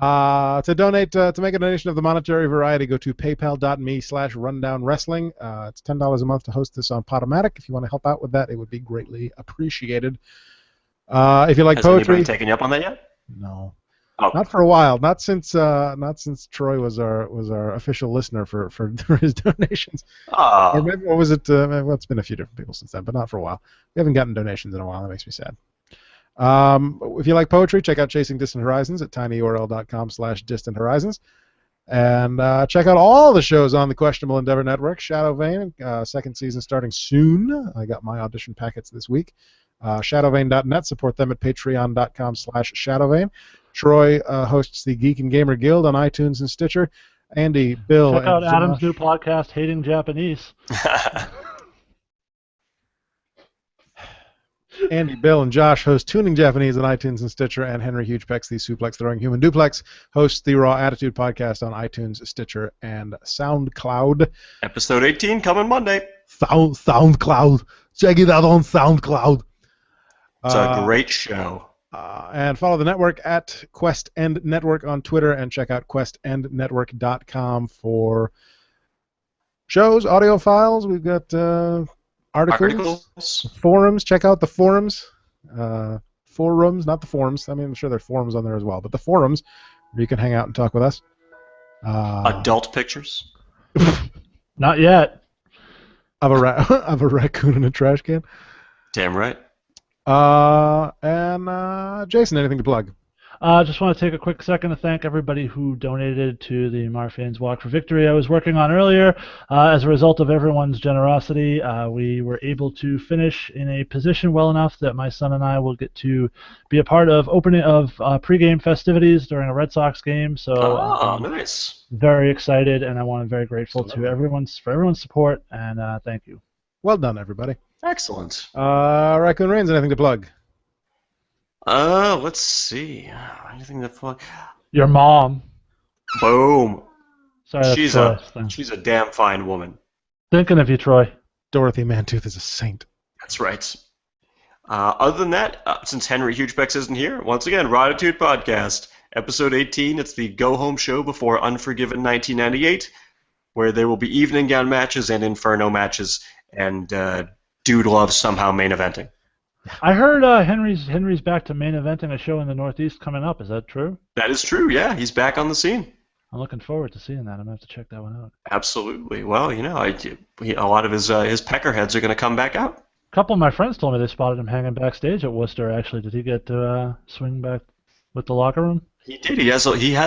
To donate, to make a donation of the monetary variety, go to paypal.me/rundownwrestling. It's $10 a month to host this on Podomatic. If you want to help out with that, it would be greatly appreciated. If you like poetry...
Has anybody taken you up on that yet?
No.
Oh.
Not for a while. Not since Troy was our official listener for his donations.
Oh.
Or maybe, what was it? Well, it's been a few different people since then, but not for a while. We haven't gotten donations in a while. That makes me sad. If you like poetry, check out Chasing Distant Horizons at tinyurl.com/Distant Horizons. And check out all the shows on the Questionable Endeavor Network. Shadow Vein, second season starting soon. I got my audition packets this week. Shadowvein.net. Support them at patreon.com/Shadowvein. Troy hosts the Geek and Gamer Guild on iTunes and Stitcher. Andy, Bill,
check out
and
Adam's
Josh.
new podcast, Hating Japanese.
Andy, Bill, and Josh host Tooning Japanese on iTunes and Stitcher, and Henry Hugepex, the suplex-throwing human duplex, hosts the Raw Attitude podcast on iTunes, Stitcher, and SoundCloud.
Episode 18 coming Monday.
SoundCloud. Check it out on SoundCloud.
It's a great show.
And follow the network at Quest End Network on Twitter, and check out questendnetwork.com for shows, audio files. We've got articles, forums. Check out the forums. Forums, not the forums. I mean, I'm sure there are forums on there as well, but the forums where you can hang out and talk with us.
Adult pictures?
Not yet.
Of a raccoon in a trash can.
Damn right.
And Jason, anything to plug?
Just want to take a quick second to thank everybody who donated to the Marfan's Walk for Victory I was working on earlier. As a result of everyone's generosity, we were able to finish in a position well enough that my son and I will get to be a part of opening of pregame festivities during a Red Sox game. So
nice.
Very excited, and I want to be very grateful to everyone's support, and thank you.
Well done, everybody.
Excellent.
Raccoon Reigns, anything to plug?
Let's see. Anything to plug?
Your mom.
Boom.
Sorry, that's
She's
Troy's thing.
she's a damn fine woman.
Thinking of you, Troy.
Dorothy Mantooth is a saint.
That's right. Other than that, since Henry Hugebex isn't here, once again, Roditude Podcast, episode 18. It's the go-home show before Unforgiven 1998, where there will be evening gown matches and Inferno matches, and Dude loves somehow main eventing.
I heard Henry's back to main eventing a show in the Northeast coming up. Is that true?
That is true, yeah. He's back on the scene.
I'm looking forward to seeing that. I'm going to have to check that one out.
Absolutely. Well, you know, a lot of his peckerheads are going to come back out.
A couple of my friends told me they spotted him hanging backstage at Worcester, actually. Did he get to swing back with the locker room?
He did. He has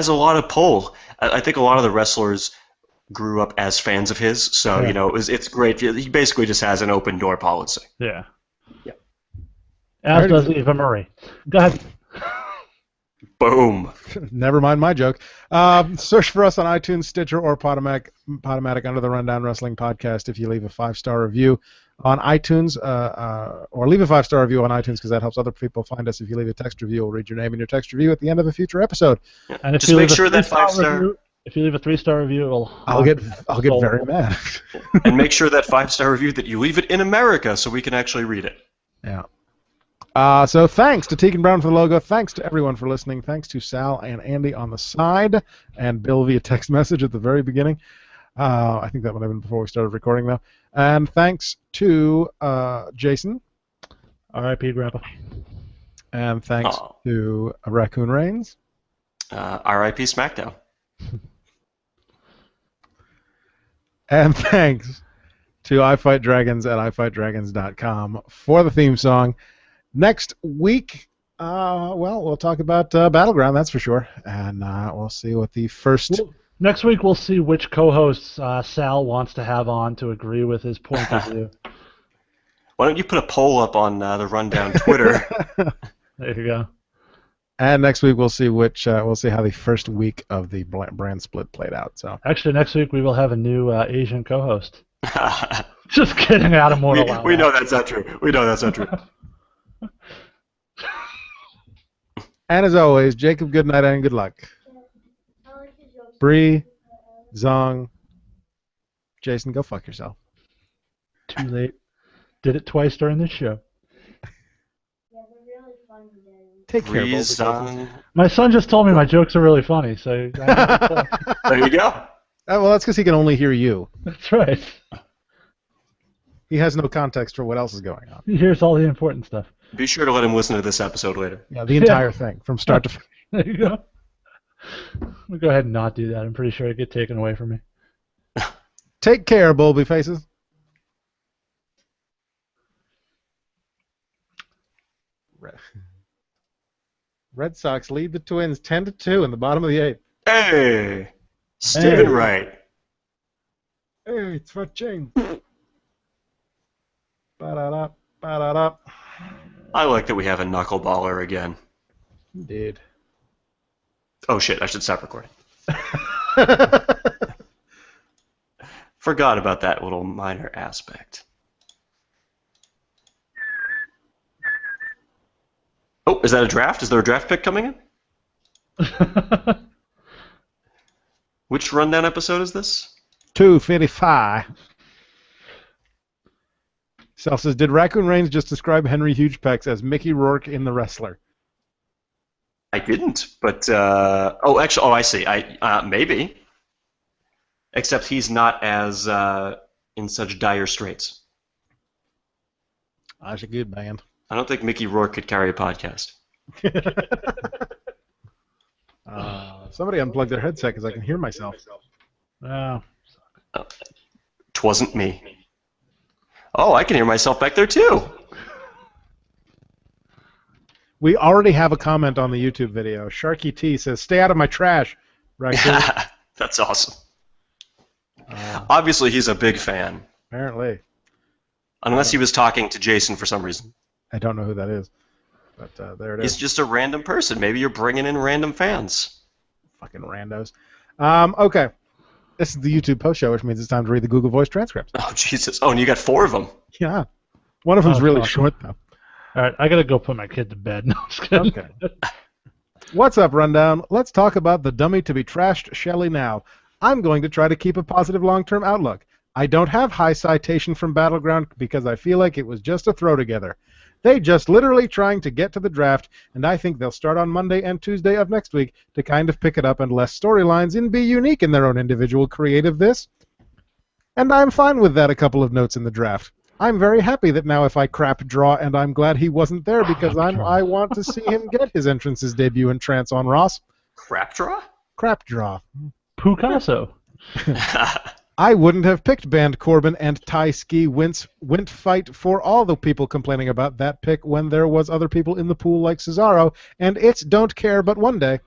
a lot of pull. I think a lot of the wrestlers grew up as fans of his, so,
Yeah.
you know, it's great. He basically just has an open door policy.
Yeah.
Yeah.
As does Eva Marie. Go ahead.
Boom.
Never mind my joke. Search for us on iTunes, Stitcher, or Podomatic under the Rundown Wrestling Podcast. If you leave a 5-star review on iTunes, or leave a 5-star review on iTunes, because that helps other people find us. If you leave a text review, we'll read your name in your text review at the end of a future episode.
Yeah.
And if
Just
you
make
leave a
sure that
3-star
5-star
review, if you leave a 3-star review,
I'll get very mad.
and make sure that 5-star review that you leave it in America so we can actually read it.
Yeah. So thanks to Tegan Brown for the logo. Thanks to everyone for listening. Thanks to Sal and Andy on the side, and Bill via text message at the very beginning. I think that would have been before we started recording, though. And thanks to Jason.
R.I.P. Grandpa.
And thanks to Raccoon Reigns.
R.I.P. SmackDown.
And thanks to I Fight Dragons at ifightdragons.com for the theme song. Next week, we'll talk about Battleground, that's for sure. And we'll see what the first...
Next week, we'll see which co-hosts Sal wants to have on to agree with his point of view.
Why don't you put a poll up on the Rundown Twitter?
There you go.
And next week, we'll see we'll see how the first week of the brand split played out. So
actually, next week we will have a new Asian co-host. Just kidding, Adam won't allow
we
that.
know that's not true. We know that's not true.
And as always, Jacob, good night and good luck. Bree, Zong, Jason, go fuck yourself.
Too late. Did it twice during this show.
Take care,
Bree,
Bulby.
Zong.
My son just told me my jokes are really funny, so...
There you go.
Well, that's because he can only hear you.
That's right.
He has no context for what else is going on.
He hears all the important stuff.
Be sure to let him listen to this episode later.
Yeah, the entire thing, from start to finish.
There you go. We'll go ahead and not do that. I'm pretty sure it'd get taken away from me.
Take care, Bulby Faces. Red Sox lead the Twins 10-2 in the bottom of the 8th.
Hey! Stephen
Hey.
Wright.
Hey, it's for Ching. Ba-da-da, ba-da-da.
I like that we have a knuckleballer again.
Indeed.
Oh shit, I should stop recording. Forgot about that little minor aspect. Oh, is that a draft? Is there a draft pick coming in? Which Rundown episode is this?
255. Sal says, did Raccoon Reigns just describe Henry Hugepex as Mickey Rourke in The Wrestler?
I didn't, but I see. Maybe. Except he's not as in such dire straits.
That's a good band.
I don't think Mickey Rourke could carry a podcast.
Somebody unplugged their headset because I can hear myself.
Oh.
Twasn't me. Oh, I can hear myself back there too.
We already have a comment on the YouTube video. Sharky T says, stay out of my trash, Raccoon.
That's awesome. Obviously, he's a big fan.
Apparently.
Unless he was talking to Jason for some reason.
I don't know who that is. But there it
He's
is.
just a random person. Maybe you're bringing in random fans.
Fucking randos. Okay. This is the YouTube post show, which means it's time to read the Google Voice transcripts.
Oh, Jesus. Oh, and you got 4 of them.
Yeah. One of them's
Oh,
really
fuck.
short, though.
All right, I gotta go put my kid to bed. No, I'm just kidding.
Okay. What's up, Rundown? Let's talk about the dummy to be trashed Shelley now. I'm going to try to keep a positive long-term outlook. I don't have high citation from Battleground because I feel like it was just a throw together. They just literally trying to get to the draft, and I think they'll start on Monday and Tuesday of next week to kind of pick it up and less storylines and be unique in their own individual creative this. And I'm fine with that. A couple of notes in the draft. I'm very happy that now if I crap draw, and I'm glad he wasn't there because I want to see him get his entrance's debut in Trance on Ross.
Crap draw?
Crap draw.
Picasso.
I wouldn't have picked Band Corbin and Ty Ski went fight for all the people complaining about that pick when there was other people in the pool like Cesaro, and it's don't care but one day.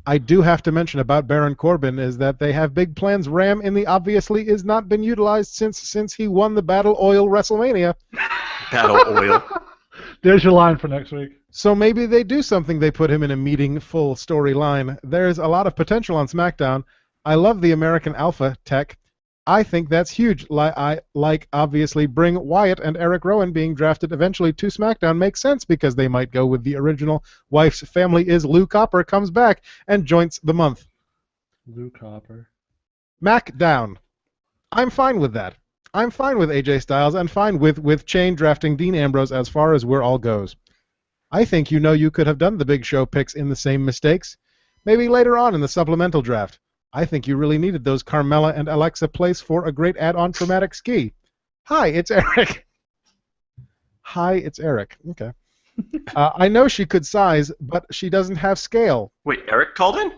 I do have to mention about Baron Corbin is that they have big plans. Ram in the obviously is not been utilized since he won the Battle Oil WrestleMania.
Battle Oil.
There's your line for next week.
So maybe they do something. They put him in a meaningful storyline. There's a lot of potential on SmackDown. I love the American Alpha tech. I think that's huge. Like obviously bring Wyatt and Eric Rowan being drafted eventually to SmackDown makes sense because they might go with the original wife's family is Lou Copper comes back and joins the month.
Lou Copper.
Mac down. I'm fine with that. I'm fine with AJ Styles and fine with Chain drafting Dean Ambrose as far as where all goes. I think you could have done the Big Show picks in the same mistakes. Maybe later on in the supplemental draft. I think you really needed those Carmella and Alexa plays for a great add-on traumatic ski. Hi, it's Eric. Hi, it's Eric. Okay. I know she could size, but she doesn't have scale.
Wait, Eric called in?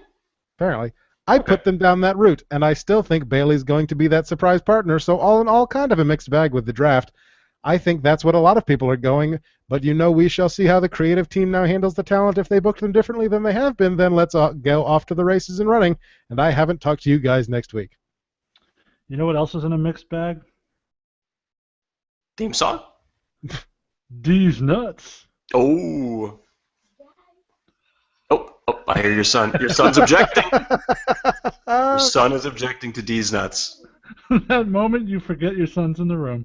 Apparently. I put them down that route, and I still think Bayley's going to be that surprise partner, so all in all, kind of a mixed bag with the draft. I think that's what a lot of people are going, but we shall see how the creative team now handles the talent. If they booked them differently than they have been, then let's go off to the races and running, and I haven't talked to you guys next week.
You know what else is in a mixed bag?
Theme song?
These nuts.
Oh. Oh, I hear your son. Your son's objecting. Your son is objecting to D's nuts.
That moment you forget your son's in the room.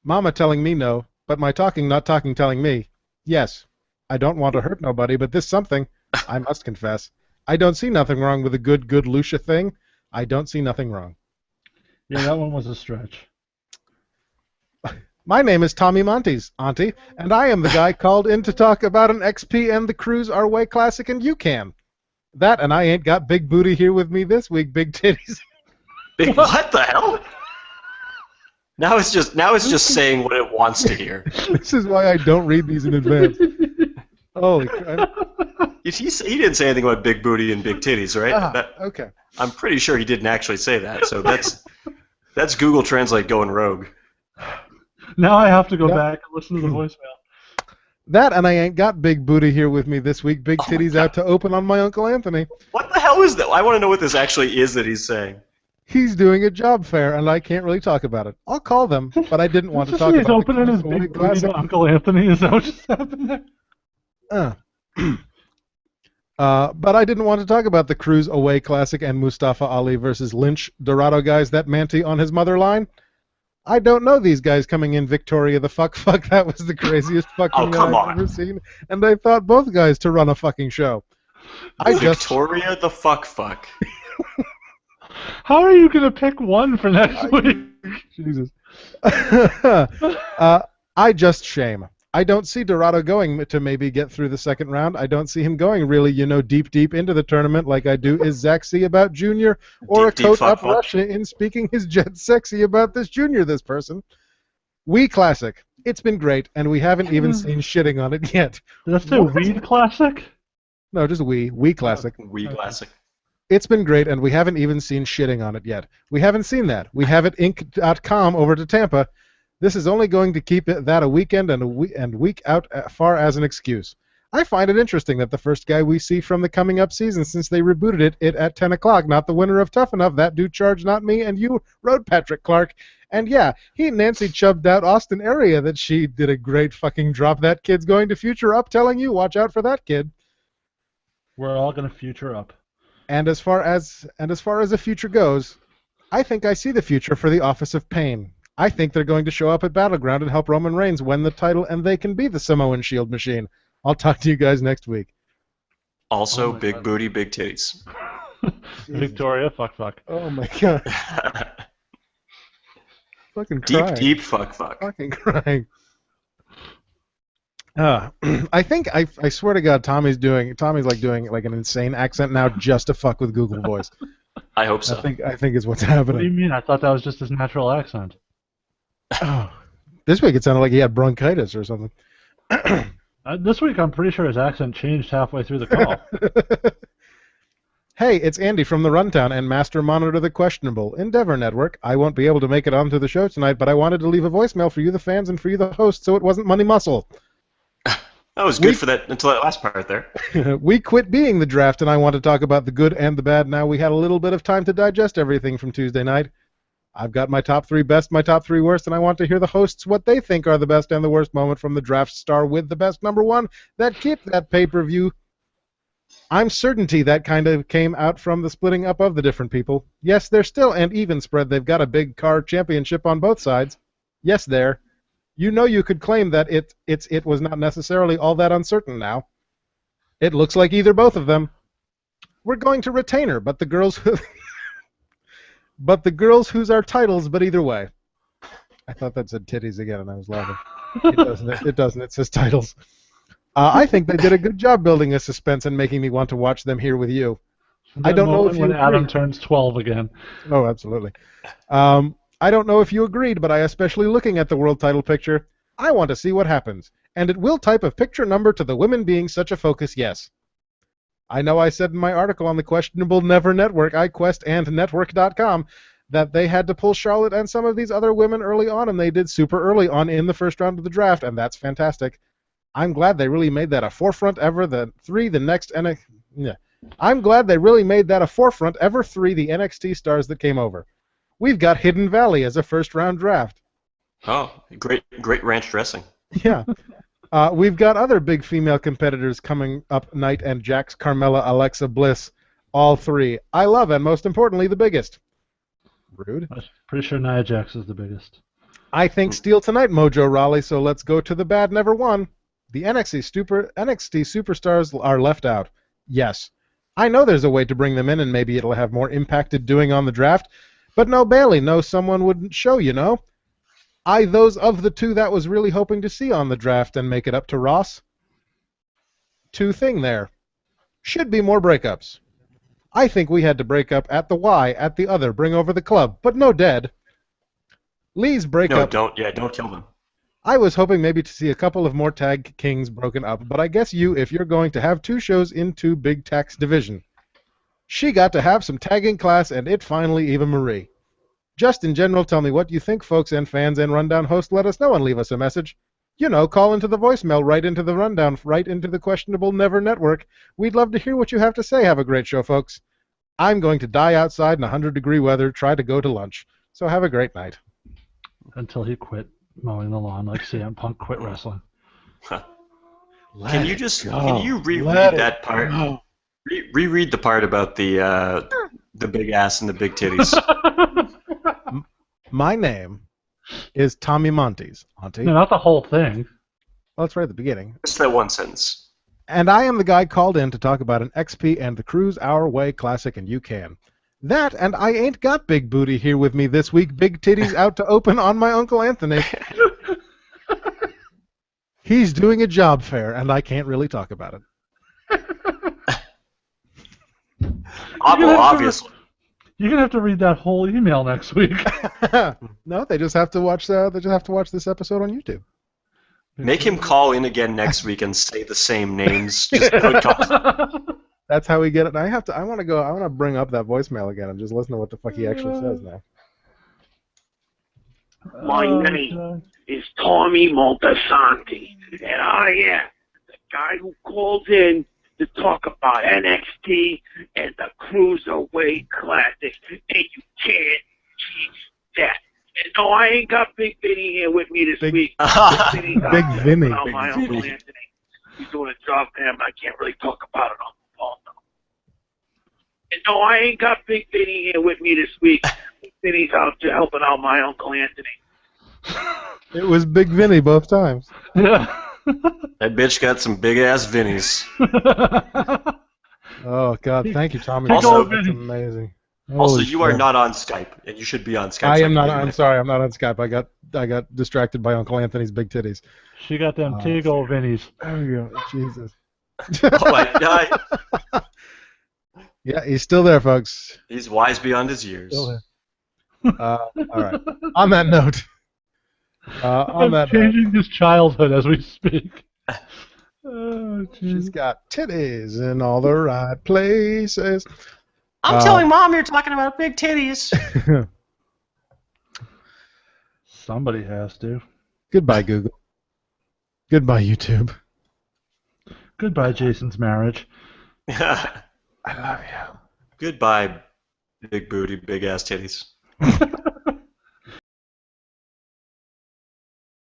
Mama telling me no, but my talking not talking telling me yes. I don't want to hurt nobody, but this something, I must confess. I don't see nothing wrong with a good Lucia thing. I don't see nothing wrong.
Yeah, that one was a stretch.
My name is Tommy Montes, Auntie, and I am the guy called in to talk about an XP and the Cruise Our Way Classic, and you can. That and I ain't got big booty here with me this week, big titties.
Big what the hell? Now it's just saying what it wants to hear.
This is why I don't read these in advance. Holy crap.
He didn't say anything about big booty and big titties, right?
Okay.
I'm pretty sure he didn't actually say that. So that's Google Translate going rogue.
Now I have to go back and listen to the voicemail.
That and I ain't got big booty here with me this week. Big titties out to open on my Uncle Anthony.
What the hell is that? I want to know what this actually is that he's saying.
He's doing a job fair, and I can't really talk about it. I'll call them, but I didn't want to talk
He's
about it.
He's opening his big booty to Uncle Anthony. Is that what just happened there?
But I didn't want to talk about the Cruise Away Classic and Mustafa Ali versus Lynch Dorado guys. That Manti on his mother line. I don't know these guys coming in Victoria the fuck. That was the craziest fucking guy I've ever seen. And I thought both guys to run a fucking show.
Victoria the fuck.
How are you going to pick one for next week?
Jesus. I just shame. I don't see Dorado going to maybe get through the second round. I don't see him going really, deep into the tournament like I do is Zach C about Junior or a coat up Russia in speaking his jet sexy about this Junior, this person. Wii Classic. It's been great, and we haven't even seen shitting on it yet.
Did that say Weed Classic?
No, just Wii Classic.
Wii Classic.
It's been great, and we haven't even seen shitting on it yet. We haven't seen that. We have it Inc.com over to Tampa. This is only going to keep it that a weekend and week out far as an excuse. I find it interesting that the first guy we see from the coming up season since they rebooted it at 10 o'clock, not the winner of Tough Enough, that dude charged not me, and you wrote Patrick Clark. And yeah, he and Nancy chubbed out Austin area that she did a great fucking drop. That kid's going to future up telling you, watch out for that kid.
We're all going to future up.
And as far as the future goes, I think I see the future for the Office of Pain. I think they're going to show up at Battleground and help Roman Reigns win the title, and they can be the Samoan Shield machine. I'll talk to you guys next week.
Also,
Oh my
big
God.
booty, big titties.
Victoria, fuck.
Oh my god. Fucking crying.
Deep fuck.
Fucking crying. I think I swear to God, Tommy's doing like an insane accent now just to fuck with Google Voice.
I hope so.
I think is what's
What do you
happening.
mean? I thought that was just his natural accent.
Oh, this week it sounded like he had bronchitis or something.
This week, I'm pretty sure his accent changed halfway through the call.
Hey, it's Andy from the Rundown and Master Monitor the Questionable Endeavor Network. I won't be able to make it onto the show tonight, but I wanted to leave a voicemail for you, the fans, and for you, the host, so it wasn't money muscle.
That was good for that until that last part there.
We quit being the draft, and I want to talk about the good and the bad. Now we had a little bit of time to digest everything from Tuesday night. I've got my top 3 best, my top 3 worst, and I want to hear the hosts what they think are the best and the worst moment from the draft star with the best number 1 that kept that pay-per-view. I'm certainty that kind of came out from the splitting up of the different people. Yes, they're still an even spread. They've got a big car championship on both sides. Yes, there. You know you could claim that it was not necessarily all that uncertain now. It looks like either both of them. We're going to retain her, but the girls whose are titles, but either way. I thought that said titties again and I was laughing. It doesn't. It says titles. I think they did a good job building a suspense and making me want to watch them here with you. I don't know if you
when Adam
agree.
turns 12 again.
Oh, absolutely. I don't know if you agreed, but I especially looking at the world title picture, I want to see what happens. And it will type of picture number to the women being such a focus, yes. I know I said in my article on the questionable Never Network, iQuest and Network.com, that they had to pull Charlotte and some of these other women early on, and they did super early on in the first round of the draft, and that's fantastic. I'm glad they really made that a forefront ever. I'm glad they really made that a forefront ever 3 the NXT stars that came over. We've got Hidden Valley as a first-round draft.
Oh, great ranch dressing.
Yeah. We've got other big female competitors coming up, Knight and Jax, Carmella, Alexa Bliss, all 3. I love, and most importantly, the biggest. Rude.
I'm pretty sure Nia Jax is the biggest.
I think Steal Tonight, Mojo Rawley, so let's go to the bad never won. The NXT superstars are left out. Yes. I know there's a way to bring them in, and maybe it'll have more impacted doing on the draft, but no Bailey, no someone wouldn't show, you know? Those of the 2 that was really hoping to see on the draft and make it up to Ross. 2 thing there. Should be more breakups. I think we had to break up at the Y, at the other, bring over the club, but no dead. Lee's breakup.
No, don't kill them.
I was hoping maybe to see a couple of more tag kings broken up, but I guess if you're going to have 2 shows in 2 big tax division. She got to have some tagging class, and it finally Eva Marie. Just in general, tell me what you think, folks and fans and Rundown host. Let us know and leave us a message. You know, call into the voicemail, right into the Rundown, right into the questionable Never Network. We'd love to hear what you have to say. Have a great show, folks. I'm going to die outside in 100-degree weather, try to go to lunch. So have a great night.
Until he quit mowing the lawn like CM Punk quit wrestling.
Can you reread that part? Reread the part about the big ass and the big titties.
My name is Tommy Montes, Auntie.
No, not the whole thing.
Well, it's right at the beginning.
Just that one sentence.
And I am the guy called in to talk about an XP and the Cruise Our Way Classic, and you can. That, and I ain't got Big Booty here with me this week. Big Titties out to open on my Uncle Anthony. He's doing a job fair, and I can't really talk about it.
Obviously.
You're gonna have to read that whole email next week.
No, they just have to watch. This episode on YouTube.
Make him call in again next week and say the same names. Just
That's how we get it. I want to bring up that voicemail again and just listen to what the fuck he actually says now.
My name is Tommy Moltisanti, and I am the guy who called in to talk about NXT and the Cruiserweight Classic, and you can't cheat that. And no, I ain't got Big Vinny here with me this week.
Big Vinny.
My Uncle Anthony. He's doing a job for him, and I can't really talk about it on the phone, And no, I ain't got Big Vinny here with me this week. Big Vinny's out helping out my Uncle Anthony.
It was Big Vinny both times.
Yeah.
That bitch got some big ass Vinnies.
Oh God, thank you, Tommy.
Also-
That's amazing.
Also,
Holy
you are
shit.
not on Skype, and you should be on Skype.
I
so
am
can
not.
hear
I'm
you.
sorry. I'm not on Skype. I got distracted by Uncle Anthony's big titties.
She got them big old Vinnies.
There we go. Jesus.
Oh my God.
Yeah, he's still there, folks.
He's wise beyond his years.
Still there. All right. On that note.
Changing his childhood as we speak. Oh,
She's got titties in all the right places.
I'm telling Mom you're talking about big titties.
Somebody has to.
Goodbye, Google. Goodbye, YouTube.
Goodbye, Jason's marriage.
I love you.
Goodbye, big booty, big ass titties.